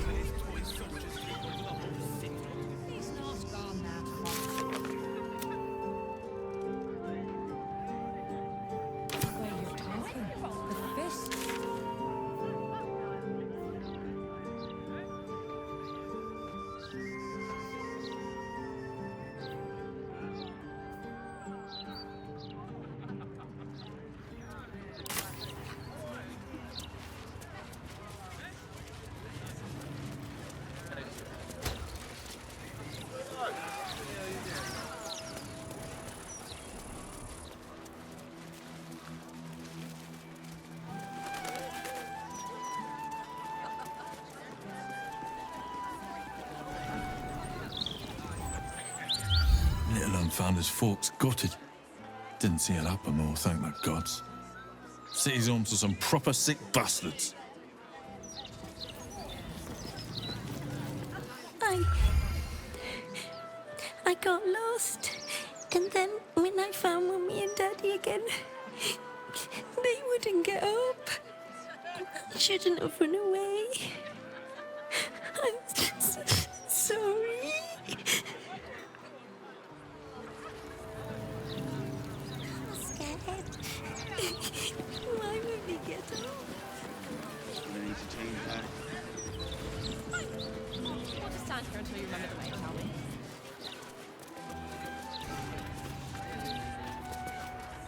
with his toy soldiers take over the whole city. He's not gone that far. Where you're talking, the fist. Little unfounded folks gutted. Didn't see it happen though, thank the gods. City's home to some proper sick bastards. I got lost. And then when I found Mummy and Daddy again, they wouldn't get up. I shouldn't have run away. I'm sorry. I'm scared. Why would we get up? We need to change that. We'll just stand here until you remember the way, shall we?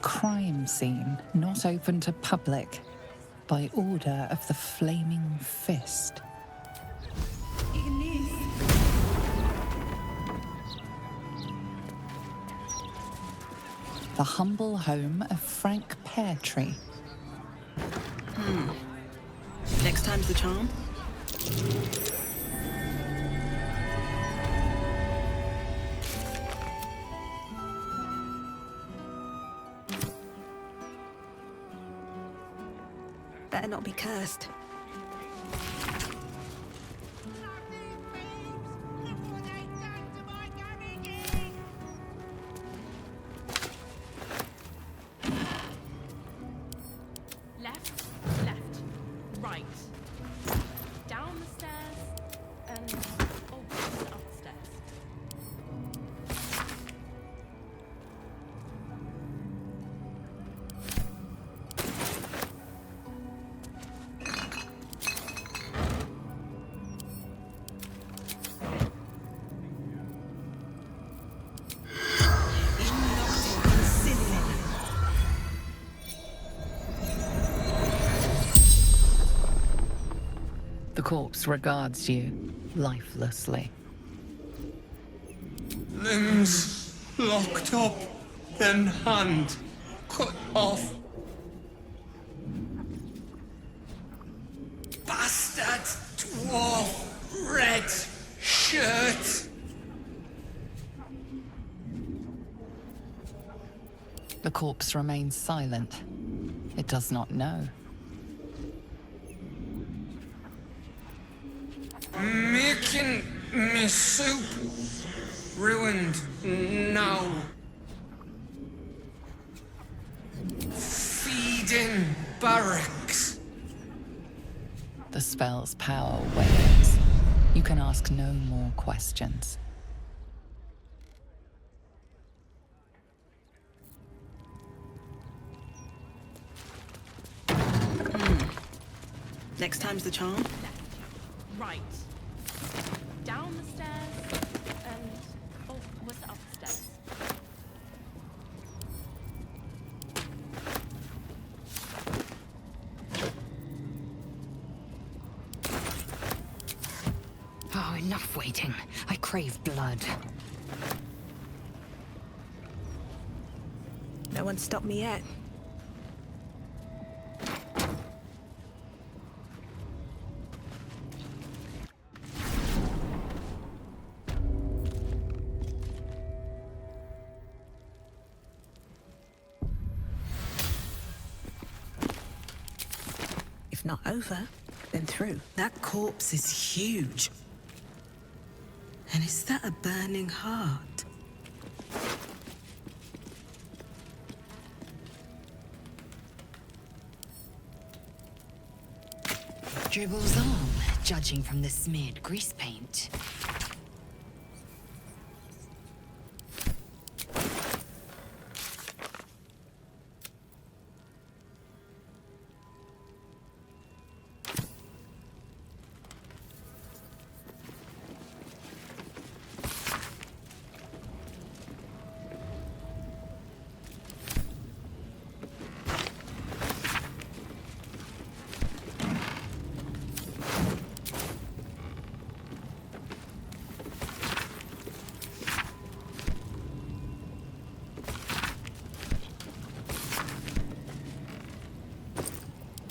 Crime scene not open to public by order of the Flaming Fist. The humble home of Frank Peartree. Next time's the charm. Better not be cursed. Left, right. Down the stairs and up the stairs. corpse regards you lifelessly. Limbs locked up, then hand cut off. Bastard dwarf, red shirt. The corpse remains silent. It does not know. Making me soup. Ruined now. Feeding barracks. The spell's power wanes. You can ask no more questions. Next time's the charm. Right. Down the stairs and... Oh, was it up the stairs? Oh, enough waiting. I crave blood. No one's stopped me yet. If not over, then through. That corpse is huge. And is that a burning heart? Dribble's arm, judging from the smeared grease paint.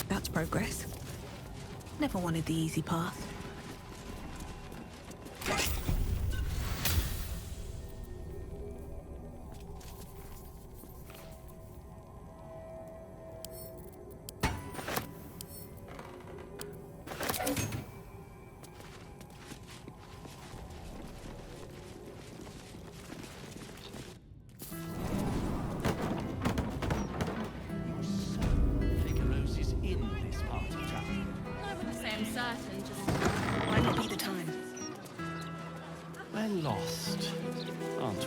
That's progress. Never wanted the easy path. Might not be the time. We're lost, aren't we?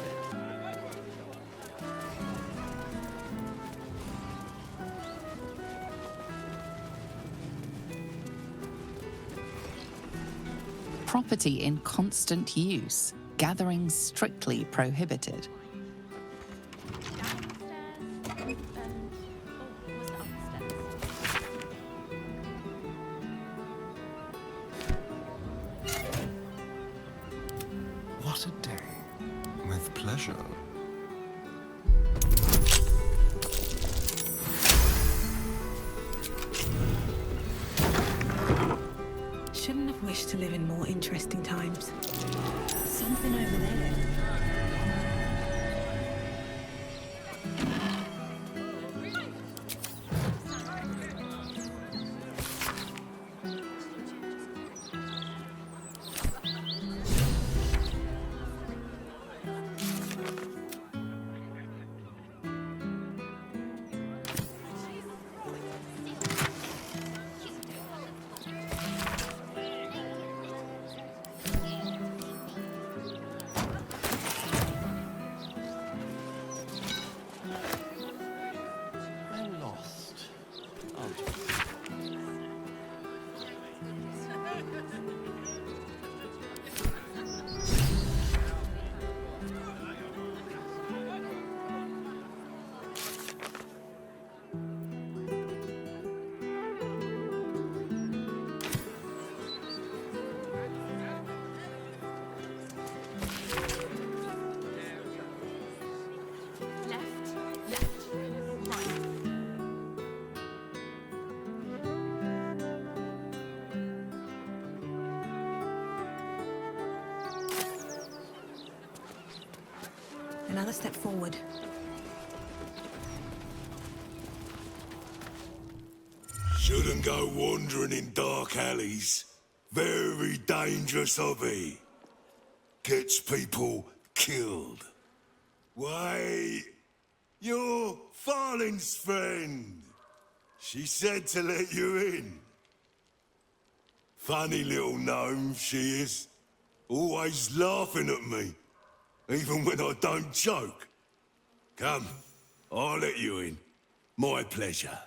Property in constant use, gatherings strictly prohibited. What a day. With pleasure. Shouldn't have wished to live in more interesting times. Something over there. Another step forward. Shouldn't go wandering in dark alleys. Very dangerous hobby. Gets people killed. Wait, you're Farling's friend. She said to let you in. Funny little gnome she is. Always laughing at me. Even when I don't joke. Come, I'll let you in. My pleasure.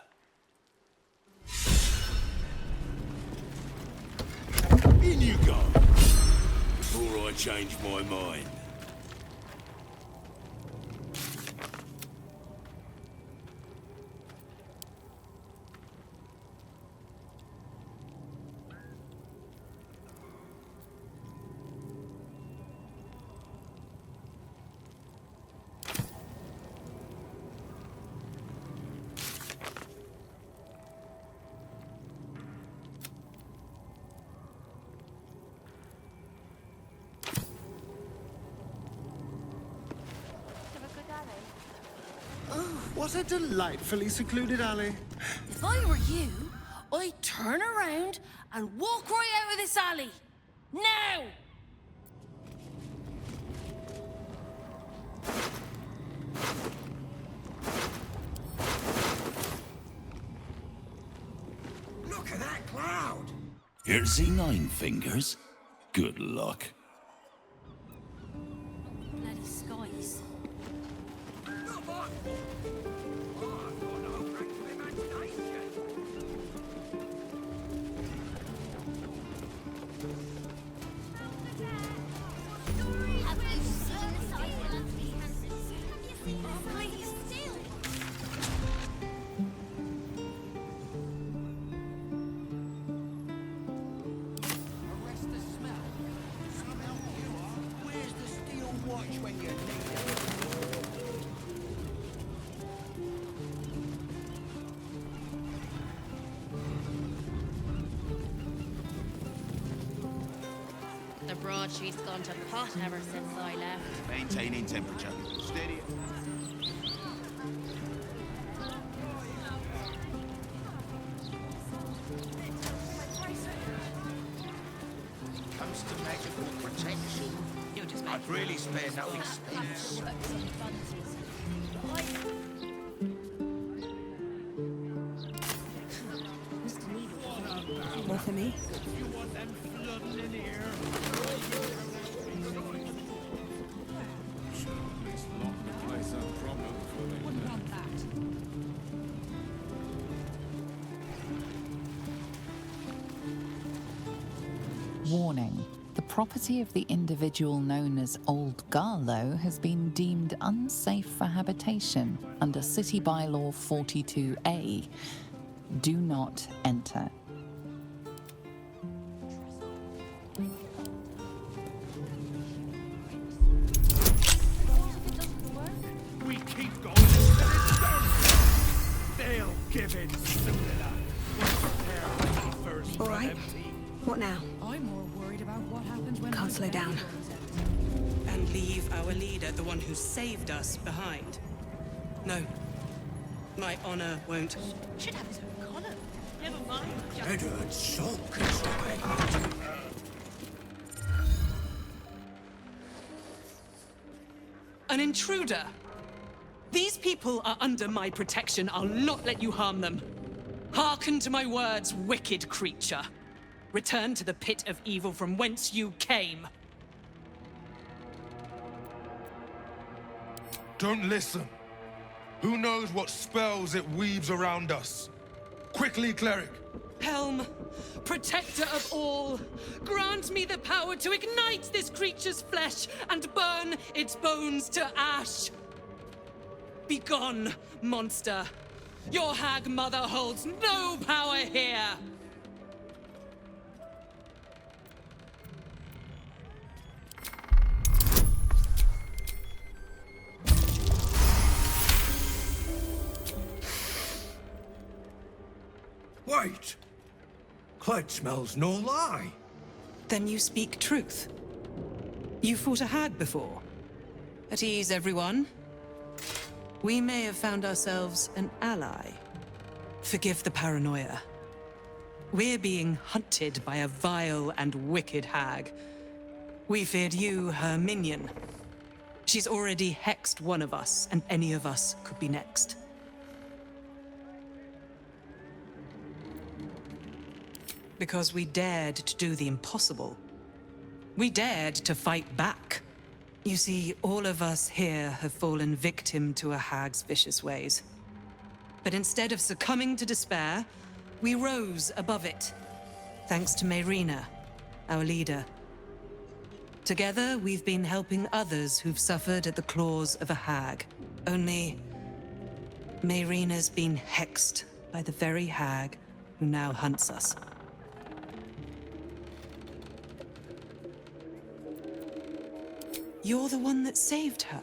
In you go. Before I change my mind. What a delightfully secluded alley. If I were you, I'd turn around and walk right out of this alley. Now! Look at that cloud! Here's the 9 fingers. Good luck. Bloody skies. The broadsheet's gone to pot ever since I left. Maintaining temperature. Steady. Comes to magical protection. I've really spared no expense. More for me? Warning. The property of the individual known as Old Garlow has been deemed unsafe for habitation under City Bylaw 42A. Do not enter. We keep going until it's done. They'll give it soon enough. All right. What now? I'm more worried about what happens when Can't slow down. And leave our leader, the one who saved us, behind. No. My honor won't. Should have his own collar. Never mind. Edward sulk inside. An intruder! These people are under my protection. I'll not let you harm them. Hearken to my words, wicked creature. Return to the pit of evil from whence you came. Don't listen. Who knows what spells it weaves around us? Quickly, cleric. Helm, protector of all, grant me the power to ignite this creature's flesh and burn its bones to ash. Begone, monster. Your hag mother holds no power here. Wait! Clyde smells no lie. Then you speak truth. You fought a hag before. At ease, everyone. We may have found ourselves an ally. Forgive the paranoia. We're being hunted by a vile and wicked hag. We feared you, her minion. She's already hexed one of us, and any of us could be next. Because we dared to do the impossible. We dared to fight back. You see, all of us here have fallen victim to a hag's vicious ways. But instead of succumbing to despair, we rose above it, thanks to Mayrina, our leader. Together, we've been helping others who've suffered at the claws of a hag. Only, Mayrina's been hexed by the very hag who now hunts us. You're the one that saved her.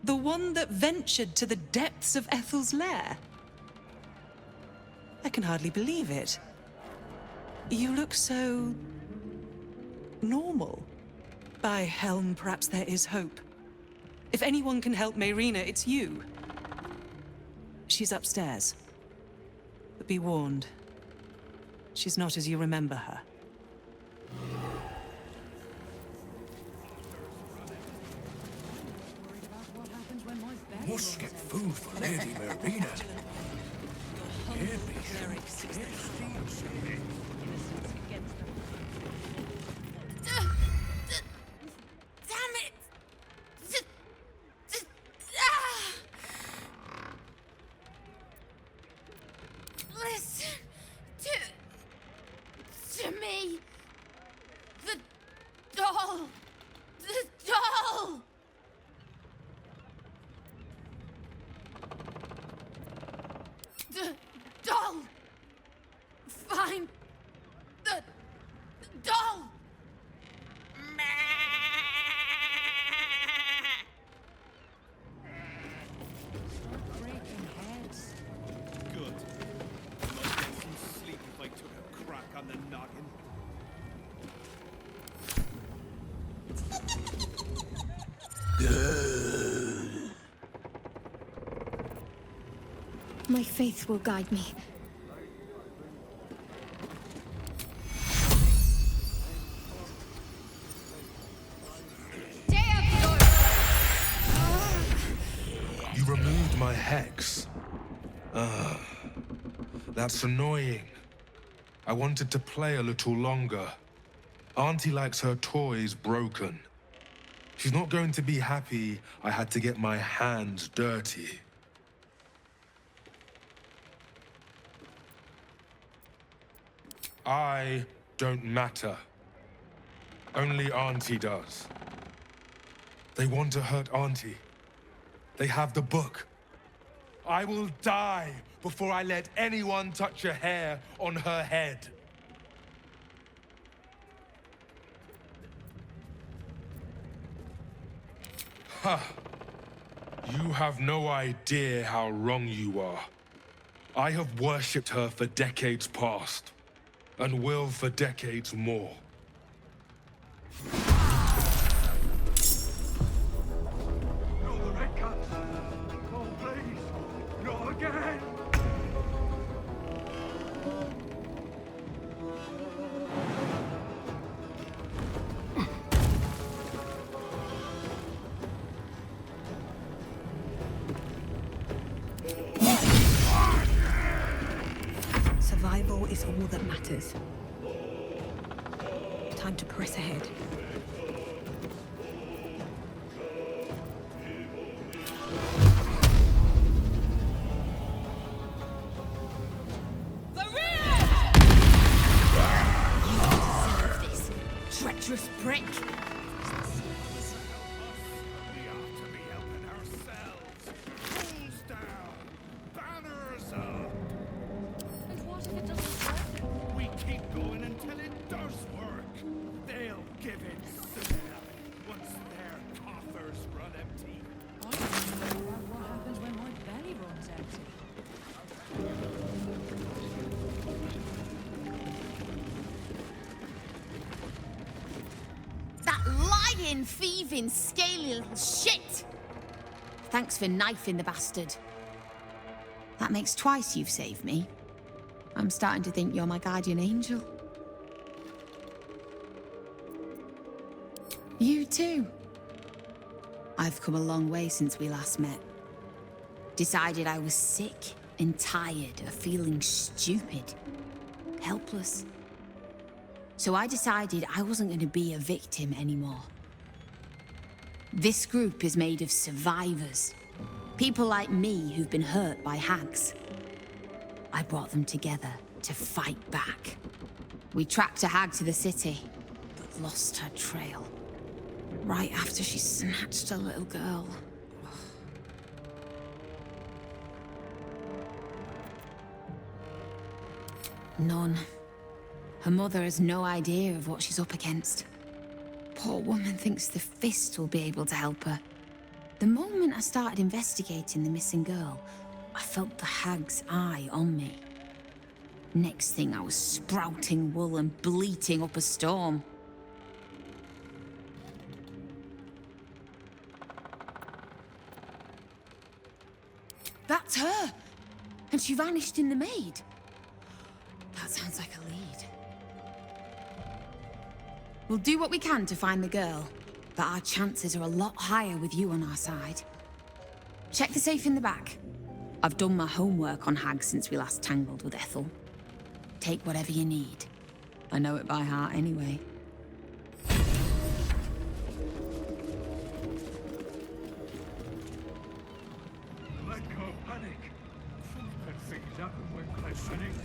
The one that ventured to the depths of Ethel's lair. I can hardly believe it. You look so... normal. By Helm, perhaps there is hope. If anyone can help Mayrina, it's you. She's upstairs. But be warned. She's not as you remember her. Must get food for Lady Mayrina. Damn it! Listen to me. The doll. The doll. The doll! Find the doll! Breaking heads. Good. I might get some sleep if I took a crack on the noggin. My faith will guide me. You removed my hex. That's annoying. I wanted to play a little longer. Auntie likes her toys broken. She's not going to be happy I had to get my hands dirty. I don't matter. Only Auntie does. They want to hurt Auntie. They have the book. I will die before I let anyone touch a hair on her head. Ha! You have no idea how wrong you are. I have worshipped her for decades past. And will for decades more. No, the red cuts. Oh, please. Not again. Survival is all that matters. Time to press ahead. The rear! You deserve this, treacherous prick. We ought to be helping ourselves. Rules down. Banners up. And what if it doesn't work? We keep going until it does work. They'll give it soon enough once their coffers run empty. I don't know what happens when my belly runs empty. That lie lying, thieving, scaly little shit! Thanks for knifing the bastard. That makes twice you've saved me. I'm starting to think you're my guardian angel. You too. I've come a long way since we last met. Decided I was sick and tired of feeling stupid, helpless. So I decided I wasn't going to be a victim anymore. This group is made of survivors. People like me who've been hurt by hags. I brought them together to fight back. We tracked a hag to the city, but lost her trail. Right after she snatched a little girl. None. Her mother has no idea of what she's up against. Poor woman thinks the Fist will be able to help her. The moment I started investigating the missing girl, I felt the hag's eye on me. Next thing, I was sprouting wool and bleating up a storm. That's her! And she vanished in the maid. That sounds like a lead. We'll do what we can to find the girl, but our chances are a lot higher with you on our side. Check the safe in the back. I've done my homework on hags since we last tangled with Ethel. Take whatever you need. I know it by heart anyway. Let go of panic. Let things happen when questioning.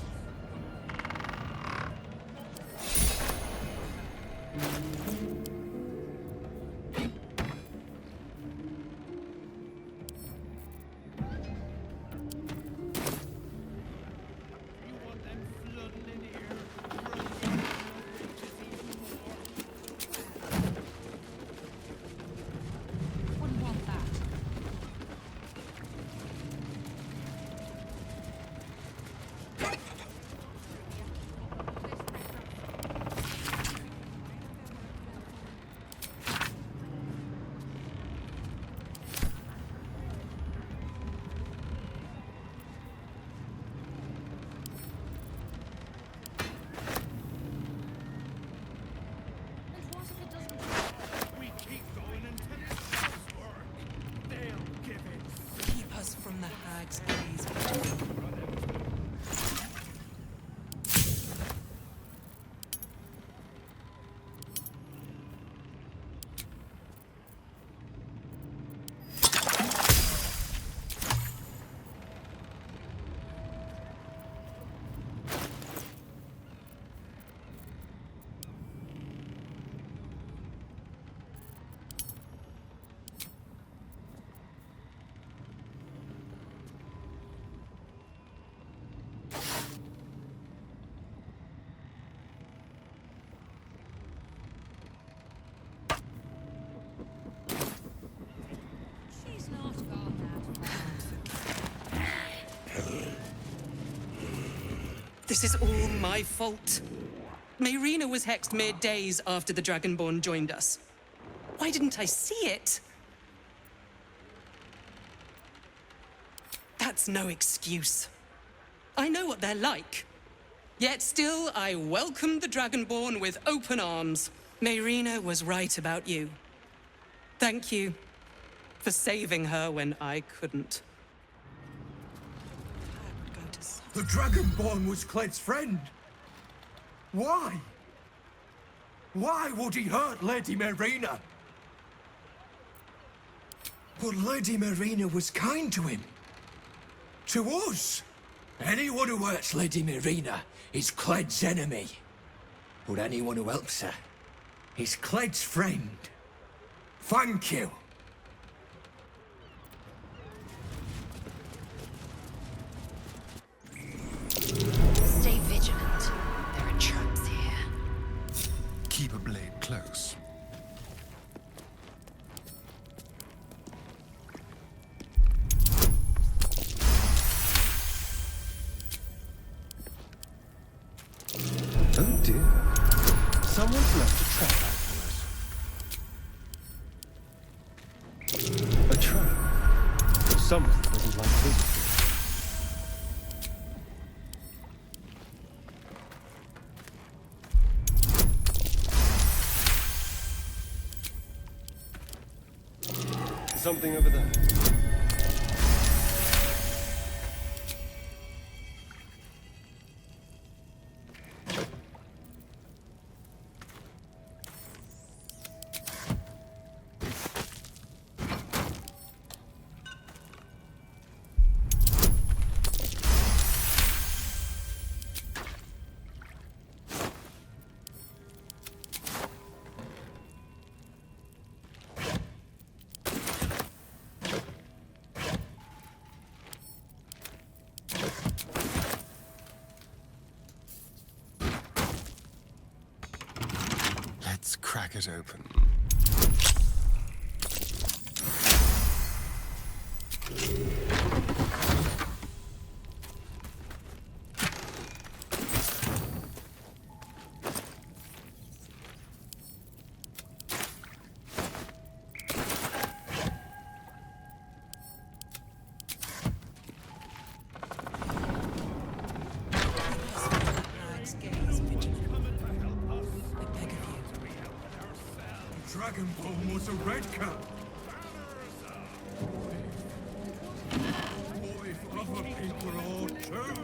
This is all my fault. Mayrina was hexed mere days after the Dragonborn joined us. Why didn't I see it? That's no excuse. I know what they're like. Yet still, I welcomed the Dragonborn with open arms. Mayrina was right about you. Thank you for saving her when I couldn't. The Dragonborn was Cled's friend. Why? Why would he hurt Lady Mayrina? But Lady Mayrina was kind to him. To us. Anyone who hurts Lady Mayrina is Cled's enemy. But anyone who helps her is Cled's friend. Thank you. Stay vigilant. There are traps here. Keep a blade close. Oh dear. Someone's left a trap out for us. someone doesn't like this. Something over there. Let's crack it open. Dragon Ball was a red cap. What if other people are too?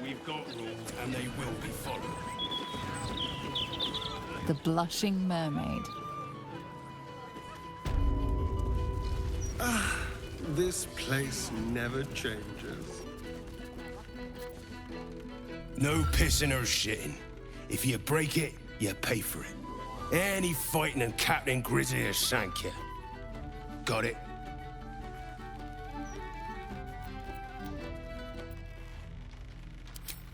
We've got rules, and they will be followed. The Blushing Mermaid. This place never changes. No pissing or shitting. If you break it, you pay for it. Any fighting and Captain Grizzly will shank you. Got it?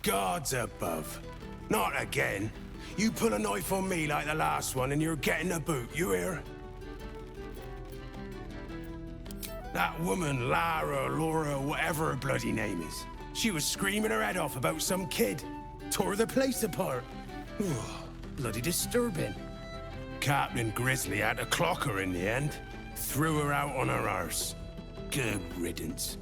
Guards above. Not again. You pull a knife on me like the last one and you're getting a boot, you hear? That woman, Lara, Laura, whatever her bloody name is. She was screaming her head off about some kid. Tore the place apart. Bloody disturbing. Captain Grizzly had to clock her in the end. Threw her out on her arse. Good riddance.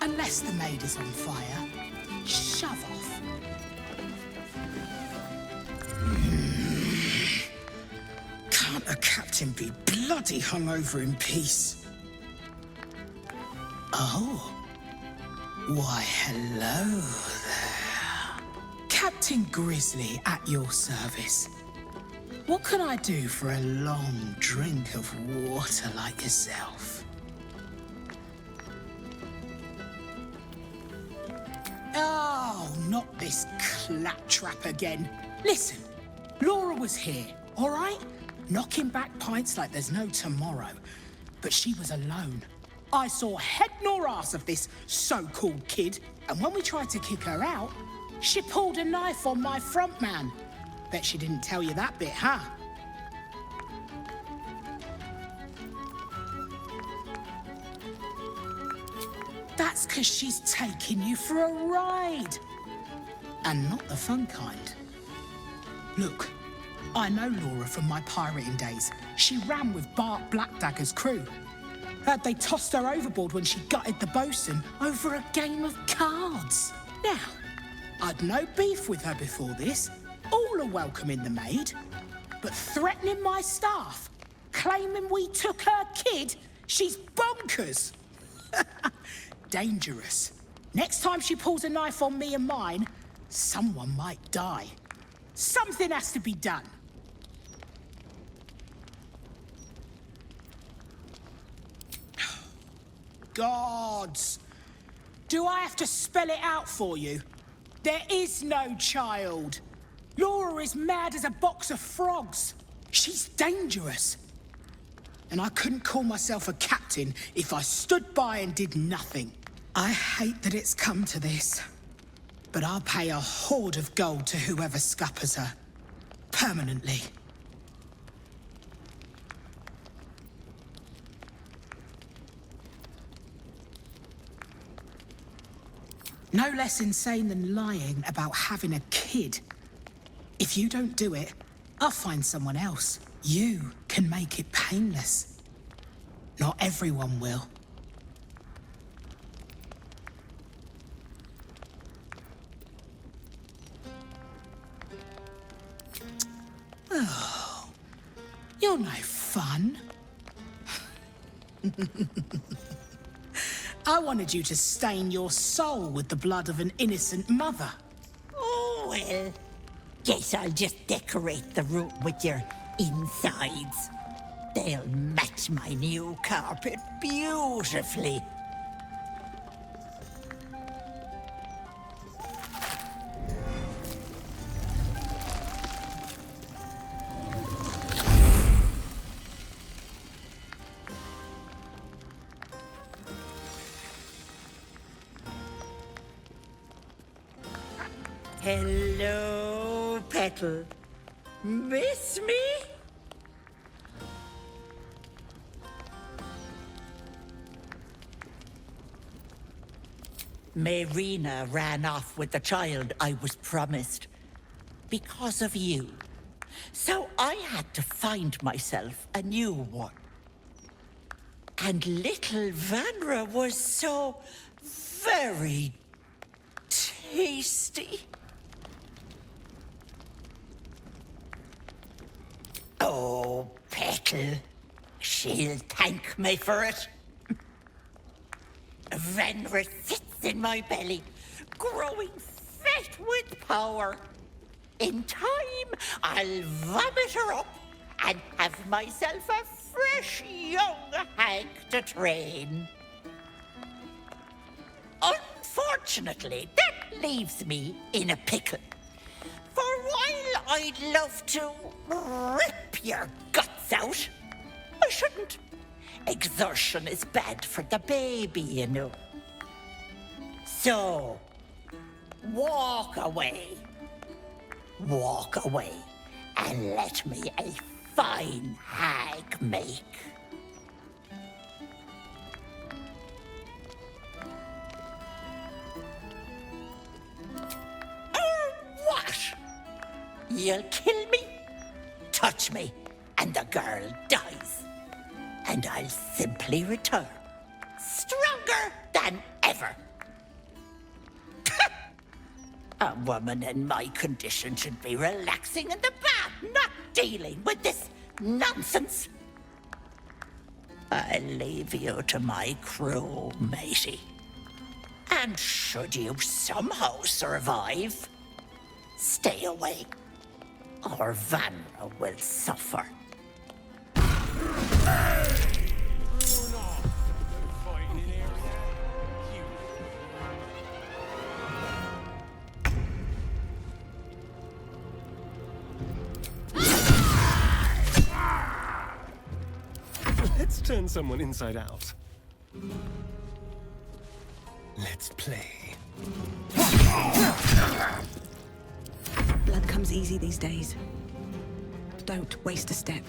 Unless the maid is on fire, shove off. Can't a captain be bloody hungover in peace? Oh. Why, hello there. Captain Grizzly at your service. What can I do for a long drink of water like yourself? Oh, not this claptrap again. Listen, Laura was here, all right? Knocking back pints like there's no tomorrow. But she was alone. I saw head nor ass of this so-called kid, and when we tried to kick her out, she pulled a knife on my front man. Bet she didn't tell you that bit, huh? That's 'cause she's taking you for a ride. And not the fun kind. Look, I know Laura from my pirating days. She ran with Bart Blackdagger's crew. Heard they tossed her overboard when she gutted the bosun over a game of cards. Now, I'd no beef with her before this. All are welcome in the maid. But threatening my staff, claiming we took her kid, she's bonkers. Dangerous. Next time she pulls a knife on me and mine, someone might die. Something has to be done. Gods! Do I have to spell it out for you? There is no child. Laura is mad as a box of frogs. She's dangerous. And I couldn't call myself a captain if I stood by and did nothing. I hate that it's come to this. But I'll pay a hoard of gold to whoever scuppers her. Permanently. No less insane than lying about having a kid. If you don't do it, I'll find someone else. You can make it painless. Not everyone will. Oh, you're no fun. I wanted you to stain your soul with the blood of an innocent mother. Oh, well, guess I'll just decorate the room with your insides. They'll match my new carpet beautifully. Hello, Petal. Miss me? Marina ran off with the child I was promised because of you. So I had to find myself a new one. And little Vanra was so very tasty. Oh, Petal. She'll thank me for it. Vanra sits in my belly, growing fat with power. In time, I'll vomit her up and have myself a fresh young hag to train. Unfortunately, that leaves me in a pickle. For while I'd love to rip your guts out, I shouldn't. Exertion is bad for the baby, you know. So, walk away. Walk away and let me a fine hag make. Or what? You'll kill me, touch me, and the girl dies. And I'll simply return, stronger than ever. A woman in my condition should be relaxing in the bath, not dealing with this nonsense. I'll leave you to my crew, matey. And should you somehow survive, stay away, or Vanra will suffer. Let's turn someone inside out. Let's play. Blood coming comes easy these days. Don't waste a step.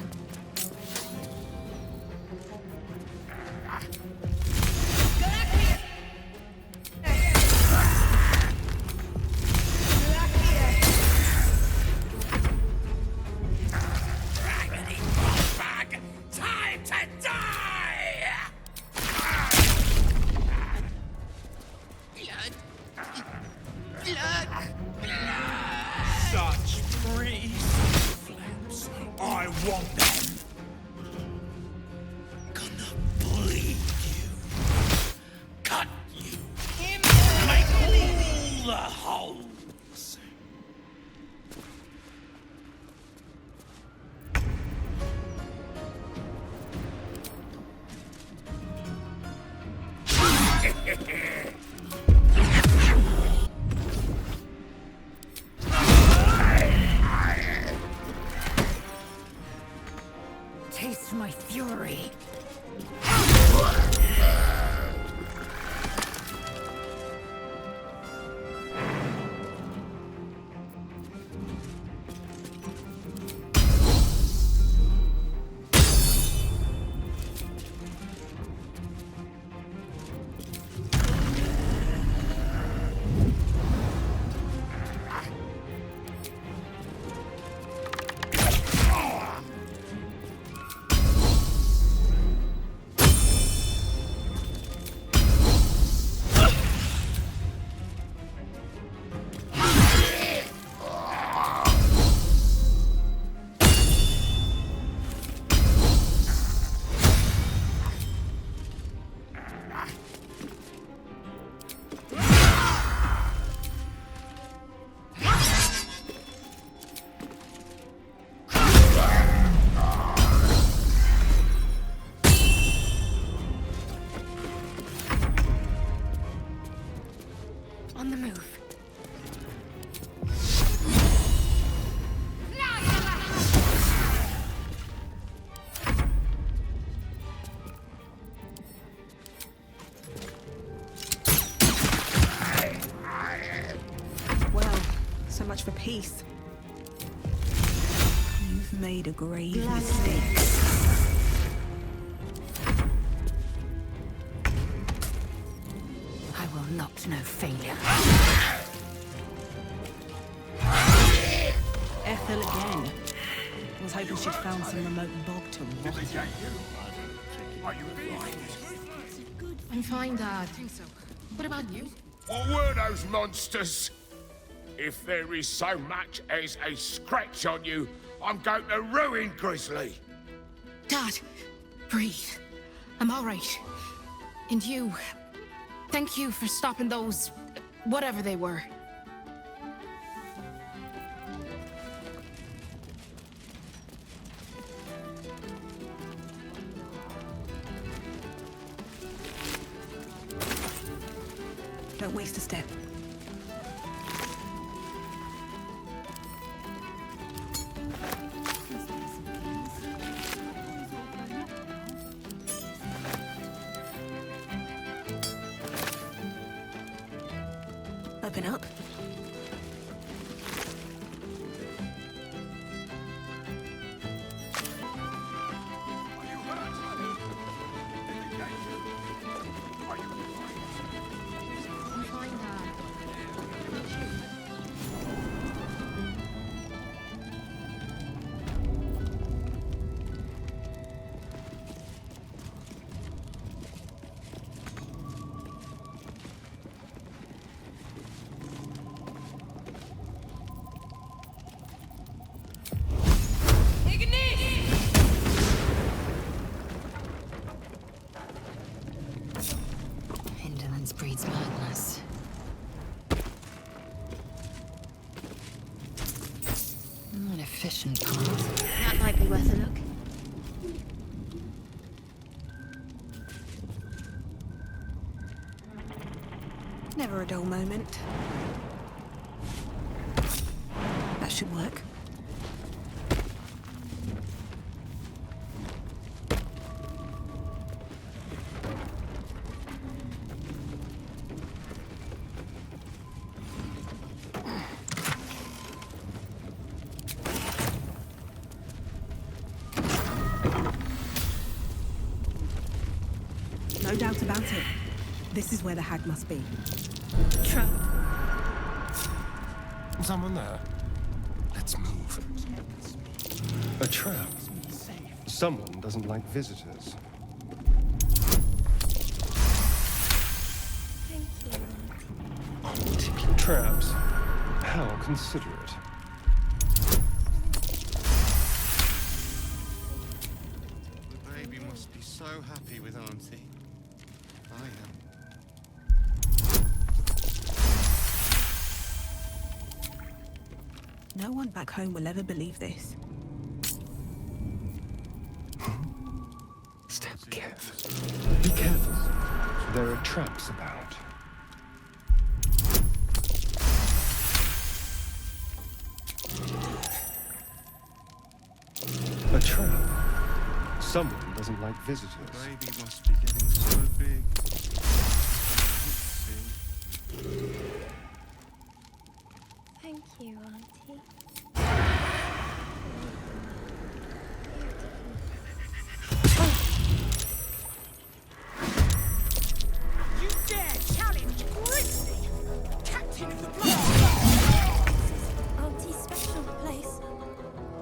Taste my fury. On the move. Well, so much for peace. You've made a grave mistake. I will not know failure. Ethel again. I was hoping she'd found some remote bog to rot in. I'm fine, Dad. I think so. What about you? What were those monsters? If there is so much as a scratch on you, I'm going to ruin Grizzly. Dad, breathe. I'm all right. And you, thank you for stopping those, whatever they were. Don't waste a step. Open up. Indolence breeds madness. An efficient path. That might be worth a look. Never a dull moment. That should work. No doubt about it. This is where the hag must be. Trap. Someone there. Let's move. A trap. Someone doesn't like visitors. Traps. How considerate. The baby must be so happy with Auntie. I am. No one back home will ever believe this. Step careful. Be careful. There are traps about. A trap. Someone doesn't like visitors. The baby must be getting so big. Thank you, Auntie. You dare challenge Grizzly, Captain of the Blood! Auntie's special place.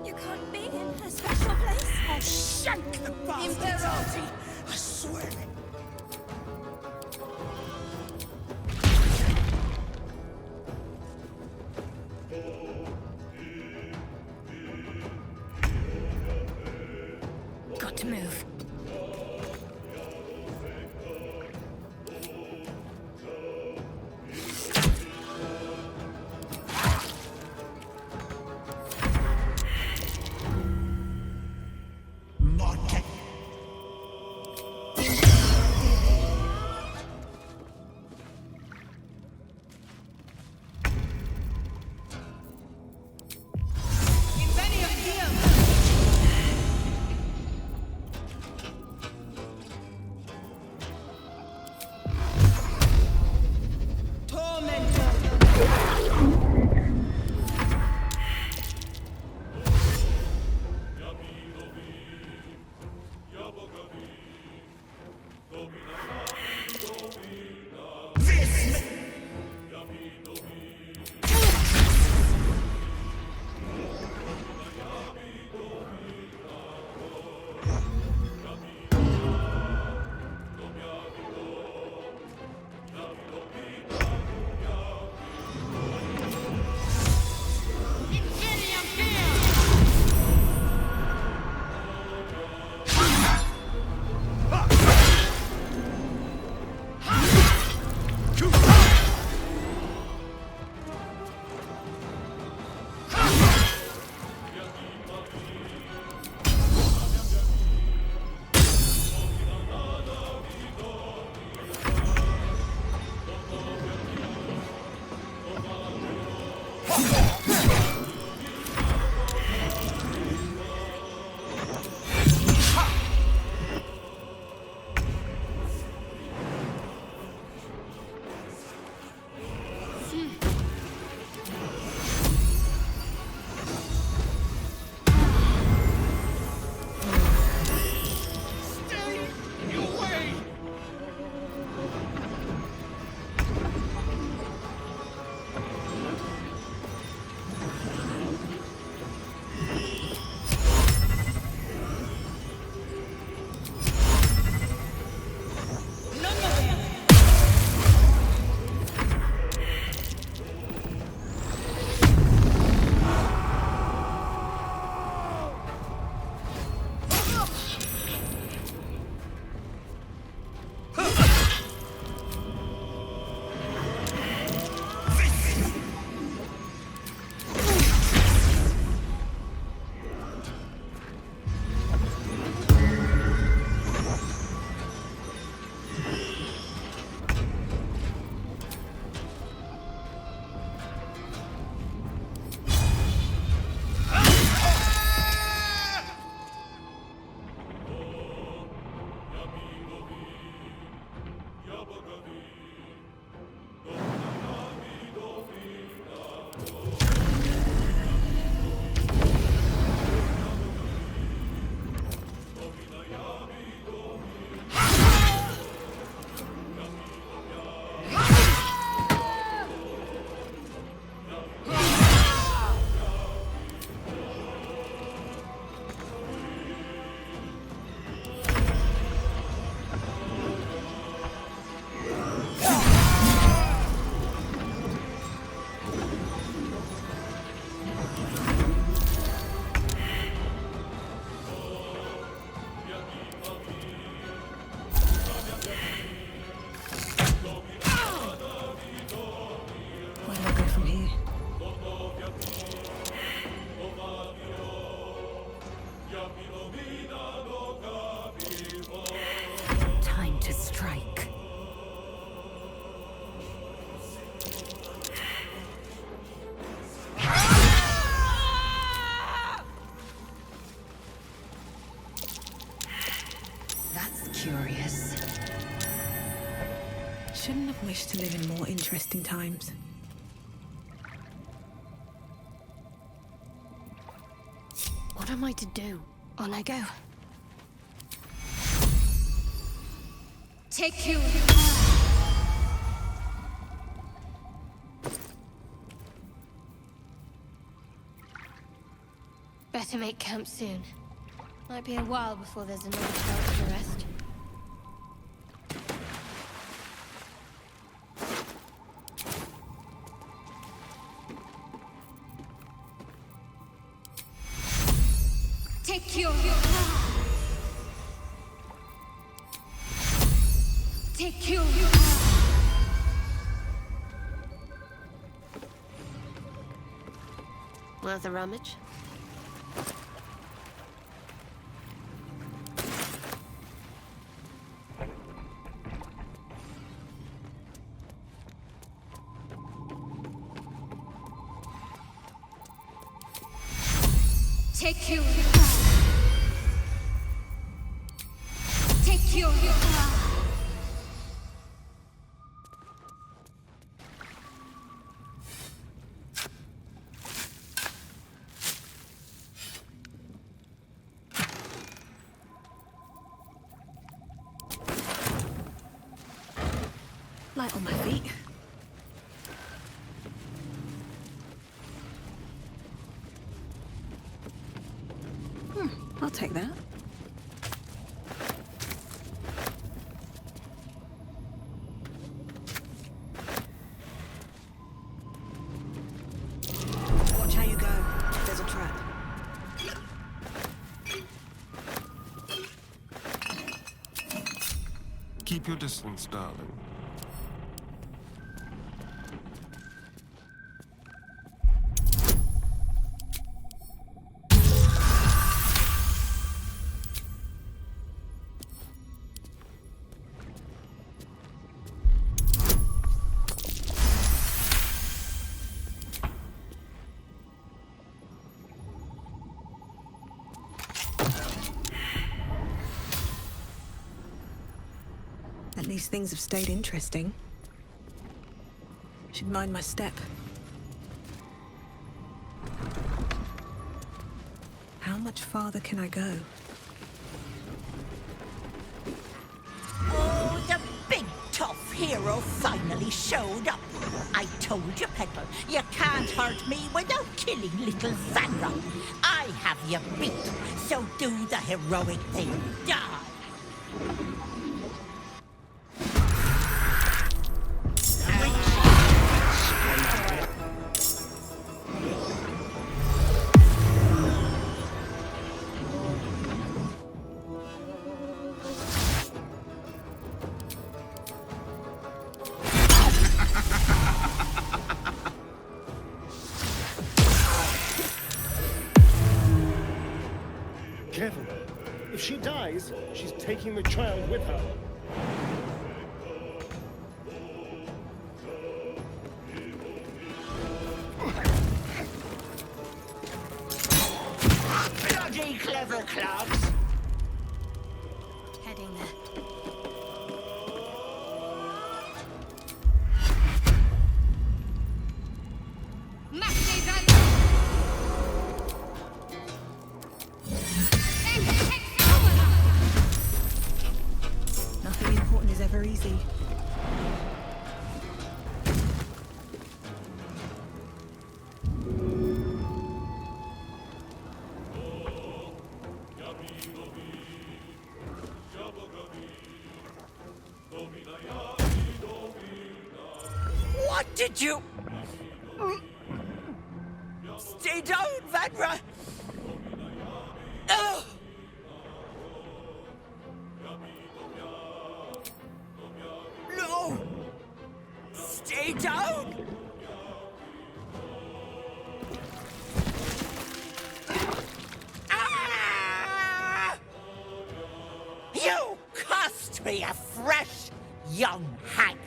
You can't be in her special place. I'll shank the bastard, Auntie! I swear it! Got to move. strike. That's curious. Shouldn't have wished to live in more interesting times. What am I to do? On I go. Take you. Better make camp soon. Might be a while before there's another chance to rest. Take you. Take you. Worth a rummage? Take you. Take you. Light on my feet. I'll take that. Watch how you go. There's a trap. Keep your distance, darling. At least things have stayed interesting. Should mind my step. How much farther can I go? Oh, the big tough hero finally showed up. I told you, Petal, you can't hurt me without killing little Vanra. I have you beat, so do the heroic thing. Die! Careful. If she dies, she's taking the child with her. Bloody clever clogs! Heading there. Nothing important is ever easy. What did you... Stay down, Vanra! Ugh! No! Stay down! Ah! You cost me a fresh young hag.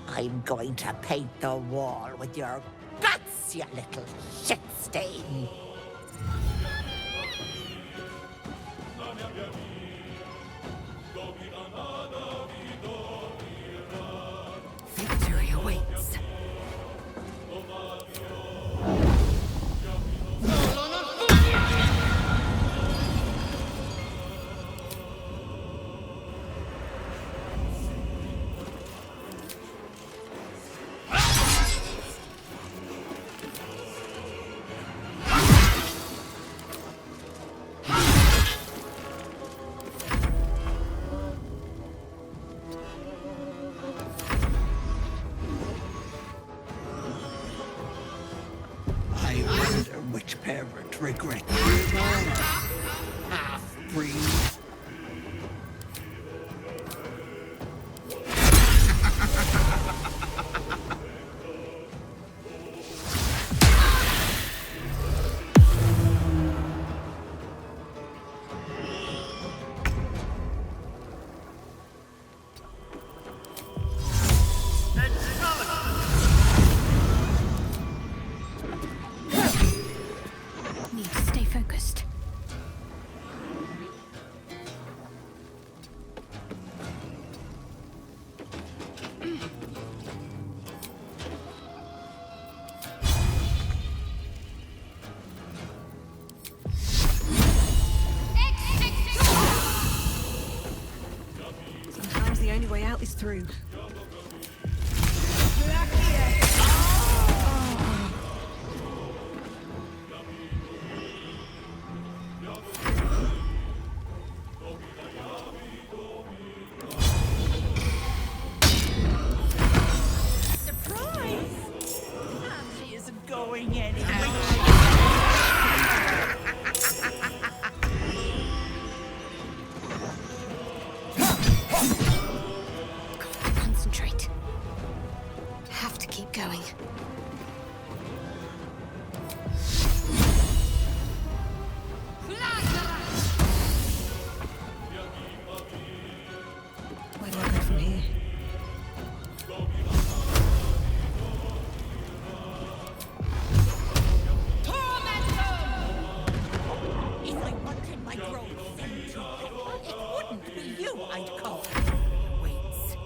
I'm going to paint the wall with your guts, you little shit stain. Victory awaits. I wonder which parent regrets it more. Half-breed. Need to stay focused. Sometimes the only way out is through. Surprise! She isn't going anywhere. Concentrate. Have to keep going. Where do I go from here? If I wanted my grown son to people, it wouldn't be you I'd call. Waits.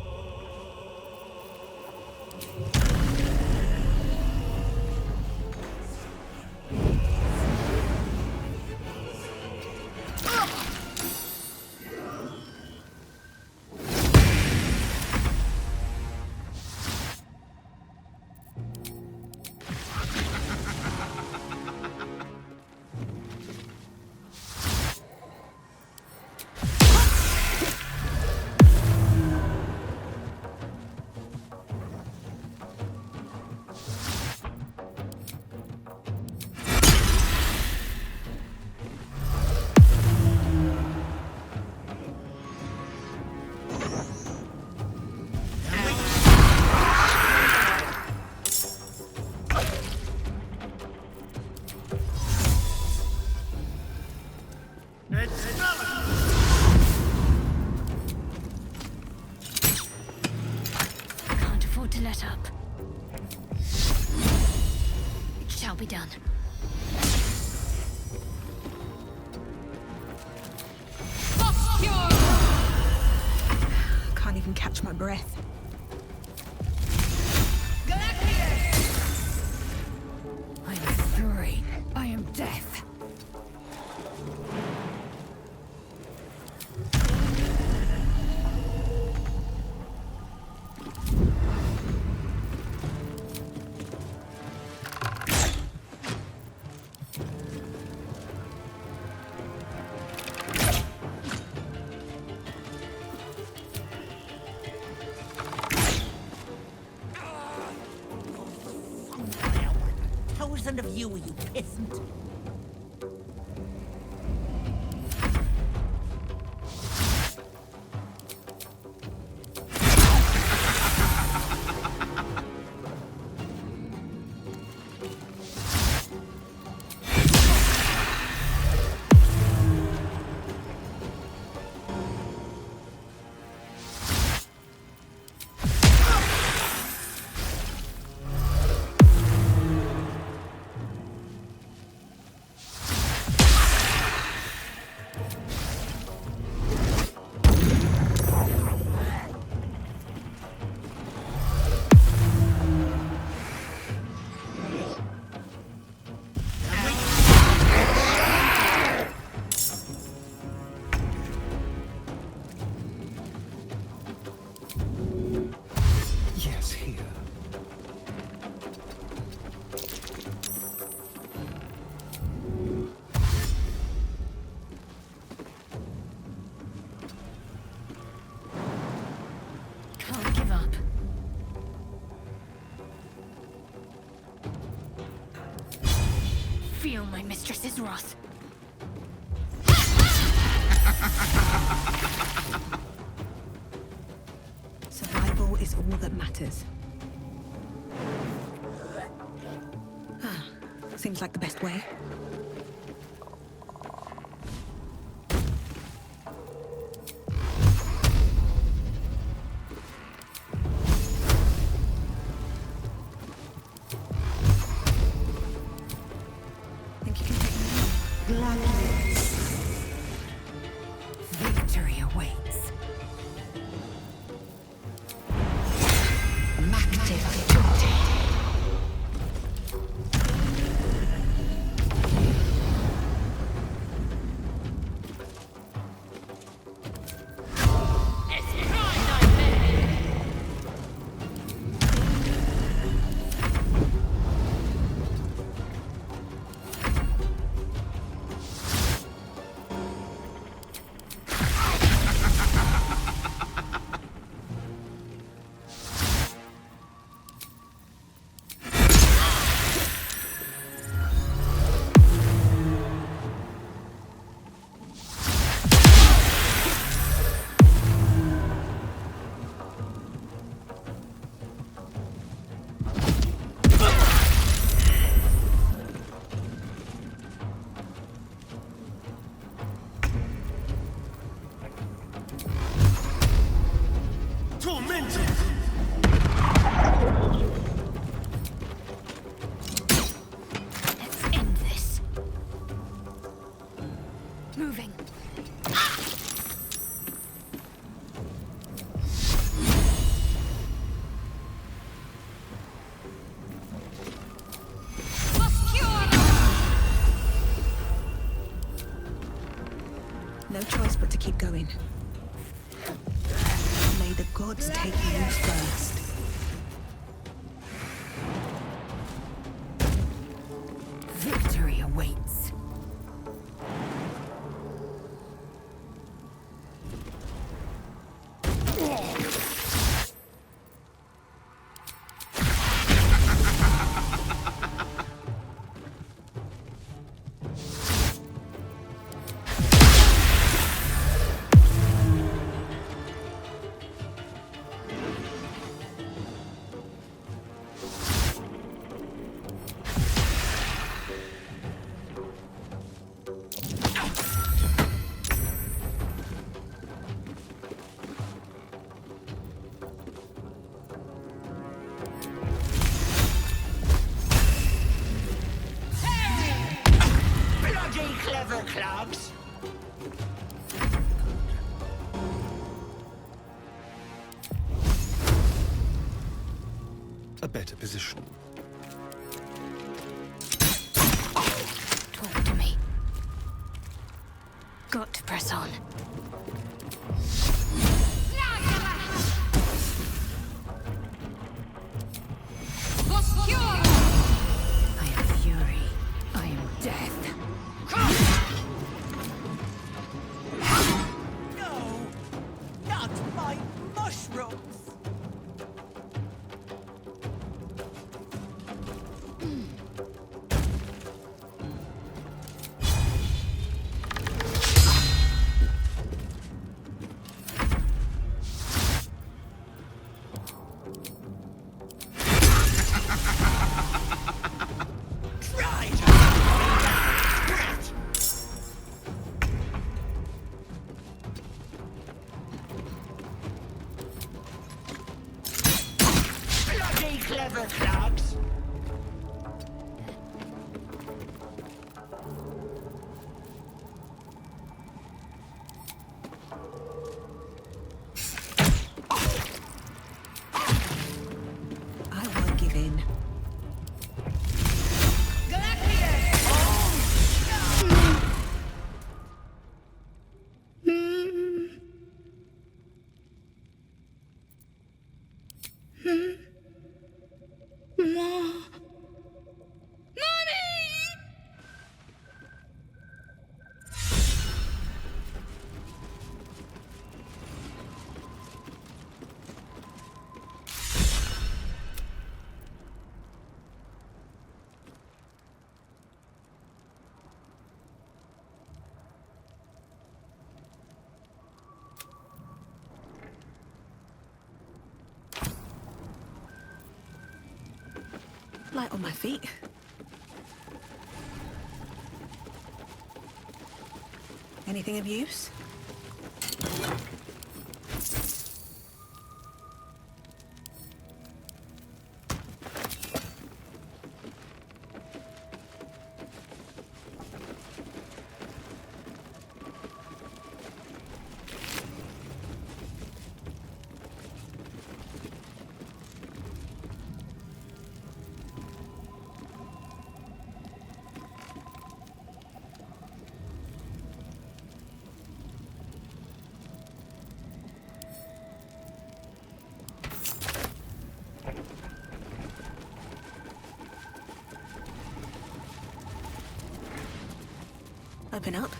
Can't afford to let up. It shall be done. Can't even catch my breath. I am fury. I am death. Thousand of you, you peasant. feel my mistress's wrath. Survival is all that matters. Seems like the best way. Victory awaits. Moving. No choice but to keep going. May the gods take you first. Victory awaits. Clever clubs. A better position. Talk to me. Got to press on. I am fury. I am death. No, not my mushrooms. light on my feet. Anything of use? Open up.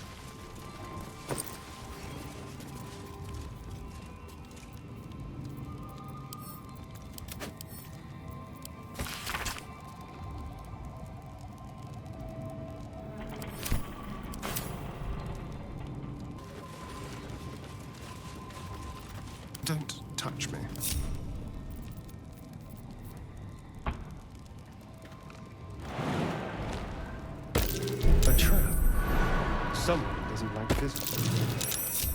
Don't touch me. A trap. Someone doesn't like visitors.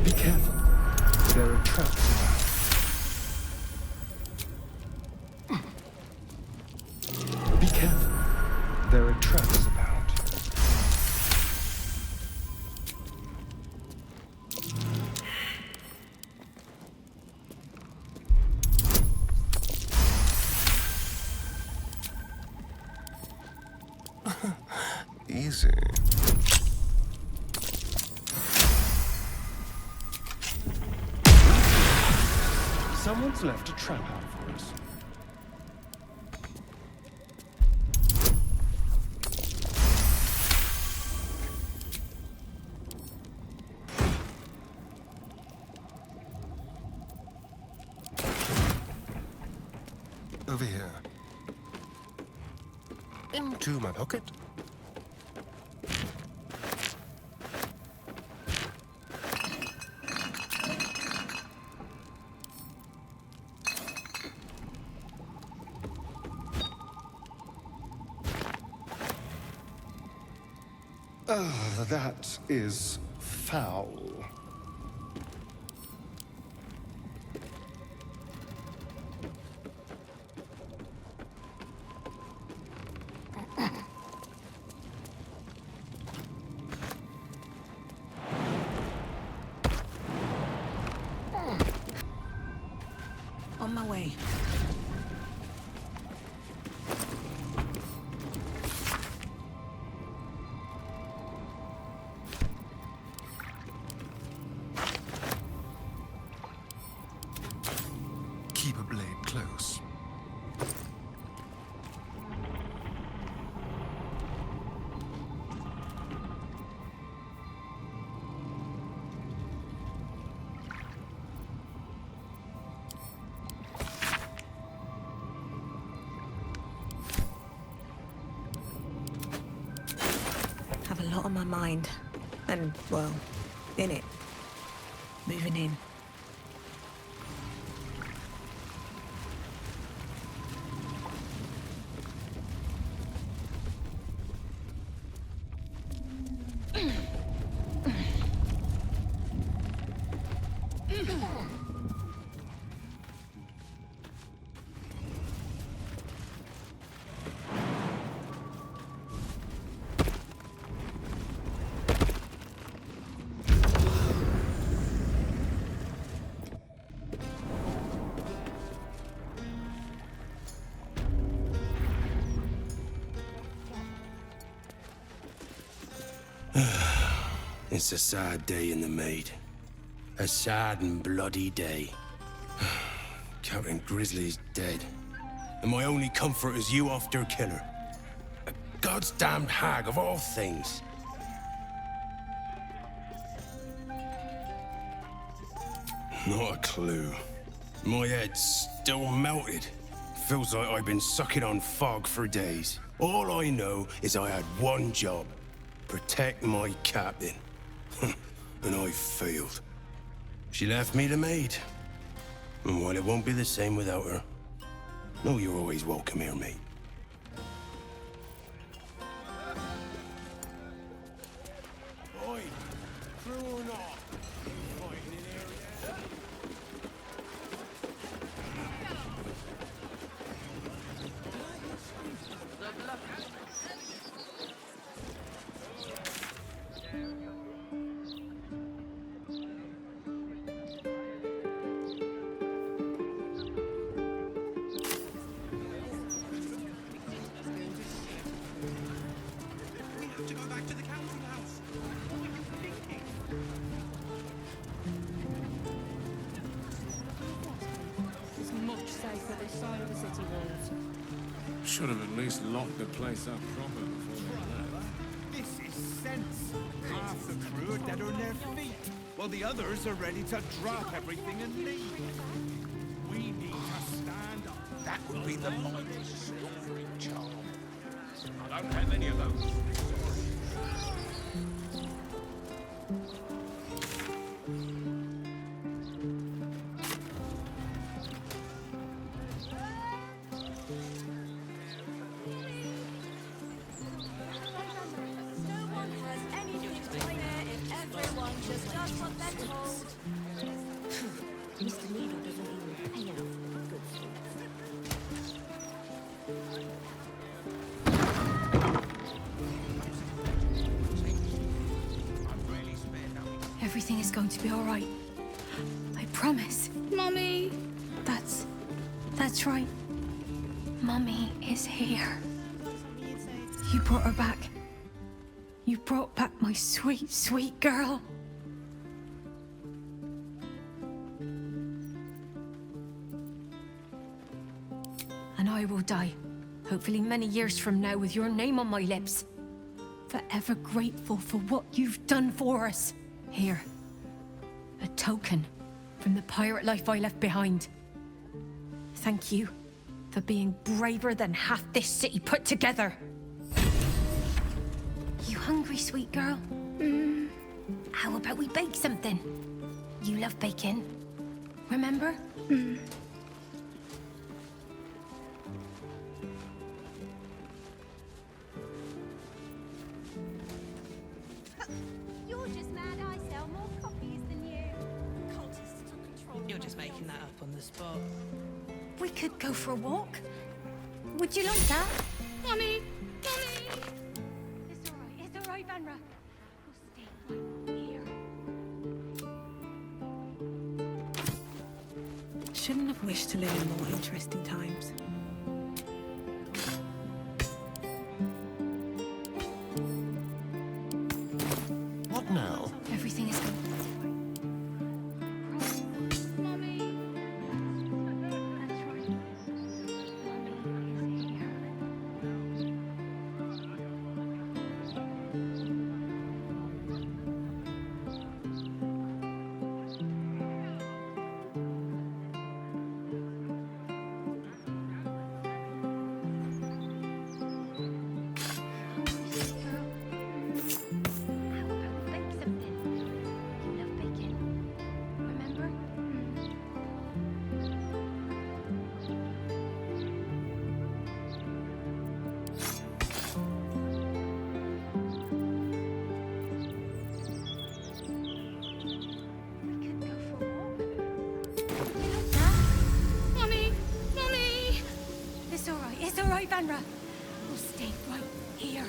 Be careful. There are traps about. Be careful. There are traps about. Easy. Someone's left a trap out for us. Over here. Into my pocket. That is foul. On my way. Keep a blade close. Have a lot on my mind. And, well, in it. Moving in. It's a sad day in the maid. A sad and bloody day. Captain Grizzly's dead. And my only comfort is you after killer. A God's damned hag of all things. Not a clue. My head's still melted. Feels like I've been sucking on fog for days. All I know is I had one job. Protect my captain. And I failed. She left me the maid. And while it won't be the same without her, no, you're always welcome here, mate. Oi! Through or not? Fighting in here yet? It's much safer this side of the city walls. Should have at least locked the place up proper before they left. This is sense. Half the crew are dead on their feet, while the others are ready to drop everything and leave. We need to stand up. That would be the mightiest silvering charm. I don't have any of those. Mr. Needle doesn't even hang out for the good Everything is going to be all right. I promise. Mummy! That's right. Mummy is here. You brought her back. You brought back my sweet, sweet girl. And I will die, hopefully many years from now, with your name on my lips. Forever grateful for what you've done for us. Here, a token from the pirate life I left behind. Thank you for being braver than half this city put together. You hungry, sweet girl? How about we bake something? You love baking, remember? You're just mad I sell more copies than you. Cultists took control. You're just making that up on the spot. We could go for a walk. Would you like that? Mummy! Mummy! It's all right, Vanra. We'll stay right here. Shouldn't have wished to live in more interesting times. What now? Everything is good. It's all right, Vanra. We'll stay right here.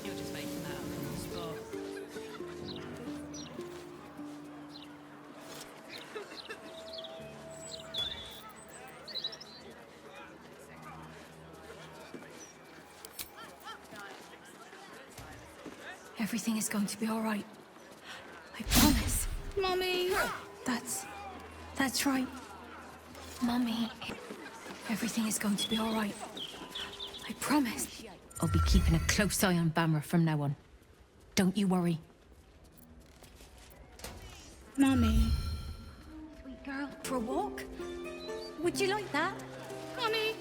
You're just making that up on the spot. Everything is going to be all right. I promise. Mummy! That's right. Mummy. Everything is going to be all right. I promise. I'll be keeping a close eye on Bammer from now on. Don't you worry. Mummy. Sweet girl, for a walk? Would you like that? Mummy!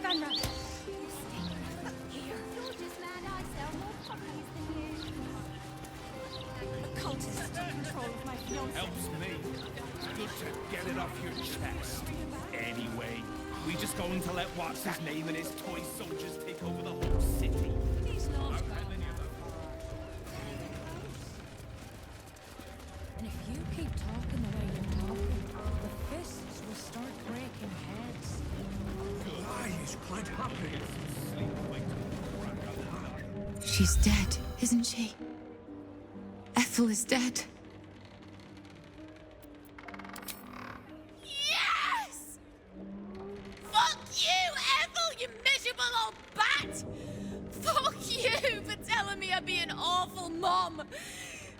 500. Here. George's land, I sell more puppies than you. The cultists took control of my fiancé. Helps me. Good to get it off your chest. Anyway, we just going to let what's his name and his toy soldiers take over the whole city. These laws and if you keep talking the way you're talking, the fists will start breaking heads. Why is quite happy? She's dead, isn't she? Ethel is dead. Yes! Fuck you, Ethel, you miserable old bat! Fuck you for telling me I'd be an awful mom.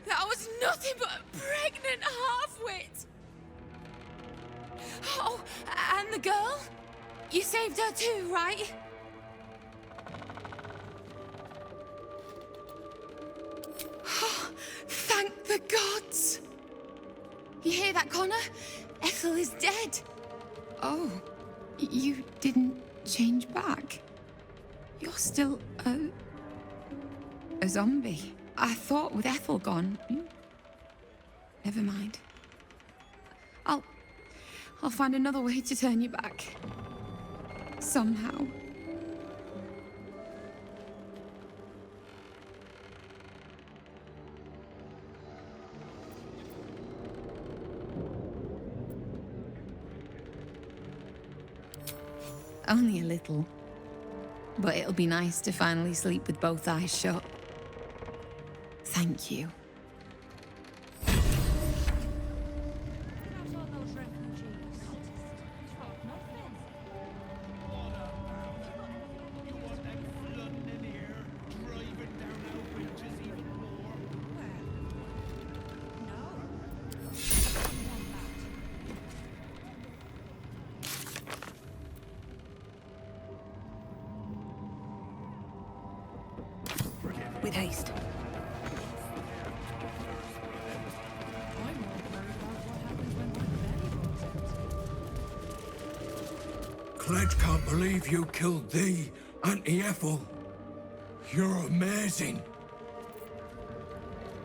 That I was nothing but a pregnant half-wit. Oh, and the girl? You saved her too, right? Oh, thank the gods. You hear that, Connor? Ethel is dead. Oh, you didn't change back? You're still a zombie. I thought with Ethel gone. Never mind. I'll find another way to turn you back. Somehow. Only a little. But it'll be nice to finally sleep with both eyes shut. Thank you. With haste. Clegg can't believe you killed thee, Auntie Ethel. You're amazing.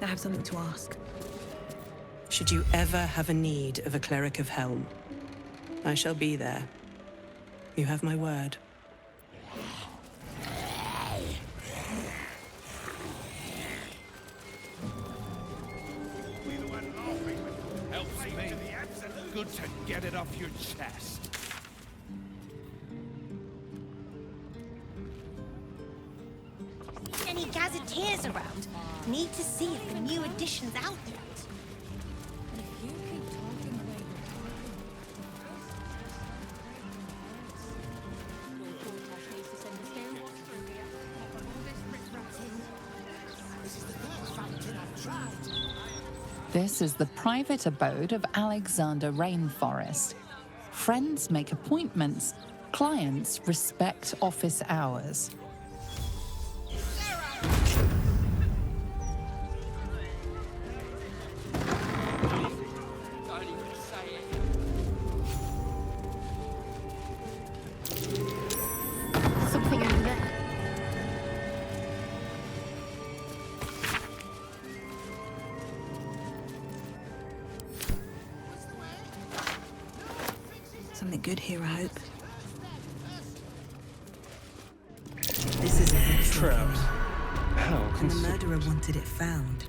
I have something to ask. Should you ever have a need of a cleric of Helm, I shall be there. You have my word. Helps me. Good to get it off your chest. Any gazetteers around? Need to see if the new edition's out yet. This is the private abode of Alexander Rainforest. Friends make appointments. Clients respect office hours. Something over there. Something good here, I hope. This is a Traps. How and the considerate. murderer wanted it found.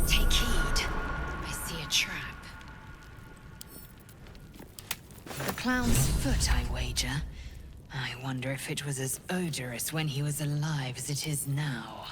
Take heed. I see a trap. The clown's foot, I wager. I wonder if it was as odorous when he was alive as it is now.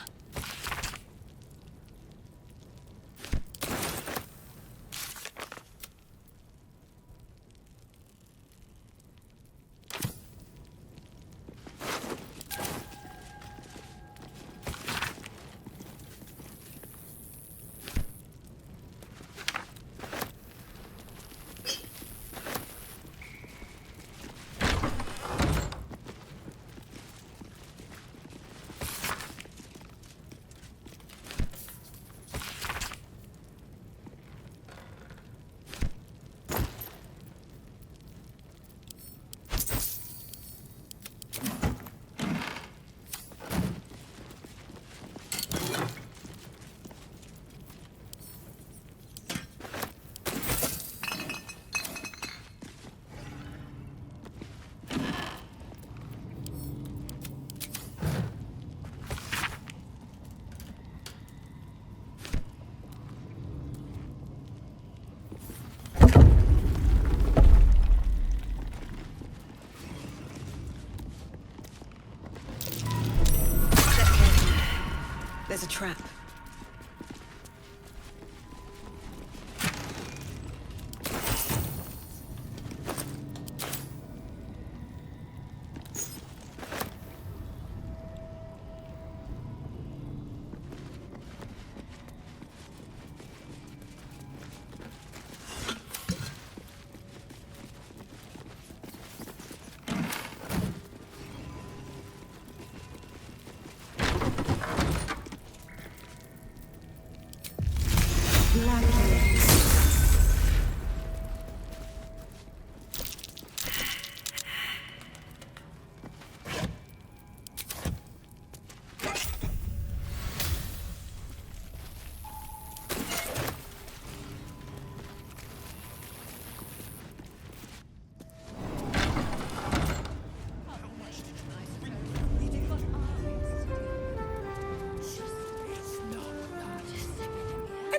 There's a trap.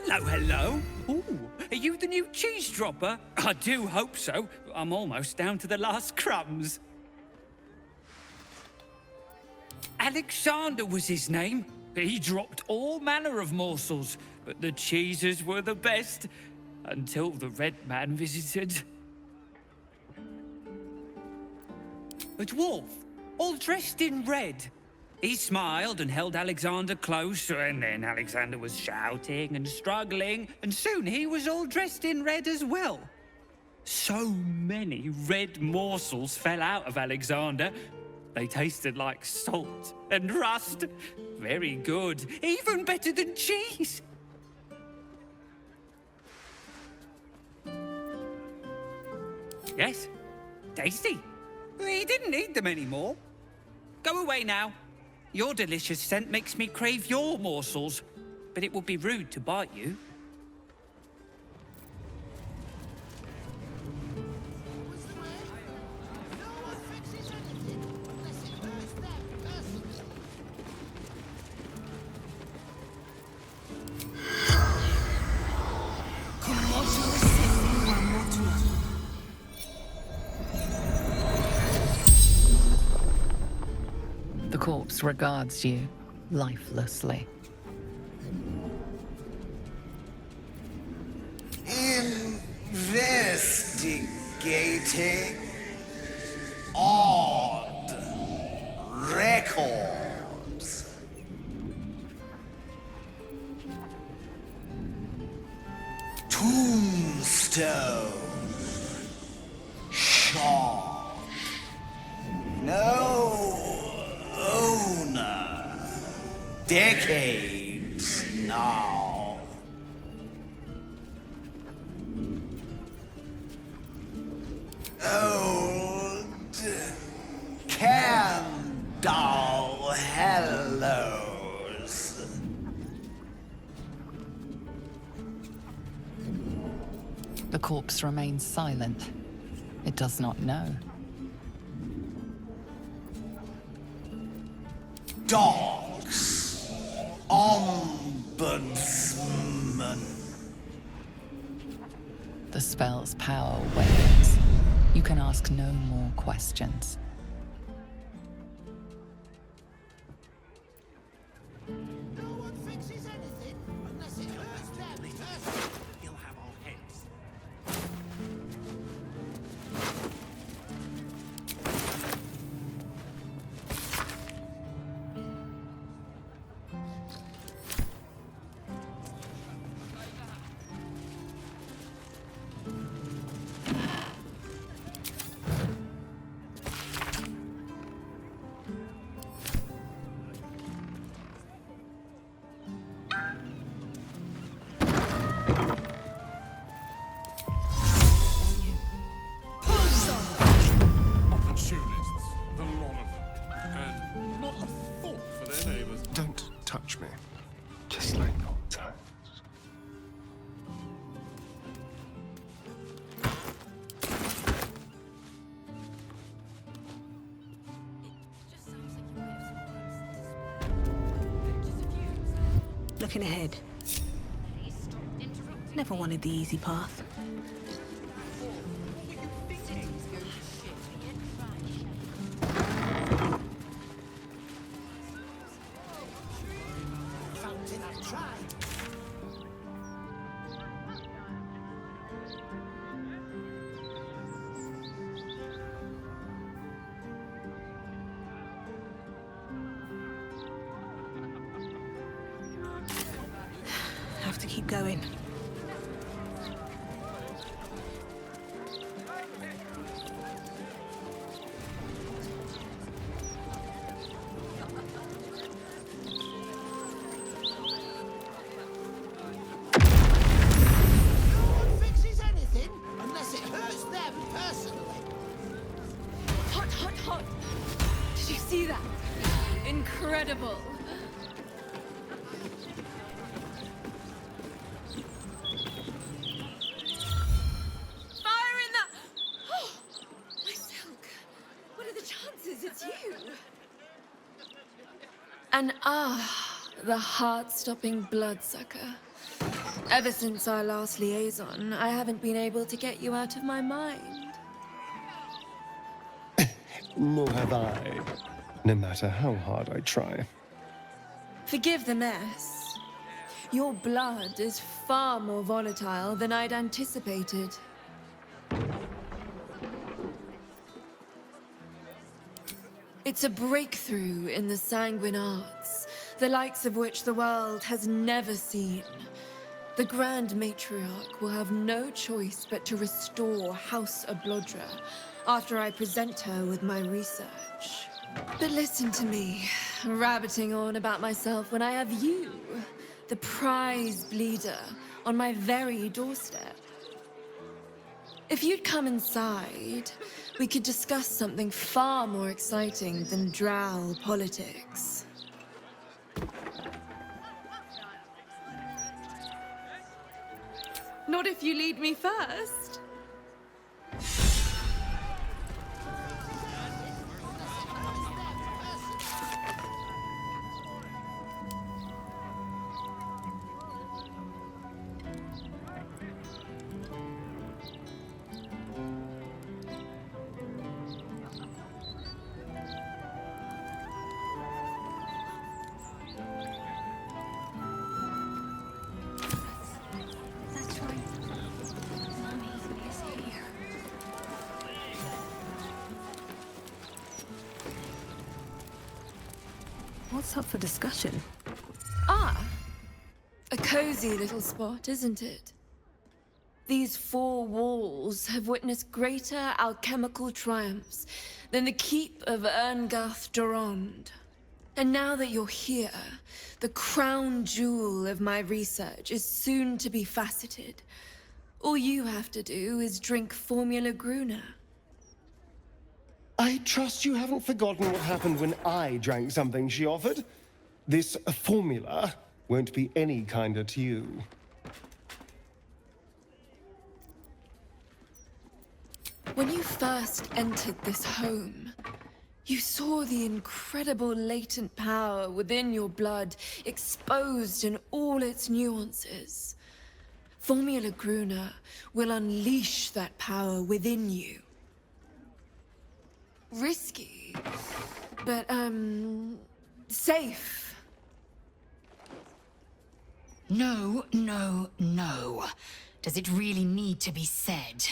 Hello, hello. Ooh, are you the new cheese dropper? I do hope so. I'm almost down to the last crumbs. Alexander was his name. He dropped all manner of morsels, but the cheeses were the best. Until the Red Man visited. A dwarf, all dressed in red. He smiled and held Alexander close, and then Alexander was shouting and struggling, and soon he was all dressed in red as well. So many red morsels fell out of Alexander. They tasted like salt and rust. Very good, even better than cheese. Yes, tasty. He didn't need them anymore. Go away now. Your delicious scent makes me crave your morsels, but it would be rude to bite you. The corpse regards you lifelessly. Investigating odd records. Tombstone. Shop. No owner. Decades now. Old candle hellos. The corpse remains silent. It does not know. Dogs. Ombudsman. The spell's power wanes. You can ask no more questions. Don't touch me. Just like old times. Looking ahead. Never wanted the easy path. something I've tried. Have to keep going. Hot. Did you see that? Incredible. Fire in the... Oh, my silk. What are the chances it's you? And the heart-stopping bloodsucker. Ever since our last liaison, I haven't been able to get you out of my mind. Nor have I, no matter how hard I try. Forgive the mess. Your blood is far more volatile than I'd anticipated. It's a breakthrough in the sanguine arts, the likes of which the world has never seen. The Grand Matriarch will have no choice but to restore House Oblodra after I present her with my research. But listen to me, rabbiting on about myself when I have you, the prize bleeder, on my very doorstep. If you'd come inside, we could discuss something far more exciting than drow politics. Not if you lead me first. What's up for discussion? A cozy little spot, isn't it? These four walls have witnessed greater alchemical triumphs than the keep of Erngath Durand. And now that you're here, the crown jewel of my research is soon to be faceted. All you have to do is drink Formula Gruna. I trust you haven't forgotten what happened when I drank something she offered. This formula won't be any kinder to you. When you first entered this home, you saw the incredible latent power within your blood exposed in all its nuances. Formula Gruna will unleash that power within you. Risky, but, safe. No. Does it really need to be said?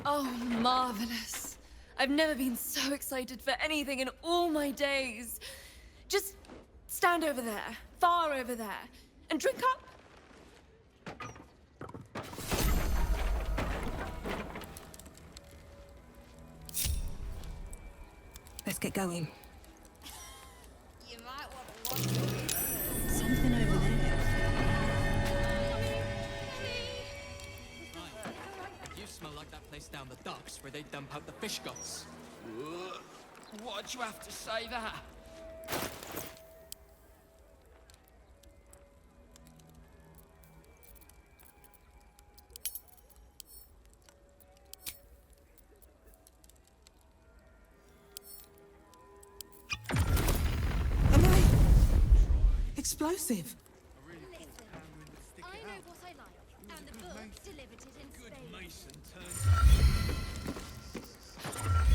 Oh, marvelous. I've never been so excited for anything in all my days. Just stand over there, far over there, and drink up. Let's get going. You might want to watch Something over there. You smell like that place down the docks where they dump out the fish guts. Why'd you have to say that? Explosive. I know what I like, and the book delivered it in Spain.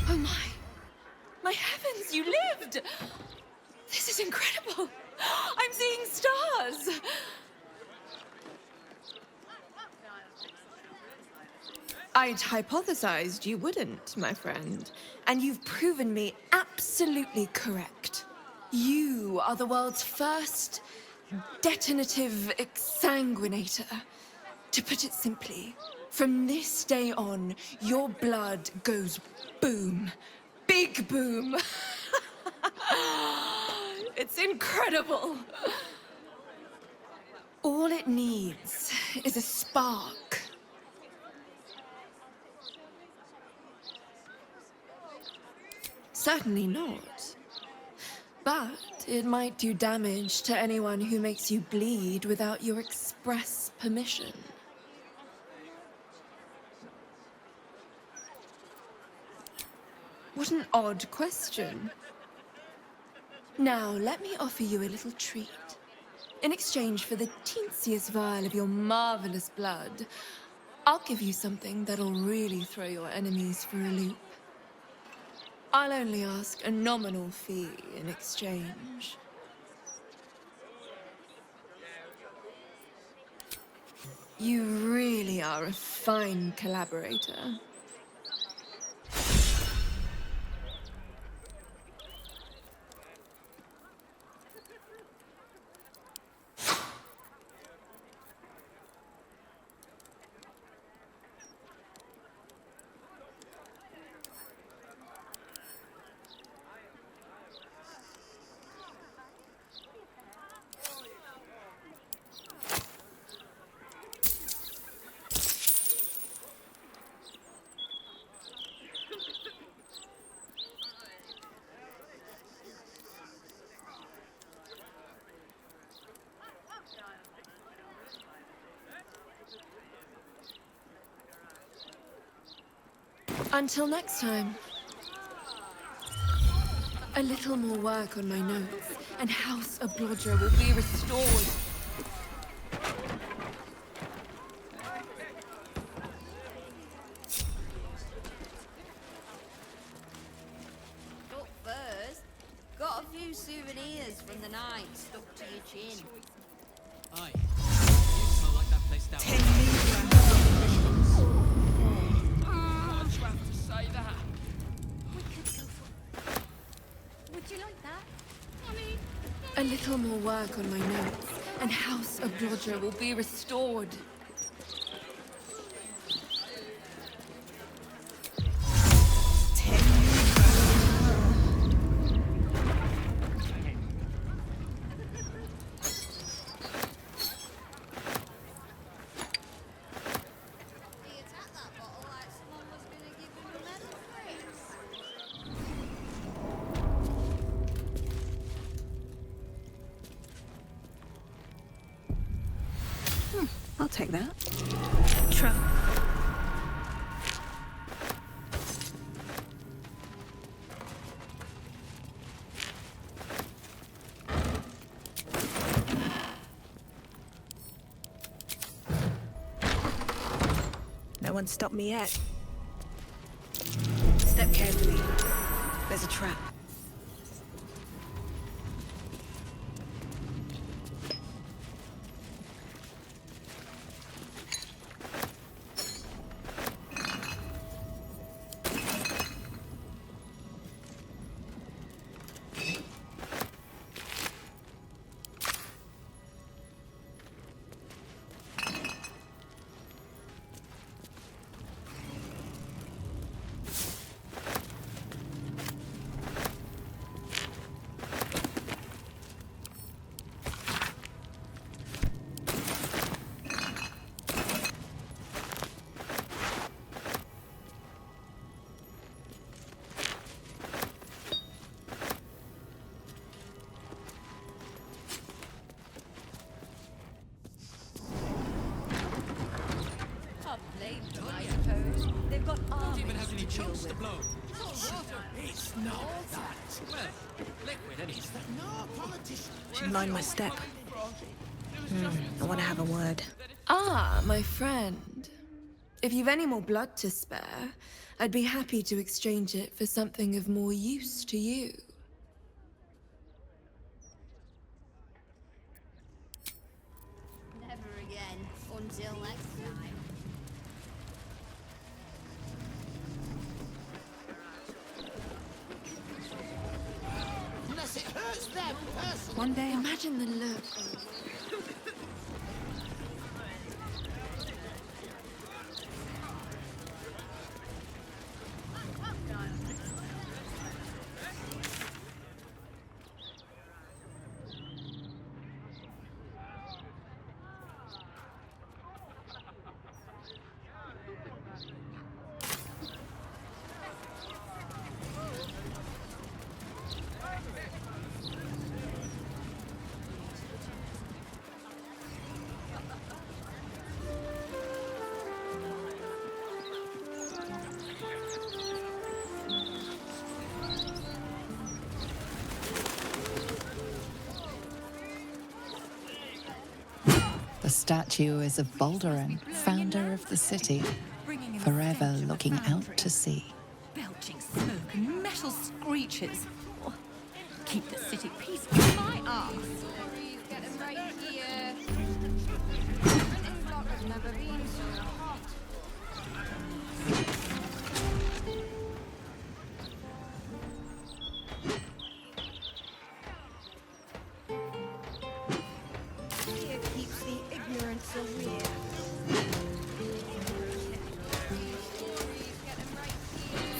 Oh my! My heavens! You lived! This is incredible! I'm seeing stars! I'd hypothesized you wouldn't, my friend. And you've proven me absolutely correct. You are the world's first detonative exsanguinator. To put it simply, from this day on, your blood goes boom. Big boom. It's incredible. All it needs is a spark. Certainly not. But it might do damage to anyone who makes you bleed without your express permission. What an odd question. Now, let me offer you a little treat. In exchange for the teensiest vial of your marvelous blood, I'll give you something that'll really throw your enemies for a loop. I'll only ask a nominal fee in exchange. You really are a fine collaborator. Until next time. A little more work on my notes, and House Oblodra will be restored. Up first, got a few souvenirs from the night stuck to your chin. Aye. You smell like that place down there. Why'd you have to say that? We could go for... Would you like that? Mommy? A little more work on my notes, and House Oblodra will be restored. I'll take that. Trouble. No one stopped me yet. Step carefully. There's a trap. They've got Don't even armies have any to deal chunks to with. blow. It's not that. Well, liquid anyway. No politician. Should mind my step. I want to have a word. Ah, my friend. If you've any more blood to spare, I'd be happy to exchange it for something of more use to you. One day, Imagine the look. The statue is of Baldurin, founder of the city, forever looking out to sea. Belching smoke and metal screeches. Oh, keep the city peaceful in my arse. Get them right here. Printing block has never been so hot. Fear keeps the ignorance aware.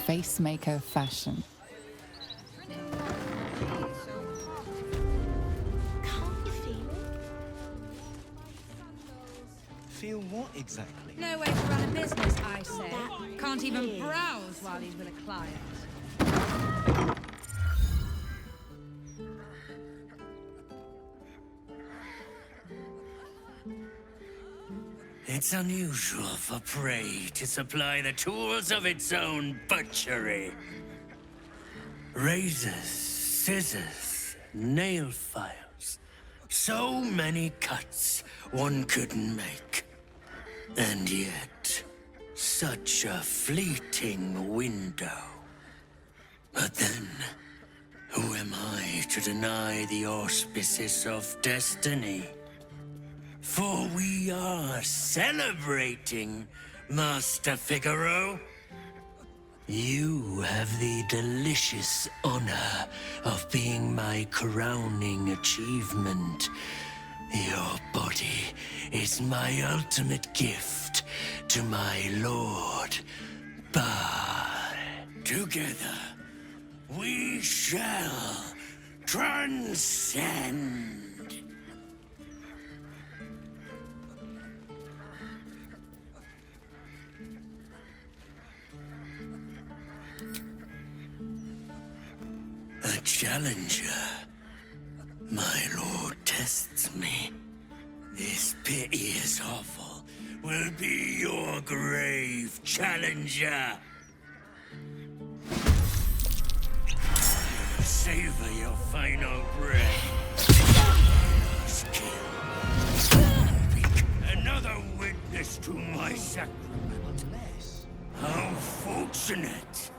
Facemaker fashion. Can't you feel Feel what exactly? No way to run a business, I say. Can't even browse while he's with a client. It's unusual for prey to supply the tools of its own butchery. Razors, scissors, nail files. So many cuts one couldn't make. And yet, such a fleeting window. But then, who am I to deny the auspices of destiny? For we are celebrating, Master Figaro. You have the delicious honor of being my crowning achievement. Your body is my ultimate gift to my lord, Baal. Together, we shall transcend. A challenger. My lord tests me. This piteous hovel will be your grave, challenger. Savor your final breath. Another witness to my sacrament. How fortunate.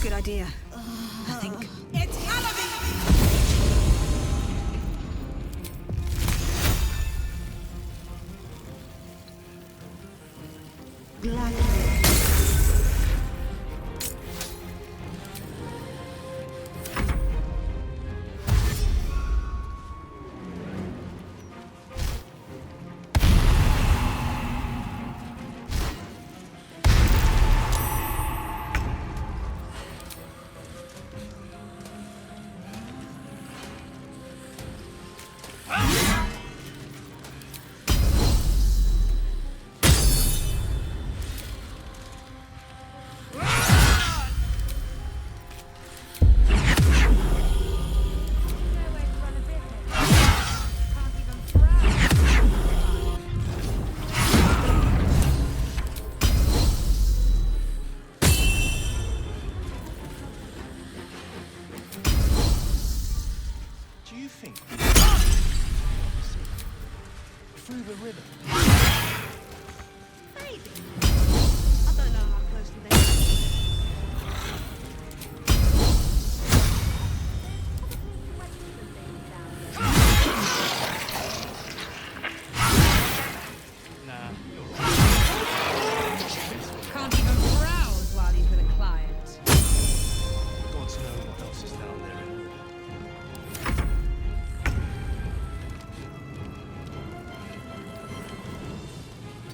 Good idea. I think. It's Halloween!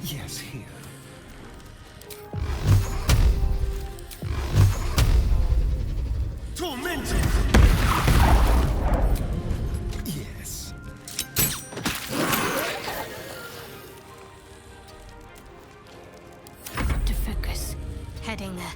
Yes, here. Tormented! Yes. To focus. Heading there.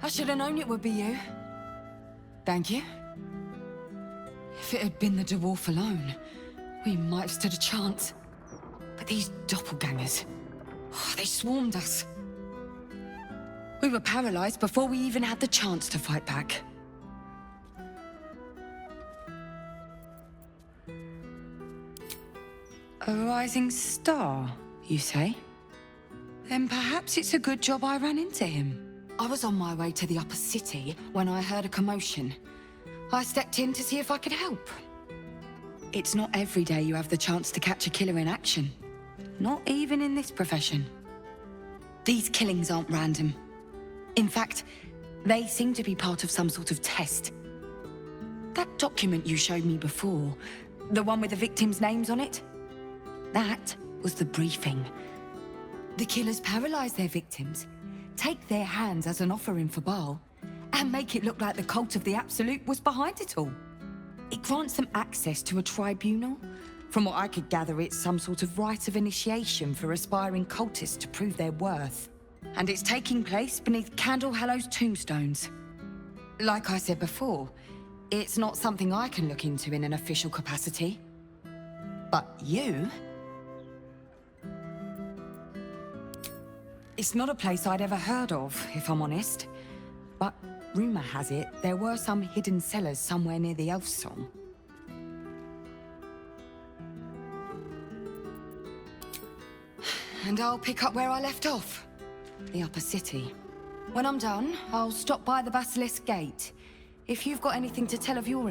I should have known it would be you. Thank you. If it had been the dwarf alone, we might have stood a chance. But these doppelgangers, they swarmed us. We were paralyzed before we even had the chance to fight back. A rising star, you say? Then perhaps it's a good job I ran into him. I was on my way to the upper city when I heard a commotion. I stepped in to see if I could help. It's not every day you have the chance to catch a killer in action. Not even in this profession. These killings aren't random. In fact, they seem to be part of some sort of test. That document you showed me before, the one with the victims' names on it, that was the briefing. The killers paralyze their victims, take their hands as an offering for Baal, and make it look like the cult of the Absolute was behind it all. It grants them access to a tribunal. From what I could gather, it's some sort of rite of initiation for aspiring cultists to prove their worth. And it's taking place beneath Candle Hallow's tombstones. Like I said before, it's not something I can look into in an official capacity. But you? It's not a place I'd ever heard of, if I'm honest. But rumor has it there were some hidden cellars somewhere near the Elf Song. And I'll pick up where I left off. The upper city. When I'm done, I'll stop by the Basilisk Gate. If you've got anything to tell of your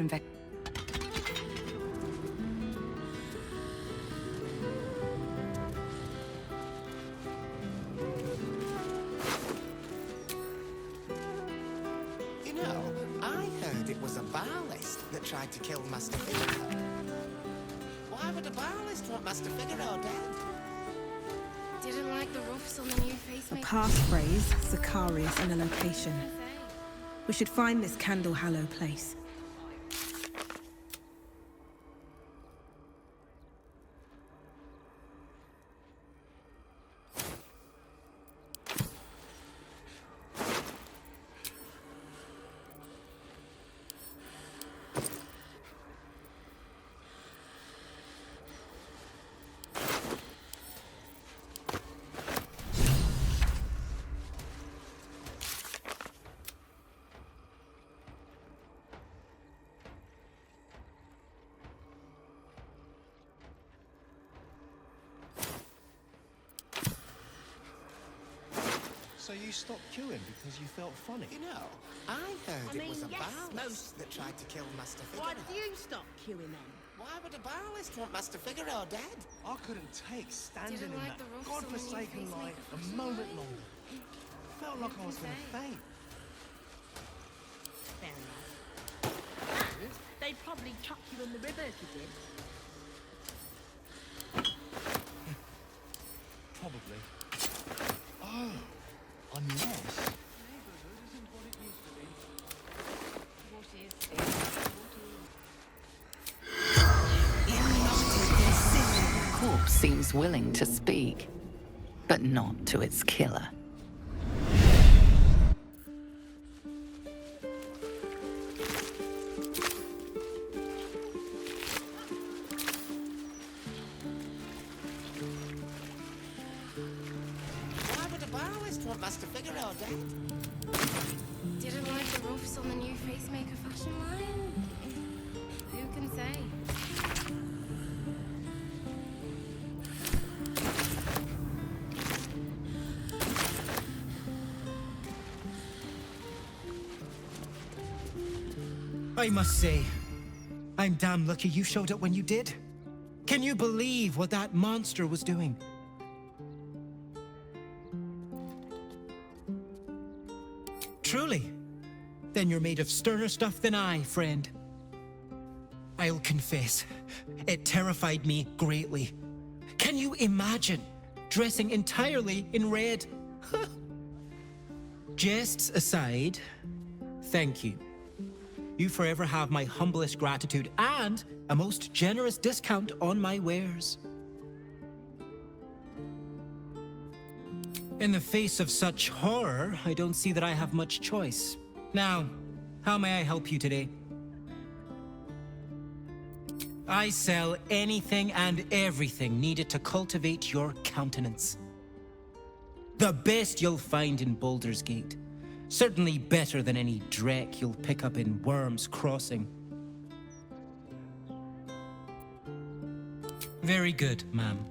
You know, I heard it was a Baalist that tried to kill Master Figaro. Why would a Baalist want Master Figaro dead? Didn't like the roofs on the new face A maker. passphrase, Sicarius, and a location. We should find this Candle Hallow place. So you stopped queuing because you felt funny? You know, I heard it was a Baalist that tried to kill Master Figaro. Why did you stop queuing then? Why would a Baalist want Master Figaro dead? I couldn't take standing Didn't in like that the roofs on the new godforsaken face light maker. a moment longer. Felt like I was going to faint. Fair enough. And they'd probably chuck you in the river if you did. Probably. Oh, unless... The corpse seems willing to speak, but not to its killer. Why would a Baalist want Master Figaro dead? Didn't like the roofs on the new face maker fashion line. Who can say? I must say, I'm damn lucky you showed up when you did. Can you believe what that monster was doing? Truly? Then you're made of sterner stuff than I, friend. I'll confess, it terrified me greatly. Can you imagine dressing entirely in red? Jests aside, thank you. You forever have my humblest gratitude and a most generous discount on my wares. In the face of such horror, I don't see that I have much choice. Now, how may I help you today? I sell anything and everything needed to cultivate your countenance. The best you'll find in Baldur's Gate. Certainly better than any dreck you'll pick up in Worm's Crossing. Very good, ma'am.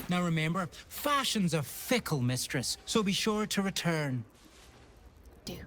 Now remember, fashion's a fickle mistress, so be sure to return. Do.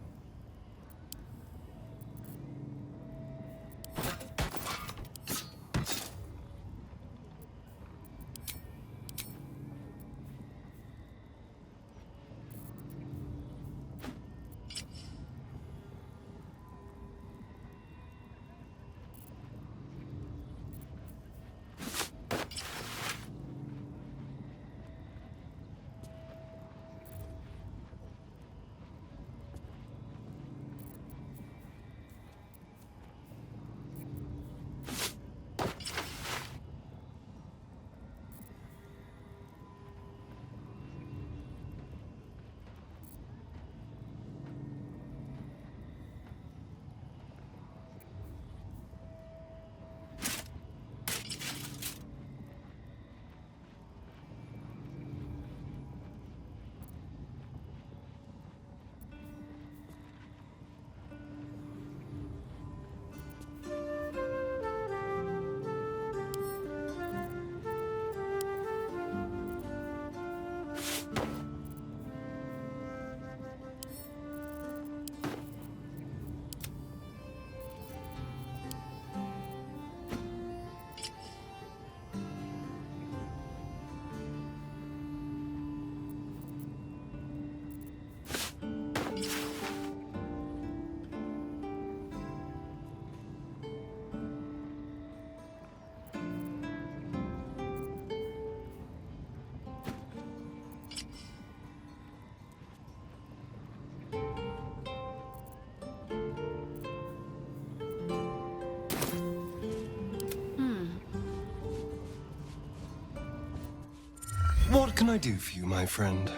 What can I do for you, my friend?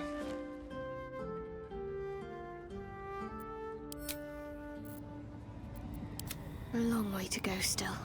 A long way to go still.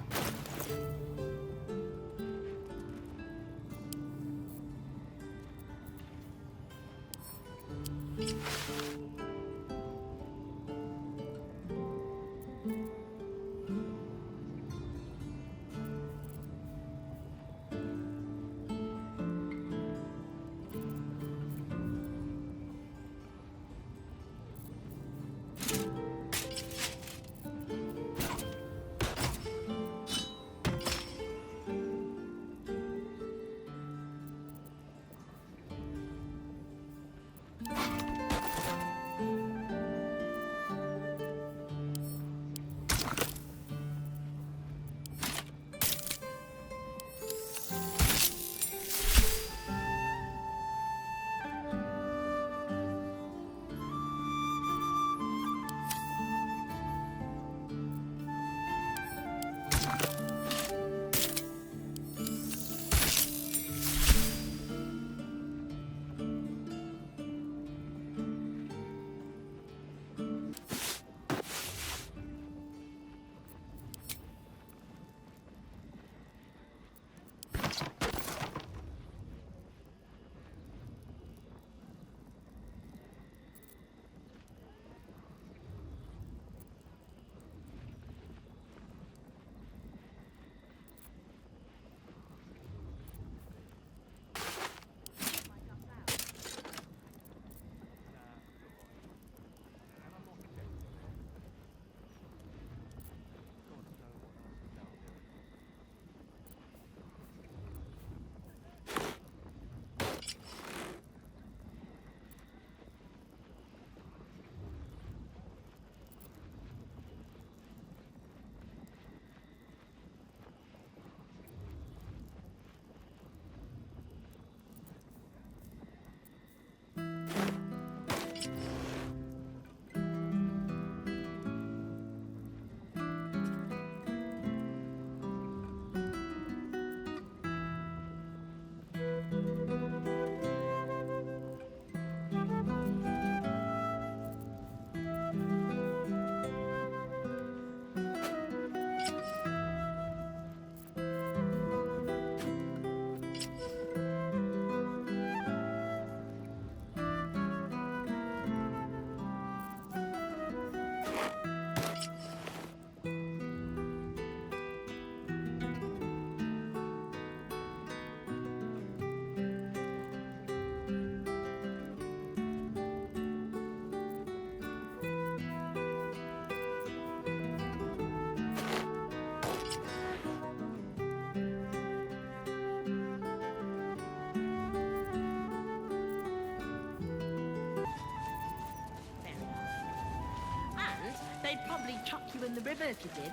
They'd probably chuck you in the river if you did.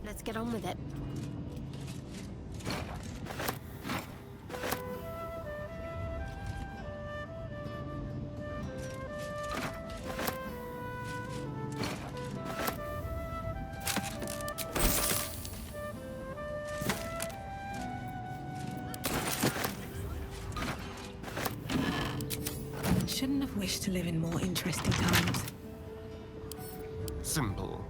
Let's get on with it. Shouldn't have wished to live in more interesting times. Simple.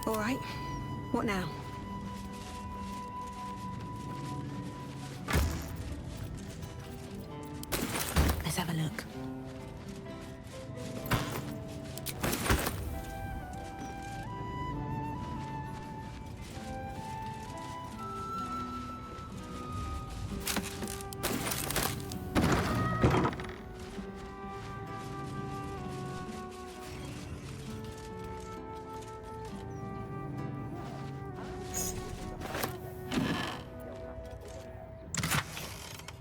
All right. What now? Let's have a look.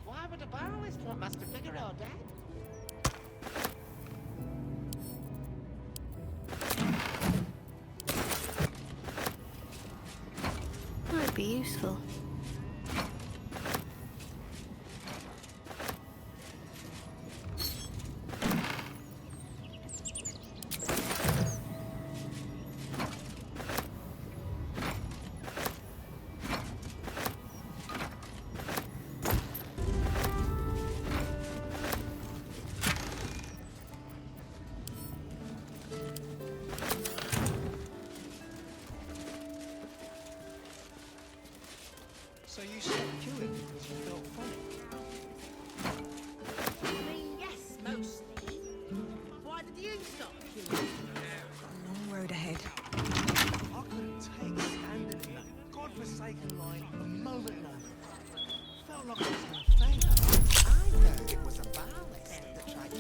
Why would a barrelist want Master Figaro dead? Might be useful. So you stopped queuing because you felt funny? I mean, yes, mostly. Why did you stop queuing? Long road ahead. I couldn't take standing in that godforsaken line a moment longer. Felt like I was going to faint. I heard it was a barrelist that tried to...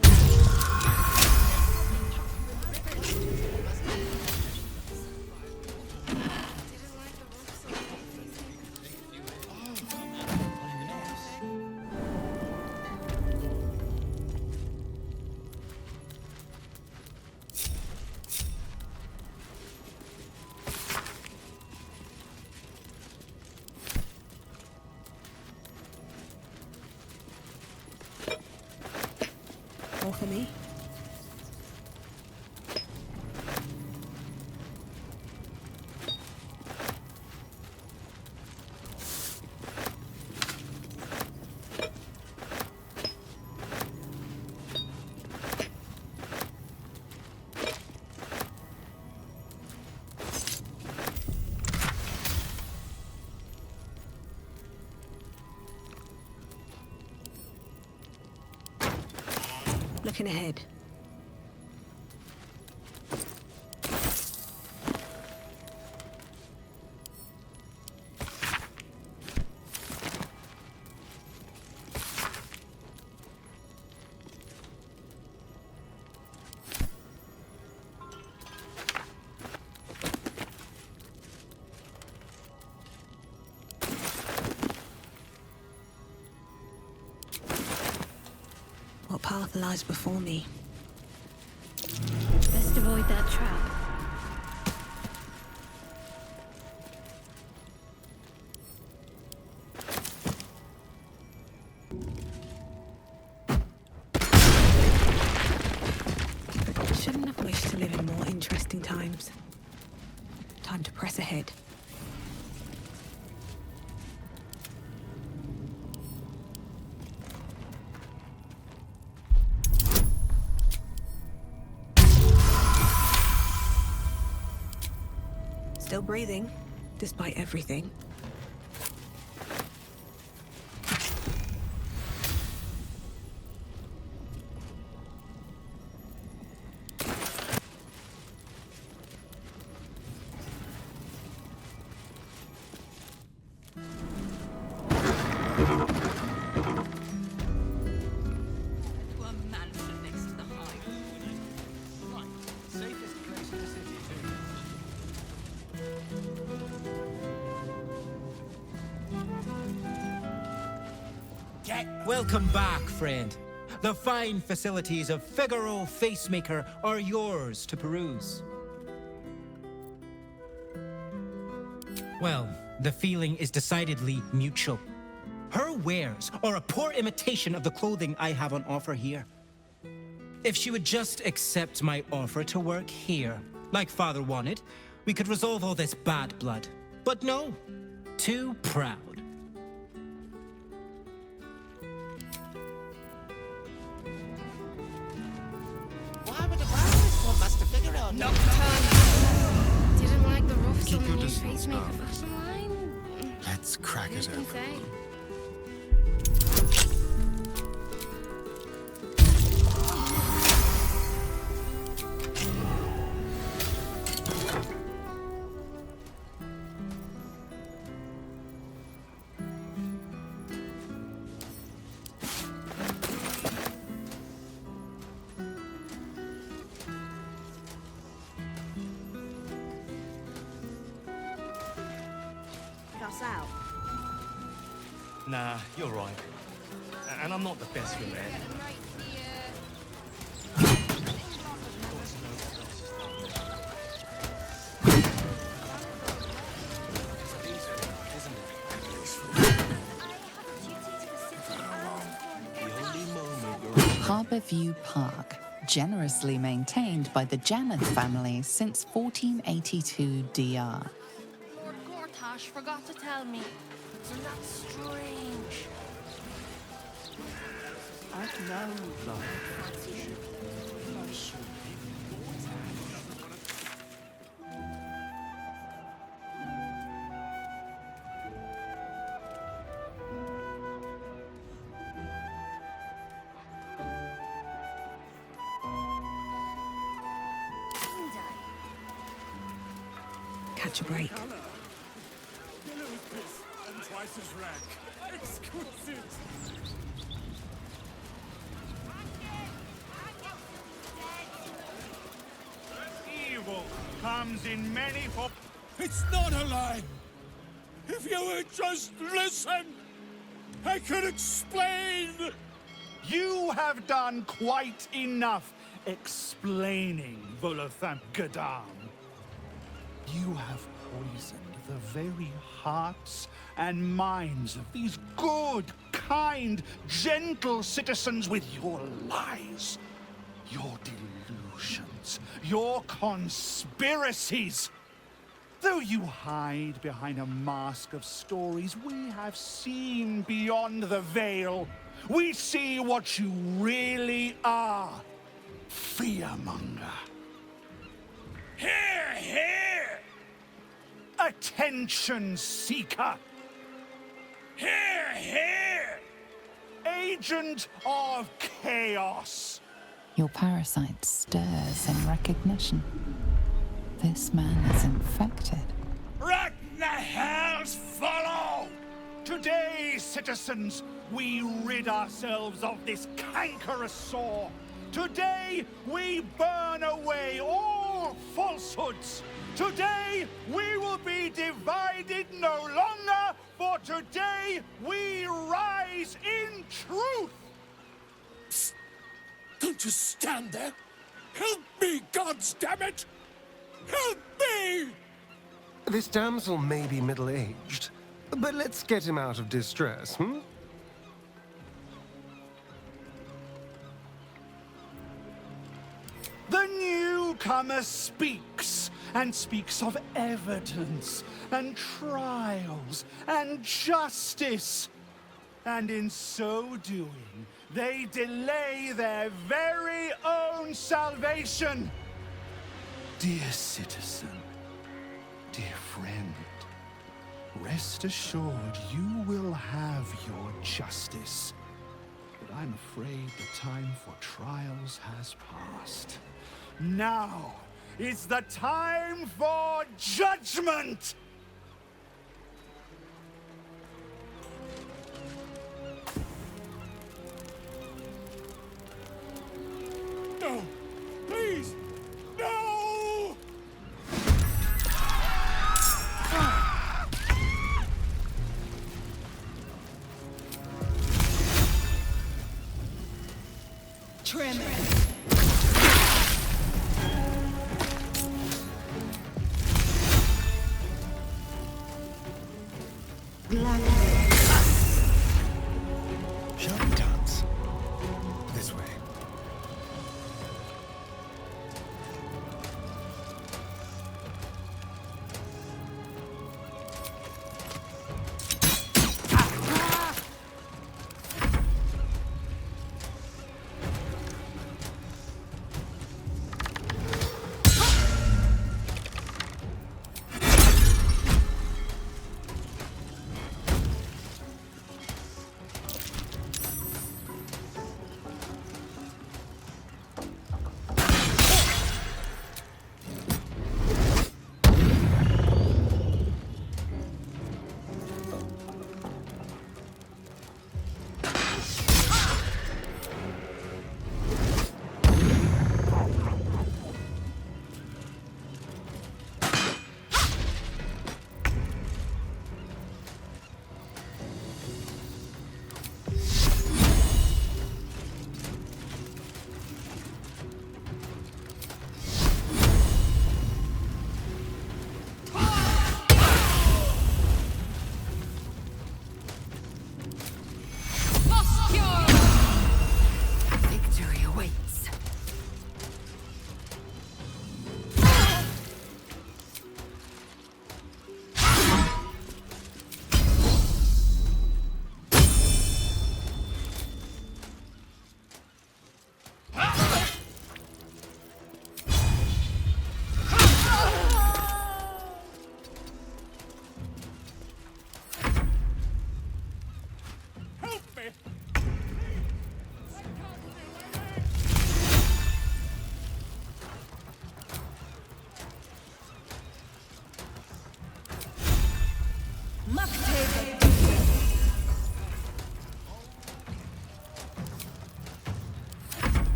All for me. Looking ahead. What path lies before me? Best avoid that trap. Shouldn't have wished to live in more interesting times. Time to press ahead. Still breathing, despite everything. Welcome back, friend. The fine facilities of Figaro Facemaker are yours to peruse. Well, the feeling is decidedly mutual. Her wares are a poor imitation of the clothing I have on offer here. If she would just accept my offer to work here, like Father wanted, we could resolve all this bad blood. But no, too proud. Why would a balance want Master Figaro? Nocturne! Didn't like the roughs Keep on the your new distance, Facemaker darling. fashion line. Let's crack it Who can open. say? Cuss out. Nah, you're right. And I'm not the best with it. Harbourview Park, generously maintained by the Janeth family since 1482 DR. Lord Gortash forgot to tell me. Isn't that strange? I've known love. Catch a break. And twice as red. Exquisite. Evil comes in many forms. It's not a lie. If you would just listen, I could explain. You have done quite enough explaining, Volothamp Gadam. You have poisoned the very hearts and minds of these good, kind, gentle citizens with your lies, your delusions, your conspiracies. Though you hide behind a mask of stories, we have seen beyond the veil. We see what you really are. Fearmonger. Here, here! Attention seeker. Here, here! Agent of chaos. Your parasite stirs in recognition. This man is infected. What the hell's follow? Today, citizens, we rid ourselves of this cankerous sore. Today, we burn away all falsehoods. Today, we will be divided no longer, for today, we rise in truth. Psst. Don't just stand there. Help me, goddammit! Help me! This damsel may be middle-aged, but let's get him out of distress, hmm? The newcomer speaks, and speaks of evidence, and trials, and justice. And in so doing, they delay their very own salvation. Dear citizen, dear friend, rest assured you will have your justice. But I'm afraid the time for trials has passed. Now is the time for judgment! No! Please! No! Shall we dance? This way.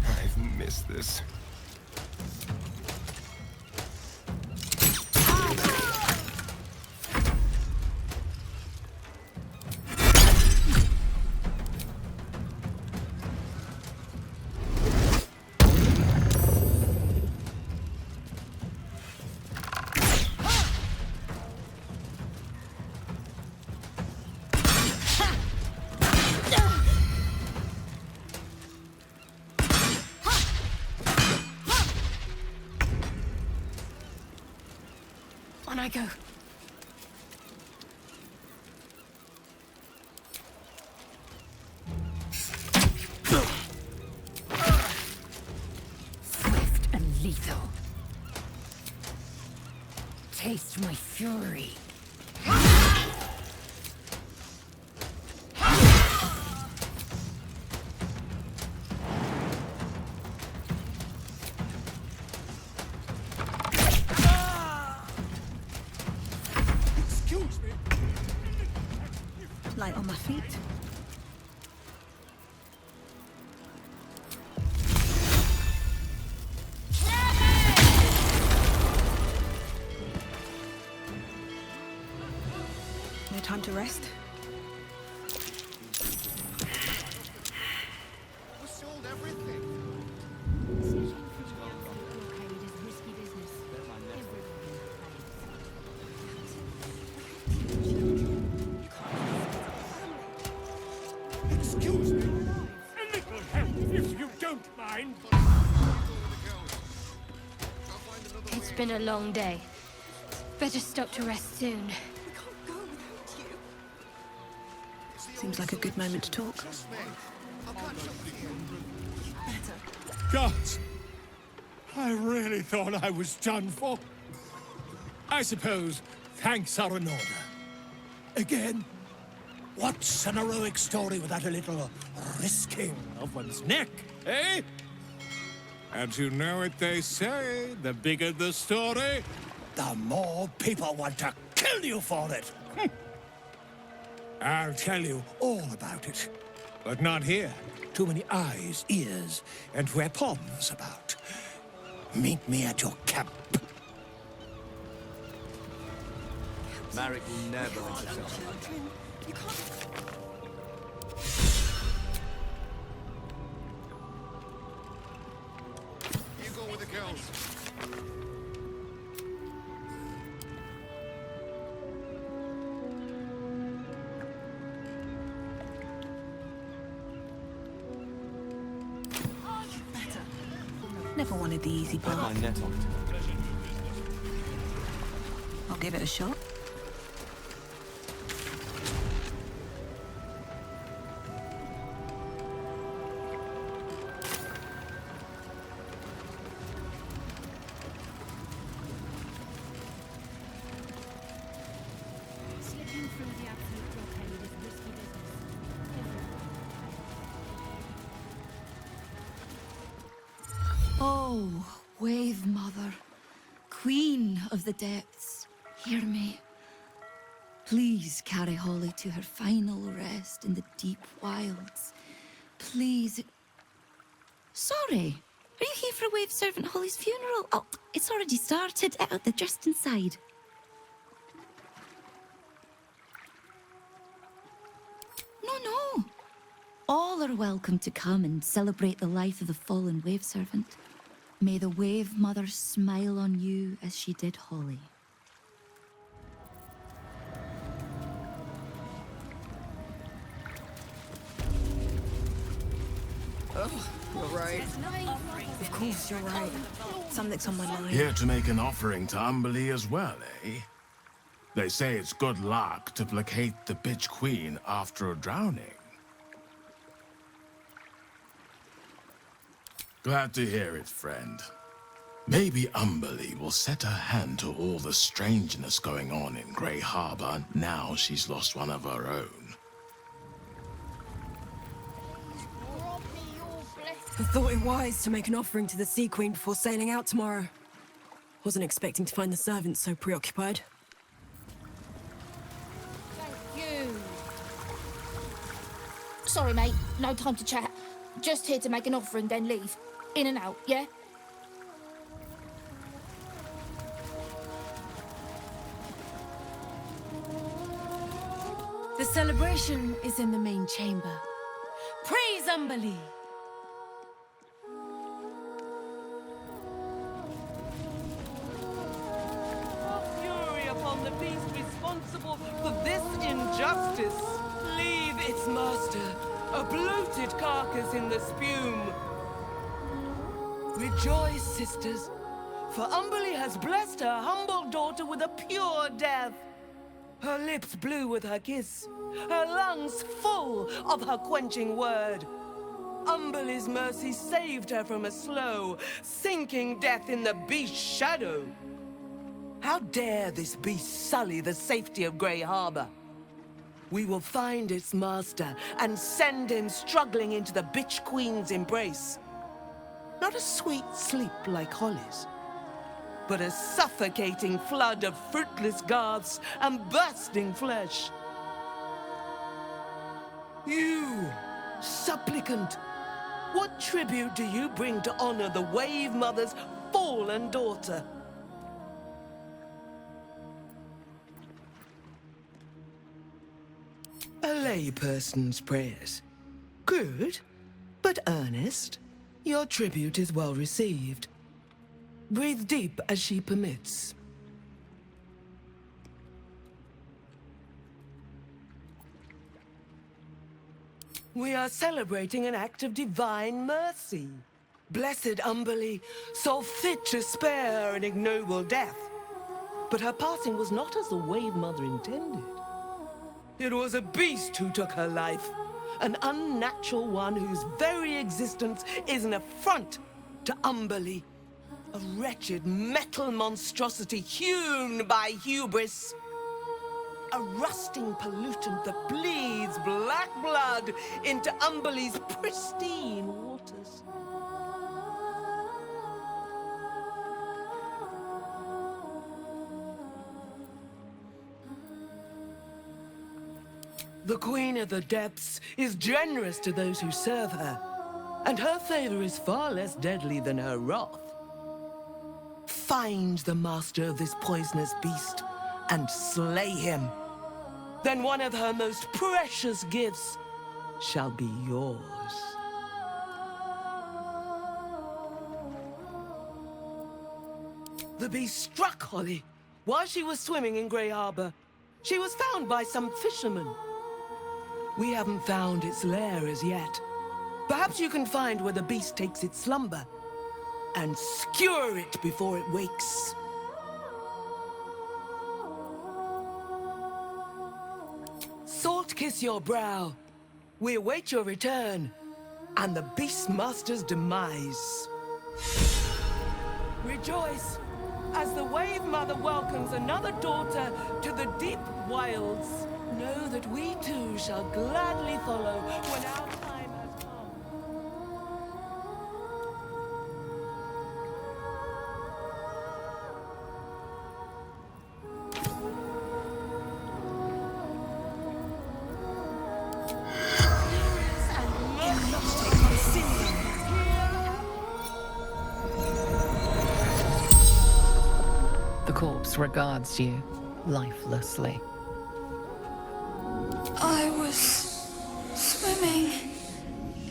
I've missed this. On I go. Swift and lethal. Taste my fury. Light on my feet. No time to rest. We sold everything. Excuse me. A little help, if you don't mind. It's been a long day. Better stop to rest soon. Seems like a good moment to talk. Gods, I really thought I was done for. I suppose thanks are in order. Again, what's an heroic story without a little risking of one's neck, eh? And you know what they say, the bigger the story, the more people want to kill you for it. I'll tell you all about it. But not here. Too many eyes, ears, and weapons about. Meet me at your camp. Marek will never let us out. You can't. Never wanted the easy part. My net on it. I'll give it a shot. Oh, Wave Mother, Queen of the Depths, hear me. Please carry Holly to her final rest in the deep wilds. Please. Sorry, are you here for Wave Servant Holly's funeral? Oh, it's already started. They're just inside. No. All are welcome to come and celebrate the life of the fallen Wave Servant. May the Wave Mother smile on you as she did Holly. Oh, you're right. Of course, you're right. Something's on my mind. Here to make an offering to Umberlee as well, eh? They say it's good luck to placate the bitch queen after a drowning. Glad to hear it, friend. Maybe Umberlee will set her hand to all the strangeness going on in Grey Harbor now she's lost one of her own. I thought it wise to make an offering to the Sea Queen before sailing out tomorrow. Wasn't expecting to find the servants so preoccupied. You. Sorry, mate. No time to chat. Just here to make an offering, then leave. In and out, yeah? The celebration is in the main chamber. Praise Umberlee! Fury upon the beast responsible for this injustice. Leave its master, a bloated carcass in the spume. Rejoice, sisters, for Umberlee has blessed her humble daughter with a pure death. Her lips blue with her kiss, her lungs full of her quenching word. Umberlee's mercy saved her from a slow, sinking death in the beast's shadow. How dare this beast sully the safety of Grey Harbor? We will find its master and send him struggling into the bitch queen's embrace. Not a sweet sleep like Holly's, but a suffocating flood of fruitless garths and bursting flesh. You, supplicant, what tribute do you bring to honor the Wave Mother's fallen daughter? A layperson's prayers. Good, but earnest. Your tribute is well received. Breathe deep as she permits. We are celebrating an act of divine mercy. Blessed Umberlee saw fit to spare an ignoble death. But her passing was not as the Wave Mother intended. It was a beast who took her life. An unnatural one whose very existence is an affront to Umberlee. A wretched metal monstrosity hewn by hubris. A rusting pollutant that bleeds black blood into Umberlee's pristine waters. The Queen of the Depths is generous to those who serve her, and her favor is far less deadly than her wrath. Find the master of this poisonous beast and slay him. Then one of her most precious gifts shall be yours. The beast struck Holly while she was swimming in Grey Harbor. She was found by some fishermen. We haven't found its lair as yet. Perhaps you can find where the beast takes its slumber and skewer it before it wakes. Salt kiss your brow. We await your return and the Beastmaster's demise. Rejoice as the Wave Mother welcomes another daughter to the deep wilds. Know that we too shall gladly follow when our time has come. The corpse regards you lifelessly. I was swimming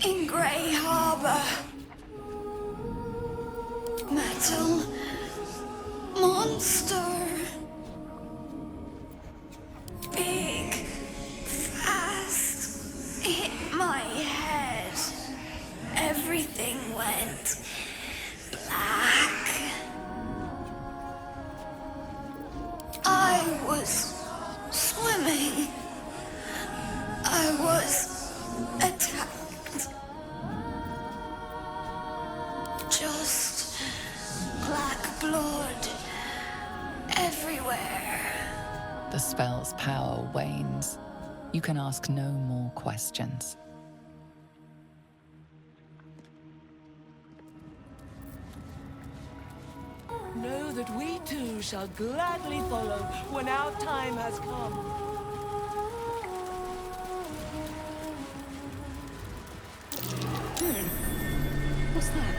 in Grey Harbor. Metal monster. Big, fast, hit my head. Everything went black. I was swimming. I was attacked. Just black blood everywhere. The spell's power wanes. You can ask no more questions. Know that we too shall gladly follow when our time has come. What's that?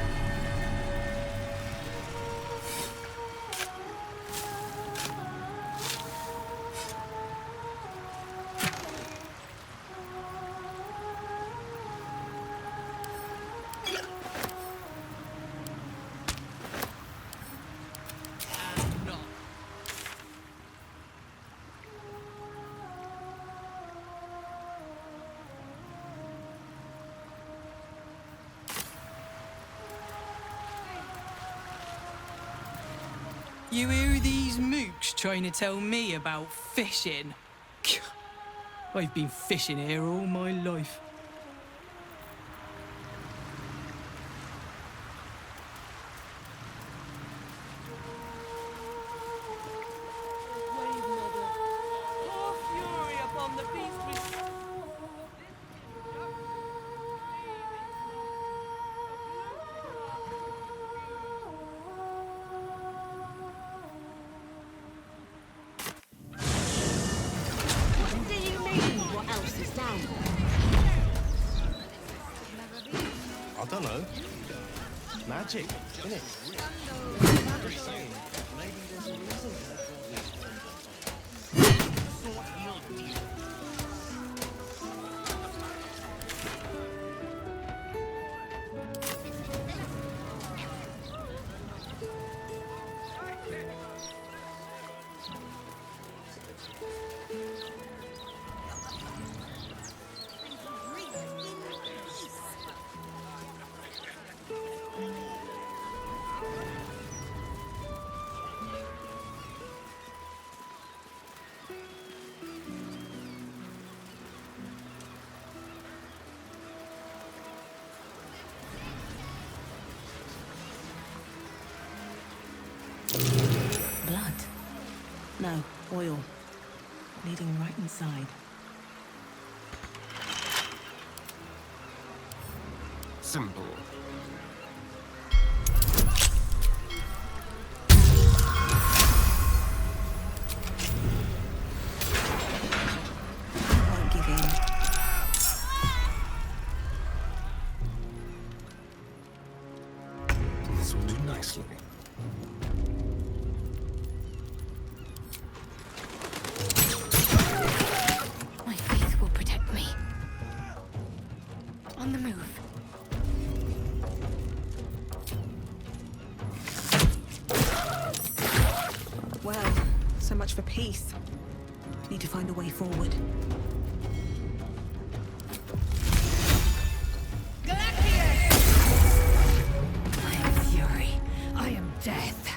You hear these mooks trying to tell me about fishing? I've been fishing here all my life. Wave Mother, pour fury upon the beast with... What do you mean? What else is down? I don't know. Magic, innit? Just saying. Maybe there's a reason. Blood. No, oil. Bleeding right inside. Simple. Won't give in. This will do nicely. My faith will protect me. On the move. Well, so much for peace. Need to find a way forward. My fury. death.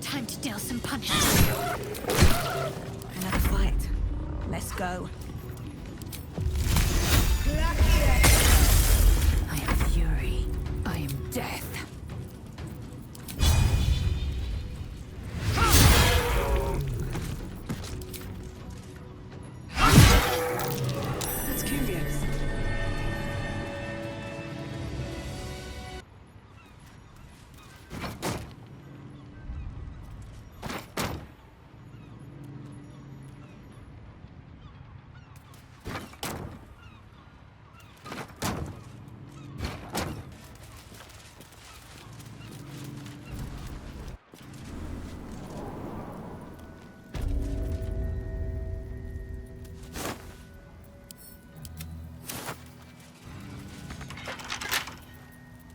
Time to deal some punishment. Another fight. Let's go. I am fury. I am death. That's curious.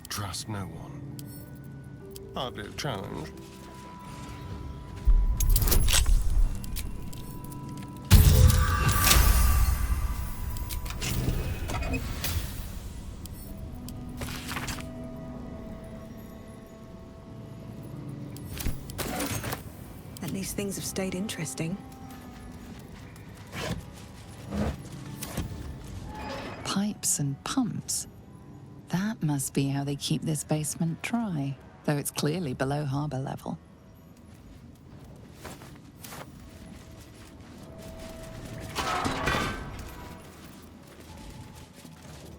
Trust no one. Hardly a challenge. At least things have stayed interesting. Pipes and pumps. That must be how they keep this basement dry, though it's clearly below harbor level.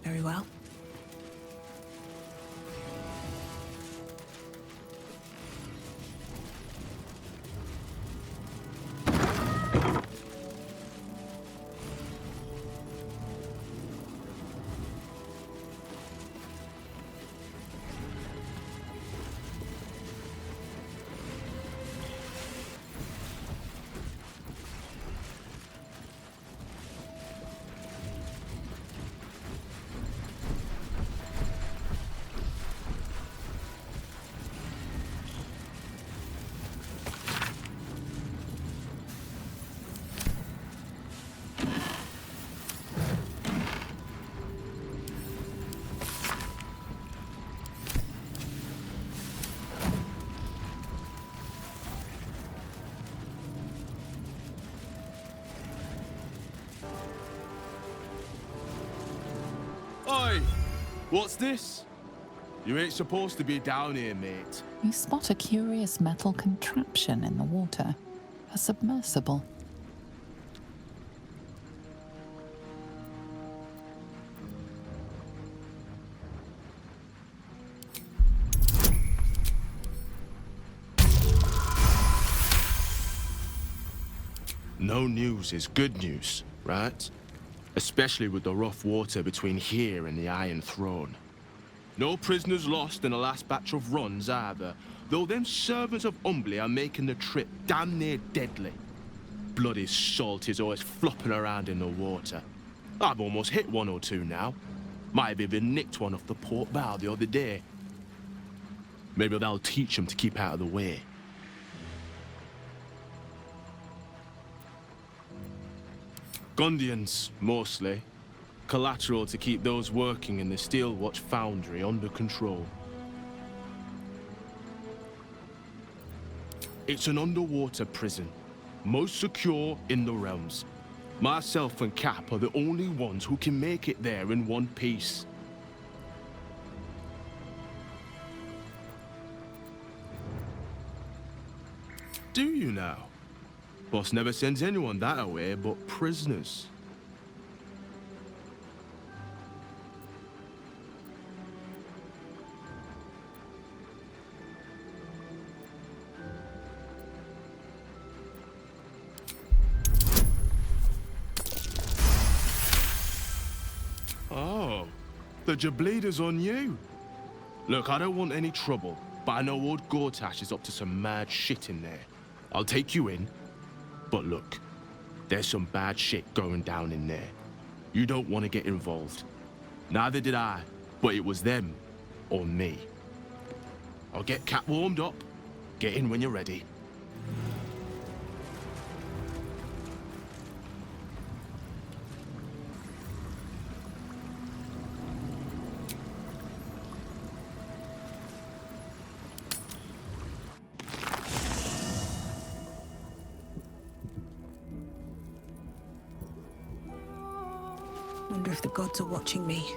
Very well. Oi! What's this? You ain't supposed to be down here, mate. You spot a curious metal contraption in the water. A submersible. No news is good news, right? Especially with the rough water between here and the Iron Throne. No prisoners lost in the last batch of runs either, though them servants of Umbly are making the trip damn near deadly. Bloody salt is always flopping around in the water. I've almost hit one or two now. Might have even nicked one off the port bow the other day. Maybe that'll teach them to keep out of the way. Gundians, mostly. Collateral to keep those working in the Steel Watch foundry under control. It's an underwater prison, most secure in the realms. Myself and Cap are the only ones who can make it there in one piece. Do you now? Boss never sends anyone that away but prisoners. Oh, the Jableeder's on you. Look, I don't want any trouble, but I know old Gortash is up to some mad shit in there. I'll take you in, but look, there's some bad shit going down in there. You don't want to get involved. Neither did I, but it was them or me. I'll get Cat warmed up. Get in when you're ready. Wonder if the gods are watching me.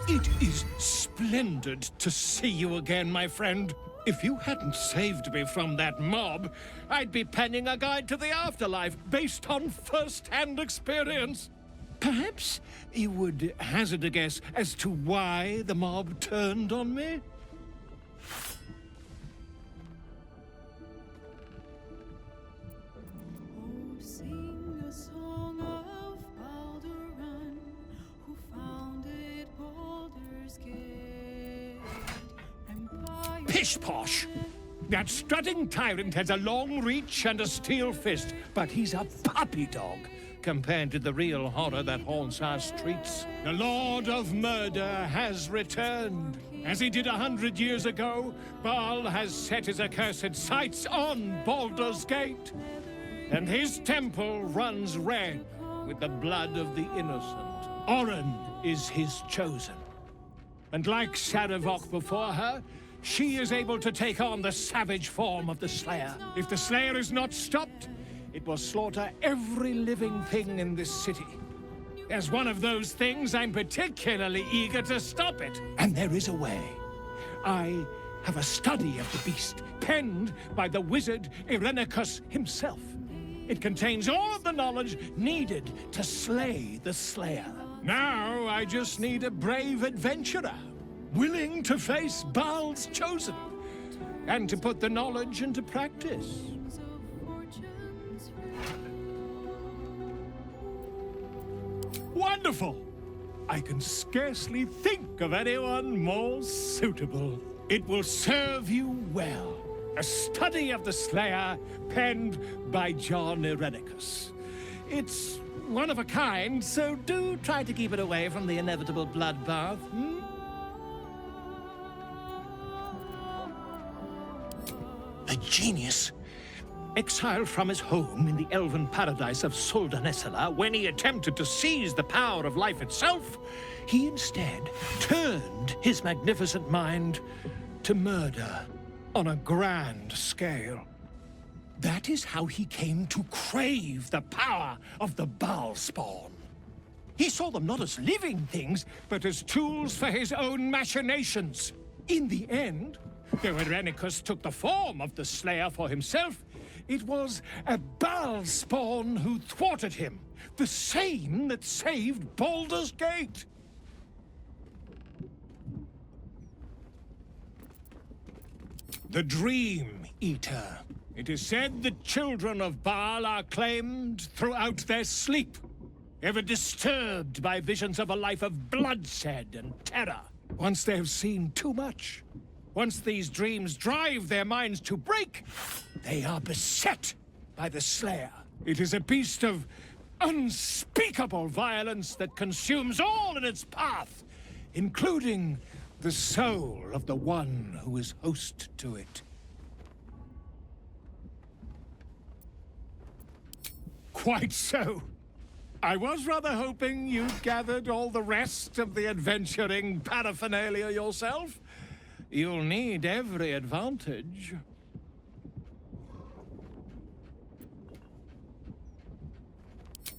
It is splendid to see you again, my friend. If you hadn't saved me from that mob, I'd be penning a guide to the afterlife based on first-hand experience. Perhaps you would hazard a guess as to why the mob turned on me? Pish-posh! That strutting tyrant has a long reach and a steel fist, but he's a puppy dog compared to the real horror that haunts our streets. The Lord of Murder has returned. As he did 100 years ago, Baal has set his accursed sights on Baldur's Gate. And his temple runs red with the blood of the innocent. Oren is his chosen. And like Sarevok before her, she is able to take on the savage form of the Slayer. If the Slayer is not stopped, it will slaughter every living thing in this city. As one of those things, I'm particularly eager to stop it. And there is a way. I have a study of the beast, penned by the wizard Irenicus himself. It contains all of the knowledge needed to slay the Slayer. Now I just need a brave adventurer, willing to face Baal's chosen, and to put the knowledge into practice. Wonderful! I can scarcely think of anyone more suitable. It will serve you well. A study of the Slayer, penned by John Irenicus. It's one of a kind, so do try to keep it away from the inevitable bloodbath, hmm? A genius. Exiled from his home in the elven paradise of Soldanessala, when he attempted to seize the power of life itself, he instead turned his magnificent mind to murder on a grand scale. That is how he came to crave the power of the Baal spawn. He saw them not as living things, but as tools for his own machinations. In the end, though Irenicus took the form of the Slayer for himself, it was a Baal spawn who thwarted him, the same that saved Baldur's Gate. The Dream Eater. It is said that children of Baal are claimed throughout their sleep, ever disturbed by visions of a life of bloodshed and terror. Once they have seen too much, once these dreams drive their minds to break, they are beset by the Slayer. It is a beast of unspeakable violence that consumes all in its path, including the soul of the one who is host to it. Quite so. I was rather hoping you'd gathered all the rest of the adventuring paraphernalia yourself. You'll need every advantage.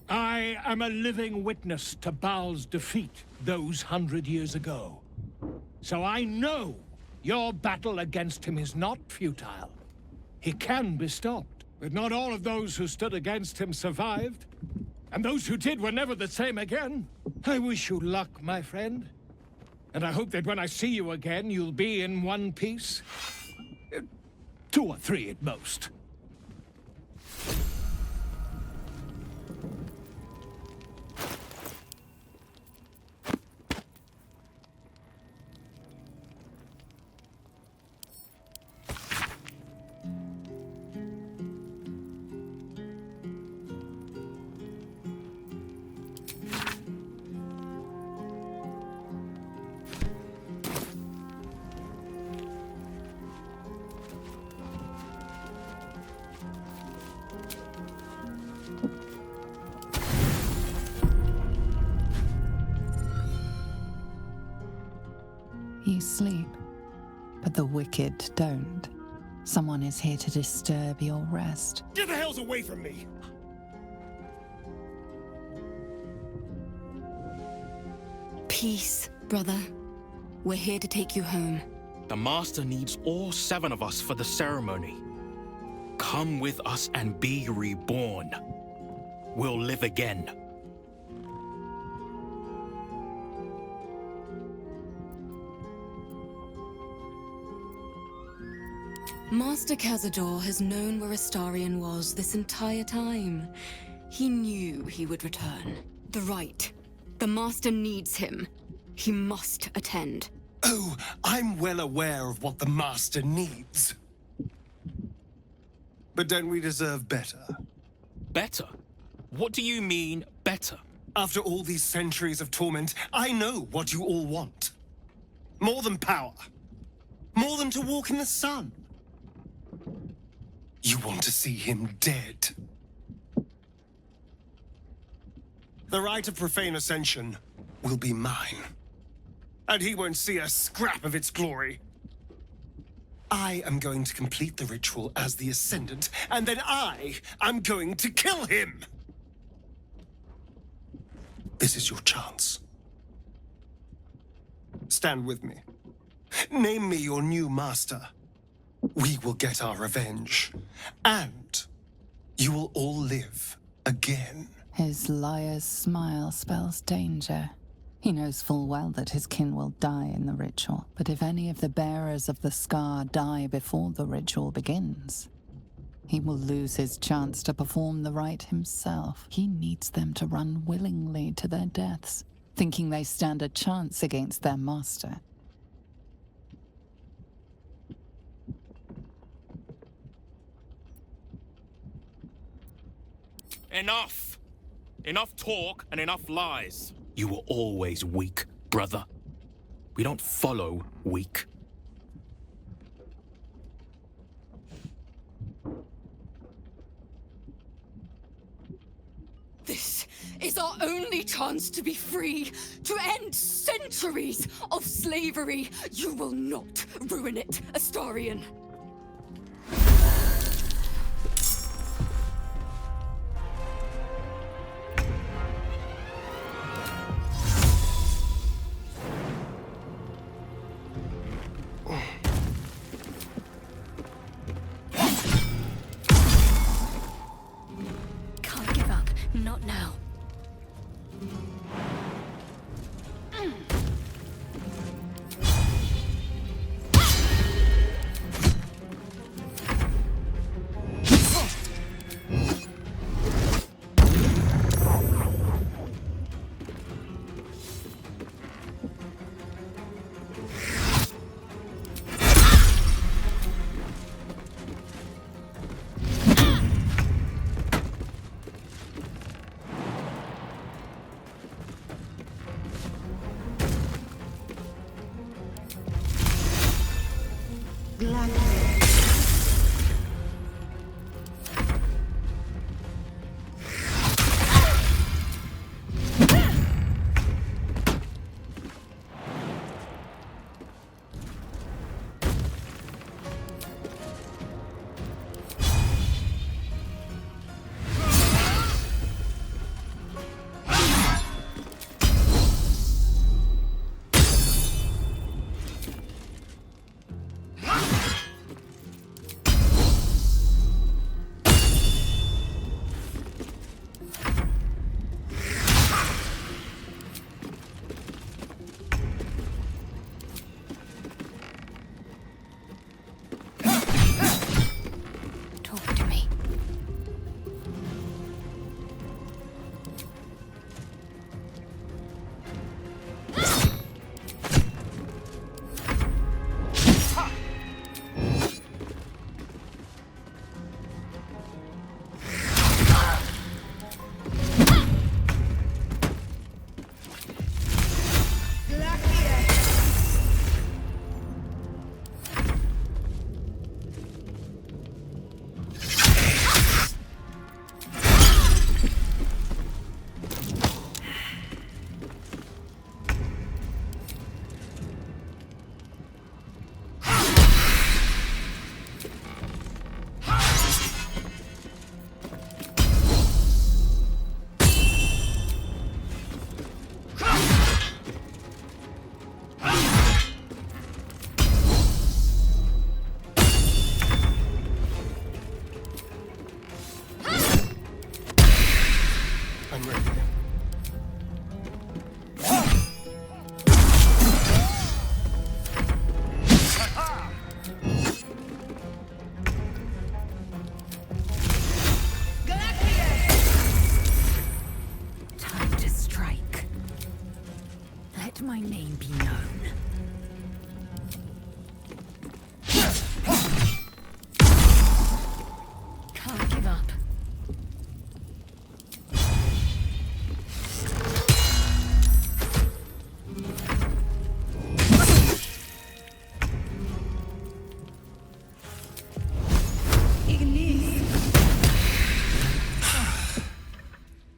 I I am a living witness to Baal's defeat those 100 years ago. So I know your battle against him is not futile. He can be stopped, but not all of those who stood against him survived. And those who did were never the same again. I wish you luck, my friend. And I hope that when I see you again, you'll be in one piece. 2 or 3 at most. You sleep, but the wicked don't. Someone is here to disturb your rest. Get the hells away from me! Peace, brother. We're here to take you home. The Master needs all 7 of us for the ceremony. Come with us and be reborn. We'll live again. Master Cazador has known where Astarion was this entire time. He knew he would return. The rite. The Master needs him. He must attend. Oh, I'm well aware of what the Master needs. But don't we deserve better? Better? What do you mean, better? After all these centuries of torment, I know what you all want. More than power. More than to walk in the sun. You want to see him dead. The rite of profane ascension will be mine. And he won't see a scrap of its glory. I am going to complete the ritual as the Ascendant, and then I am going to kill him! This is your chance. Stand with me. Name me your new master. We will get our revenge. And you will all live again. His liar's smile spells danger. He knows full well that his kin will die in the ritual, but if any of the bearers of the scar die before the ritual begins, he will lose his chance to perform the rite himself. He needs them to run willingly to their deaths, thinking they stand a chance against their master. Enough! Enough talk and enough lies. You were always weak, brother. We don't follow weak. This is our only chance to be free, to end centuries of slavery. You will not ruin it, Astarion. Can't give up. Not now. I'm ready. Time to strike. Let my name be known. Can't give up.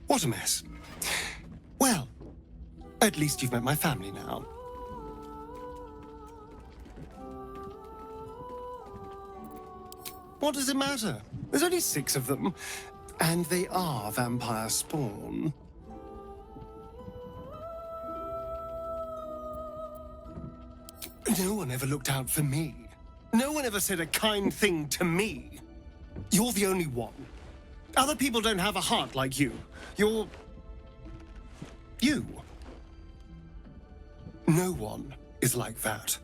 What a mess. Well, at least you've met my family now. What does it matter? There's only 6 of them, and they are vampire spawn. No one ever looked out for me. No one ever said a kind thing to me. You're the only one. Other people don't have a heart like you. You're... you. No one is like that.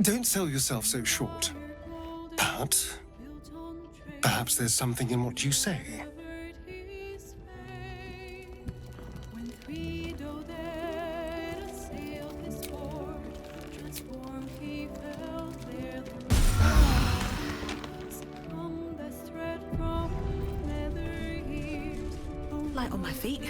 Don't sell yourself so short. But perhaps there's something in what you say. Light on my feet.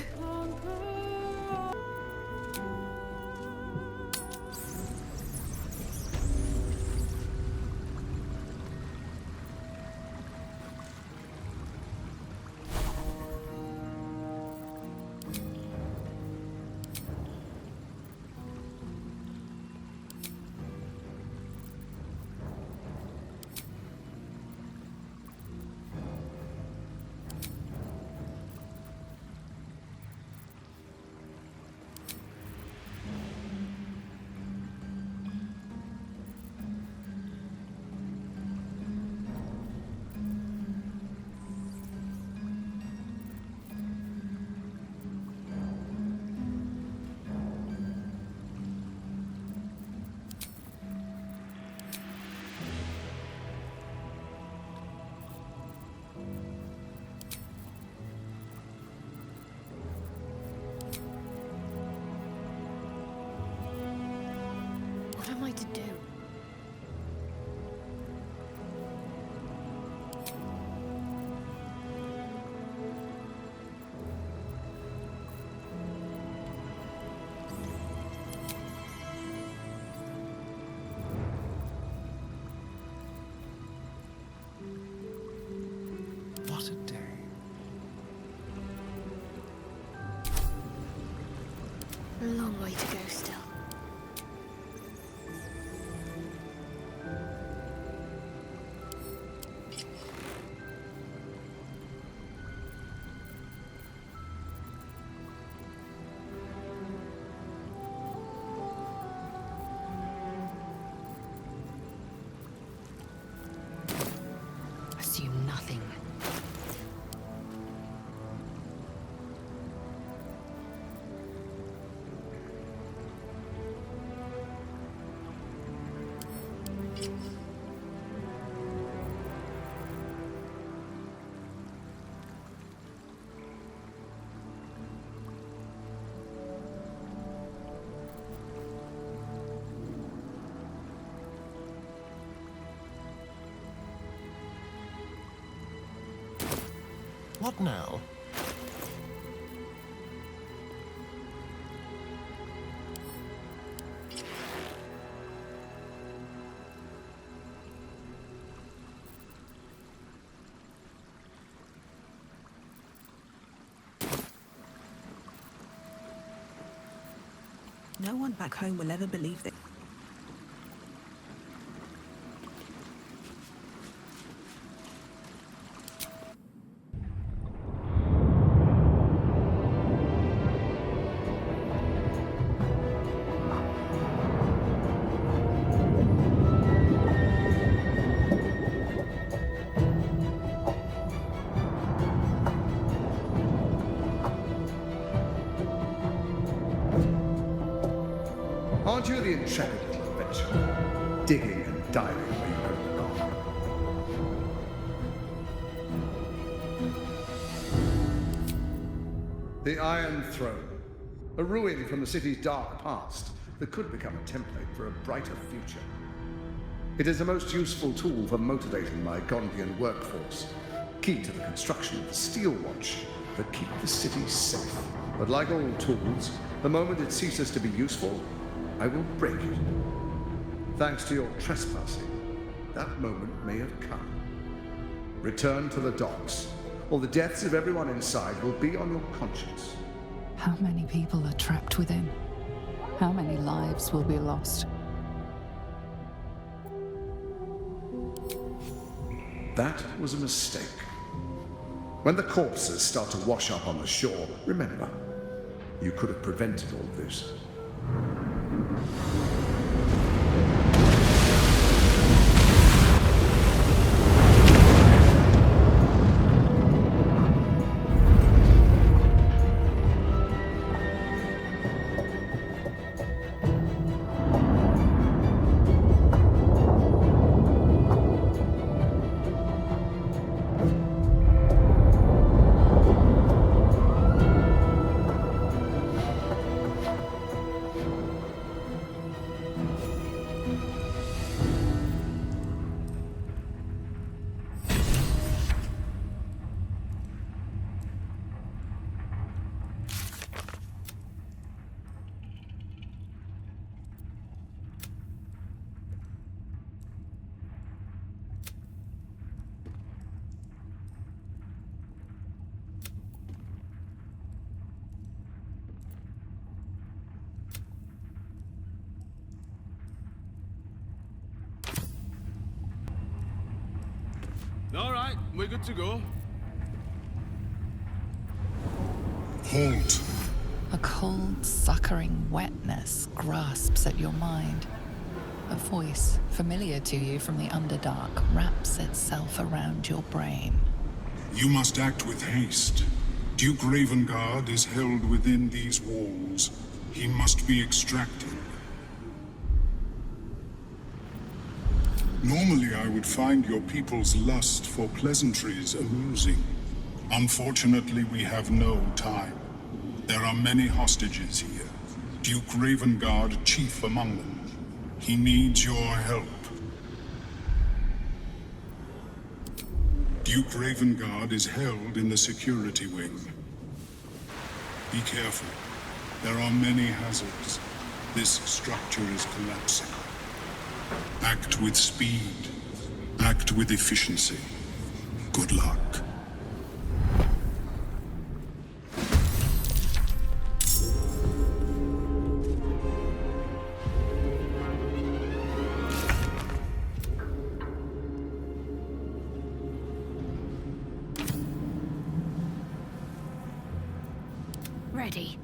What am I to do? What a day. A long way to go still. Assume nothing. What now? No one back home will ever believe that. the intrepid little adventure, digging and diving where you don't belong. The Iron Throne, a ruin from the city's dark past that could become a template for a brighter future. It is a most useful tool for motivating my Gondian workforce, key to the construction of the steel watch that keep the city safe. But like all tools, the moment it ceases to be useful, I will break it. Thanks to your trespassing, that moment may have come. Return to the docks, or the deaths of everyone inside will be on your conscience. How many people are trapped within? How many lives will be lost? That was a mistake. When the corpses start to wash up on the shore, remember, you could have prevented all this. All right, we're good to go. Halt. A cold, suckering wetness grasps at your mind. A voice, familiar to you from the Underdark, wraps itself around your brain. You must act with haste. Duke Ravengard is held within these walls. He must be extracted. Normally, I would find your people's lust for pleasantries amusing. Unfortunately, we have no time. There are many hostages here. Duke Ravengard, chief among them. He needs your help. Duke Ravengard is held in the security wing. Be careful. There are many hazards. This structure is collapsing. Act with speed. Act with efficiency. Good luck. Ready.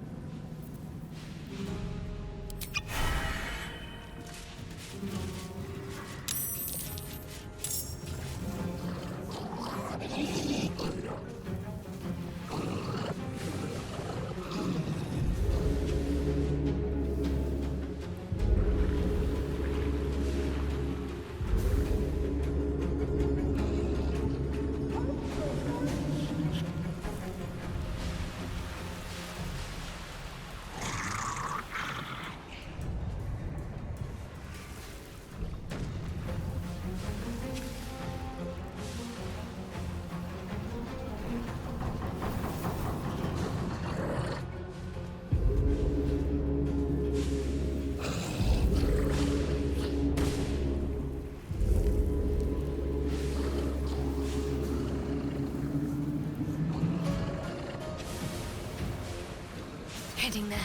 Heading there.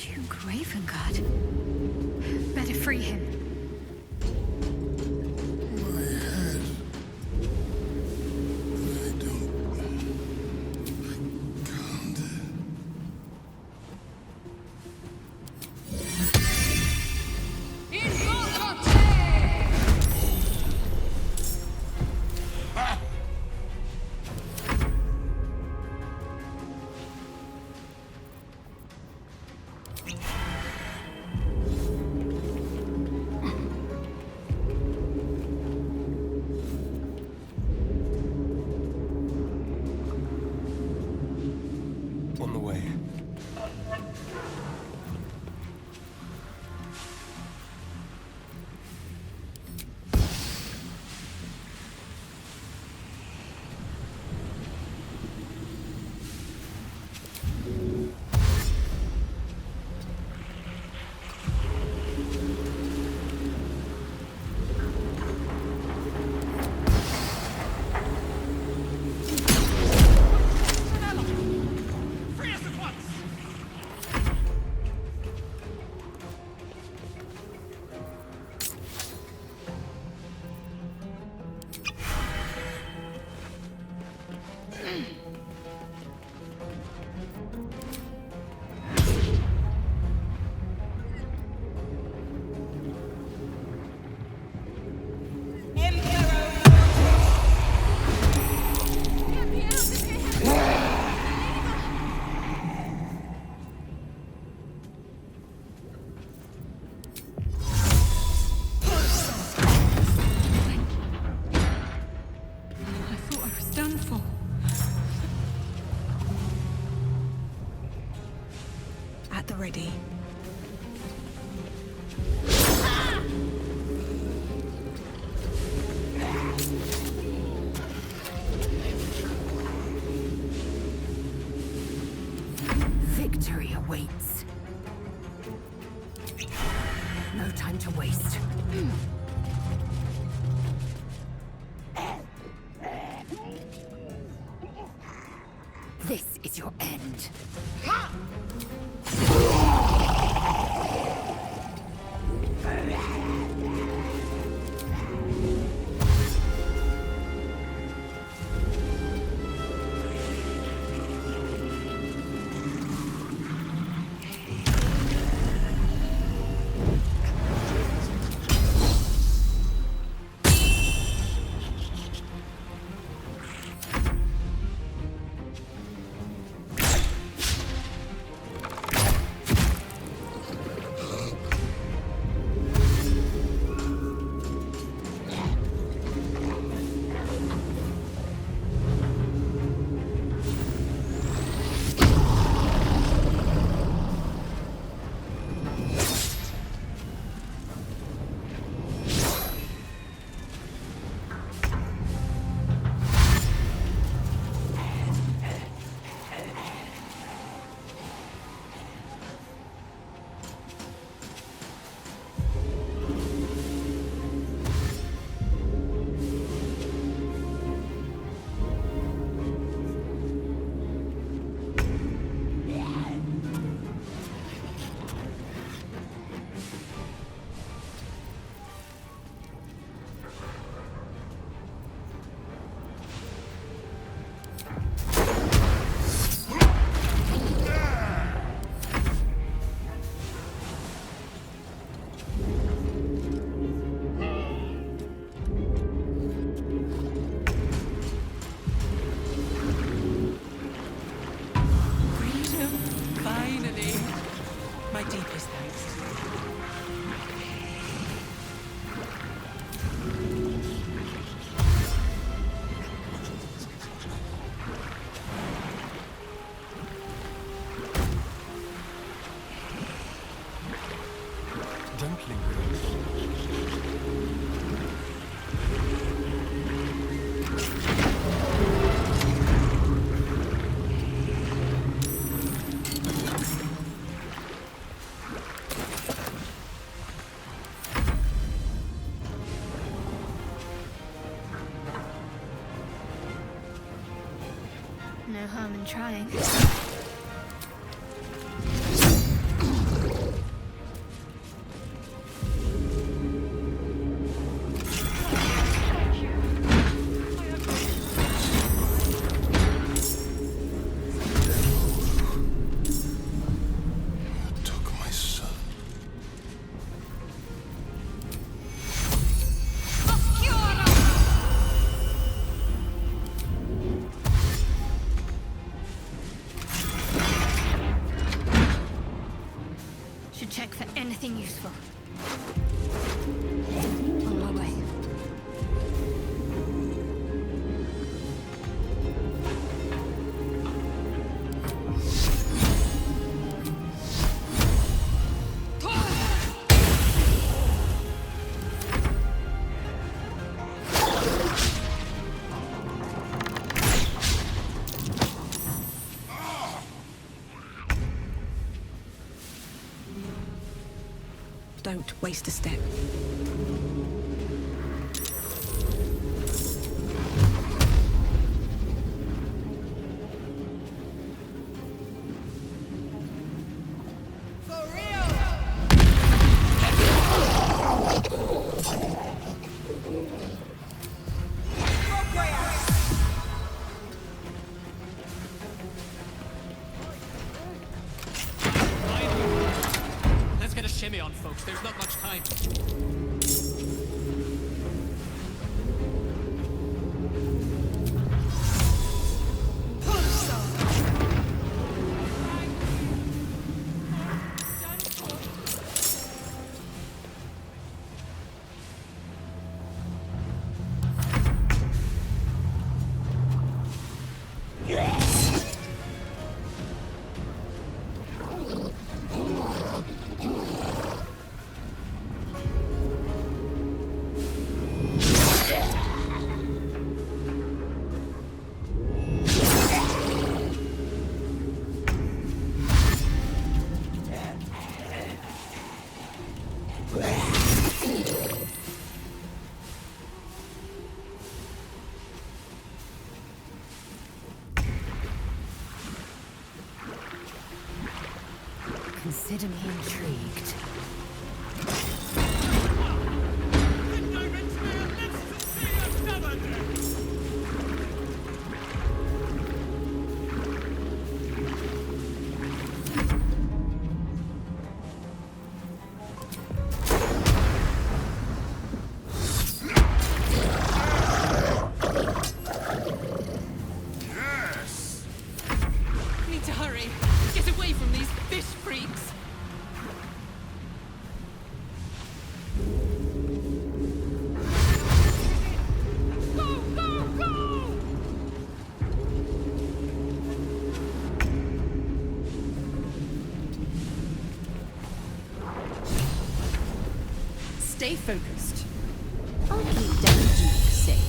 Duke Ravengard. Better free him. ready. Victory awaits. No time to waste. This is your end. No harm in trying. Check for anything useful. On my way. Don't waste a step. Let's get a shimmy on, folks. There's not much time. Consider me intrigued. Need to hurry. Get away from these fish freaks. Go, go, go! Stay focused. I'll keep Daddy Duke safe.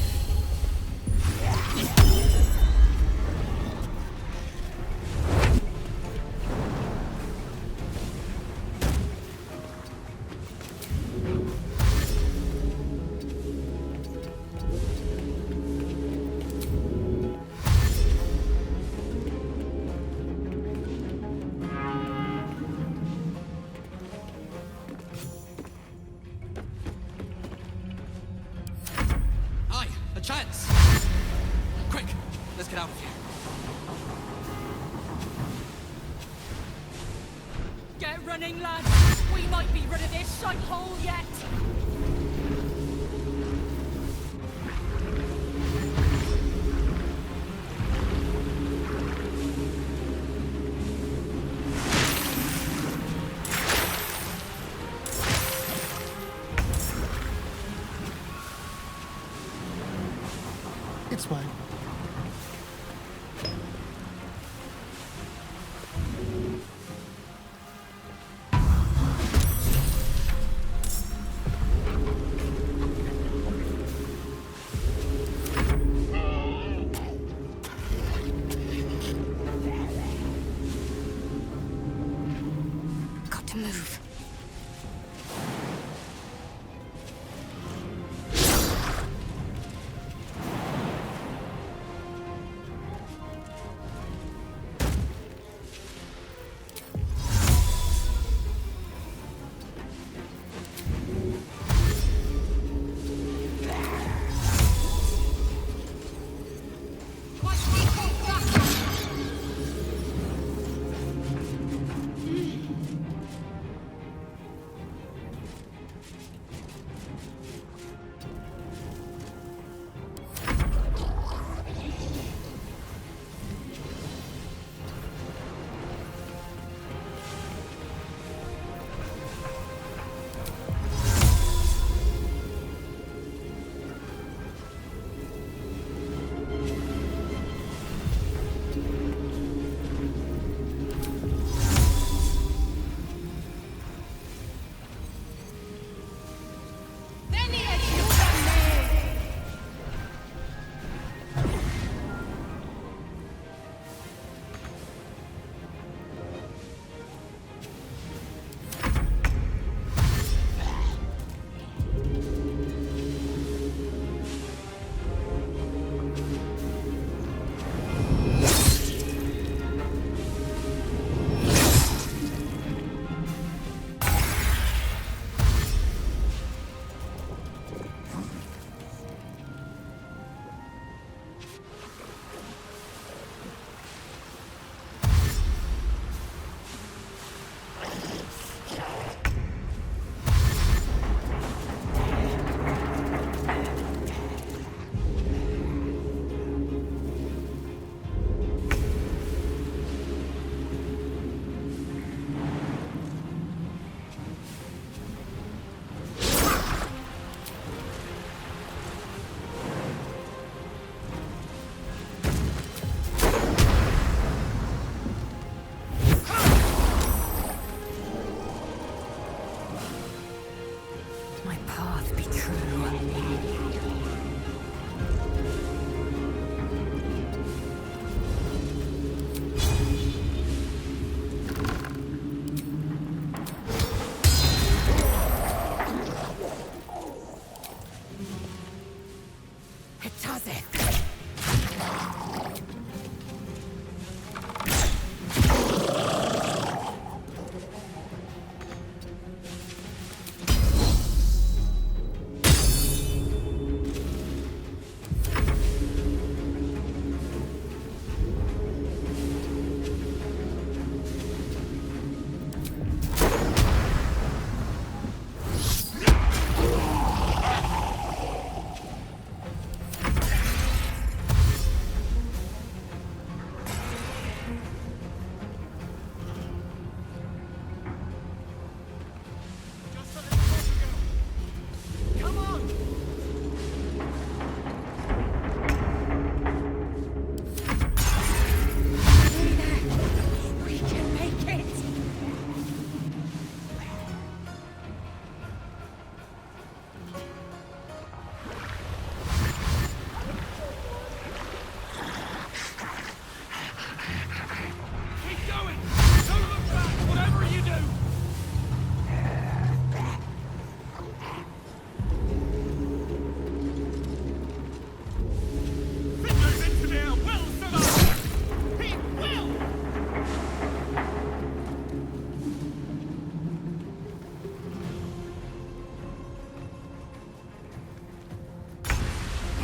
Aye, a chance. Quick, let's get out of here. Get running, lads. We might be rid of this shithole yet. It's fine. Got to move.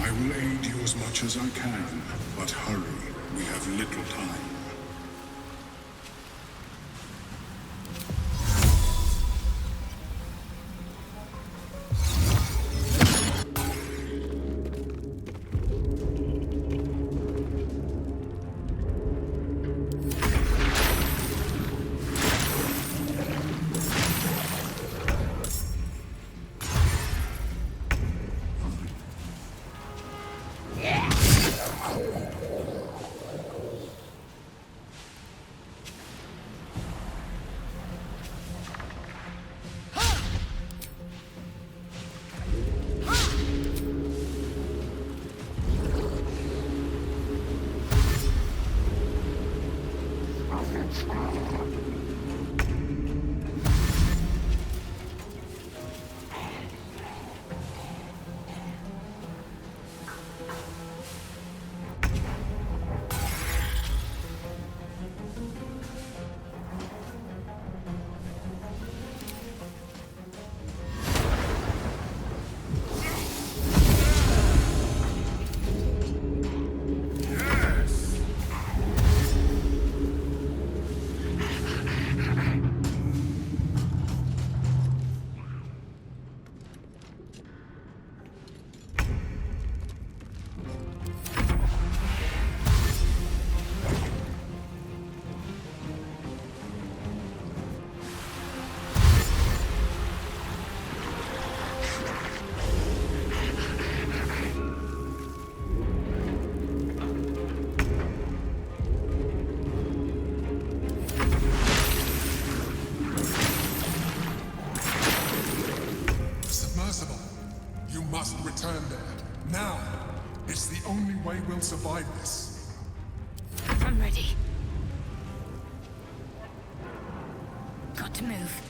I will aid you as much as I can, but hurry. We have little time. Return there. Now! It's the only way we'll survive this. I'm ready. Got to move.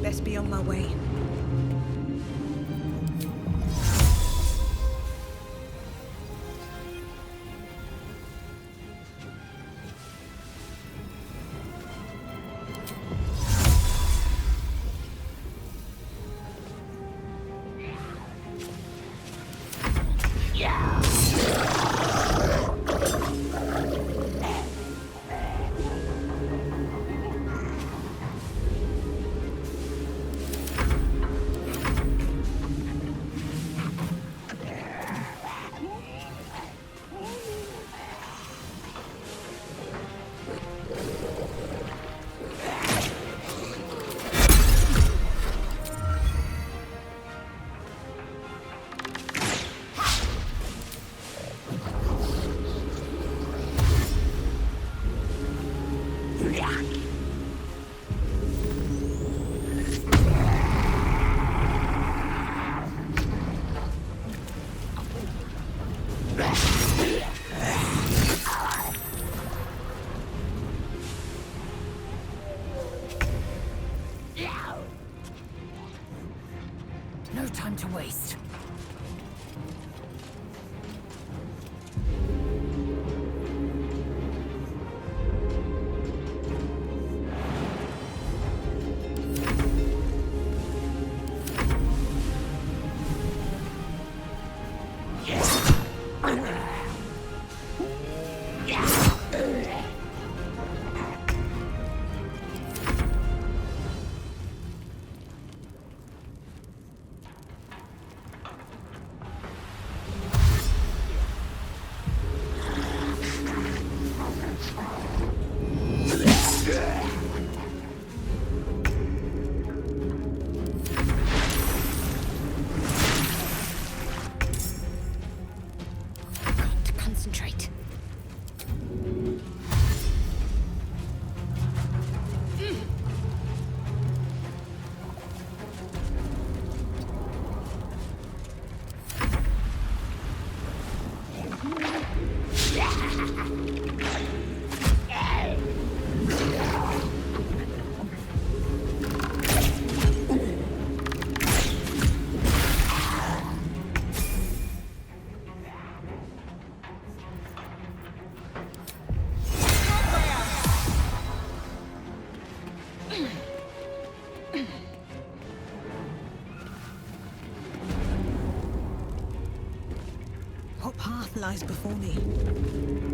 Best be on my way. No time to waste. lies before me.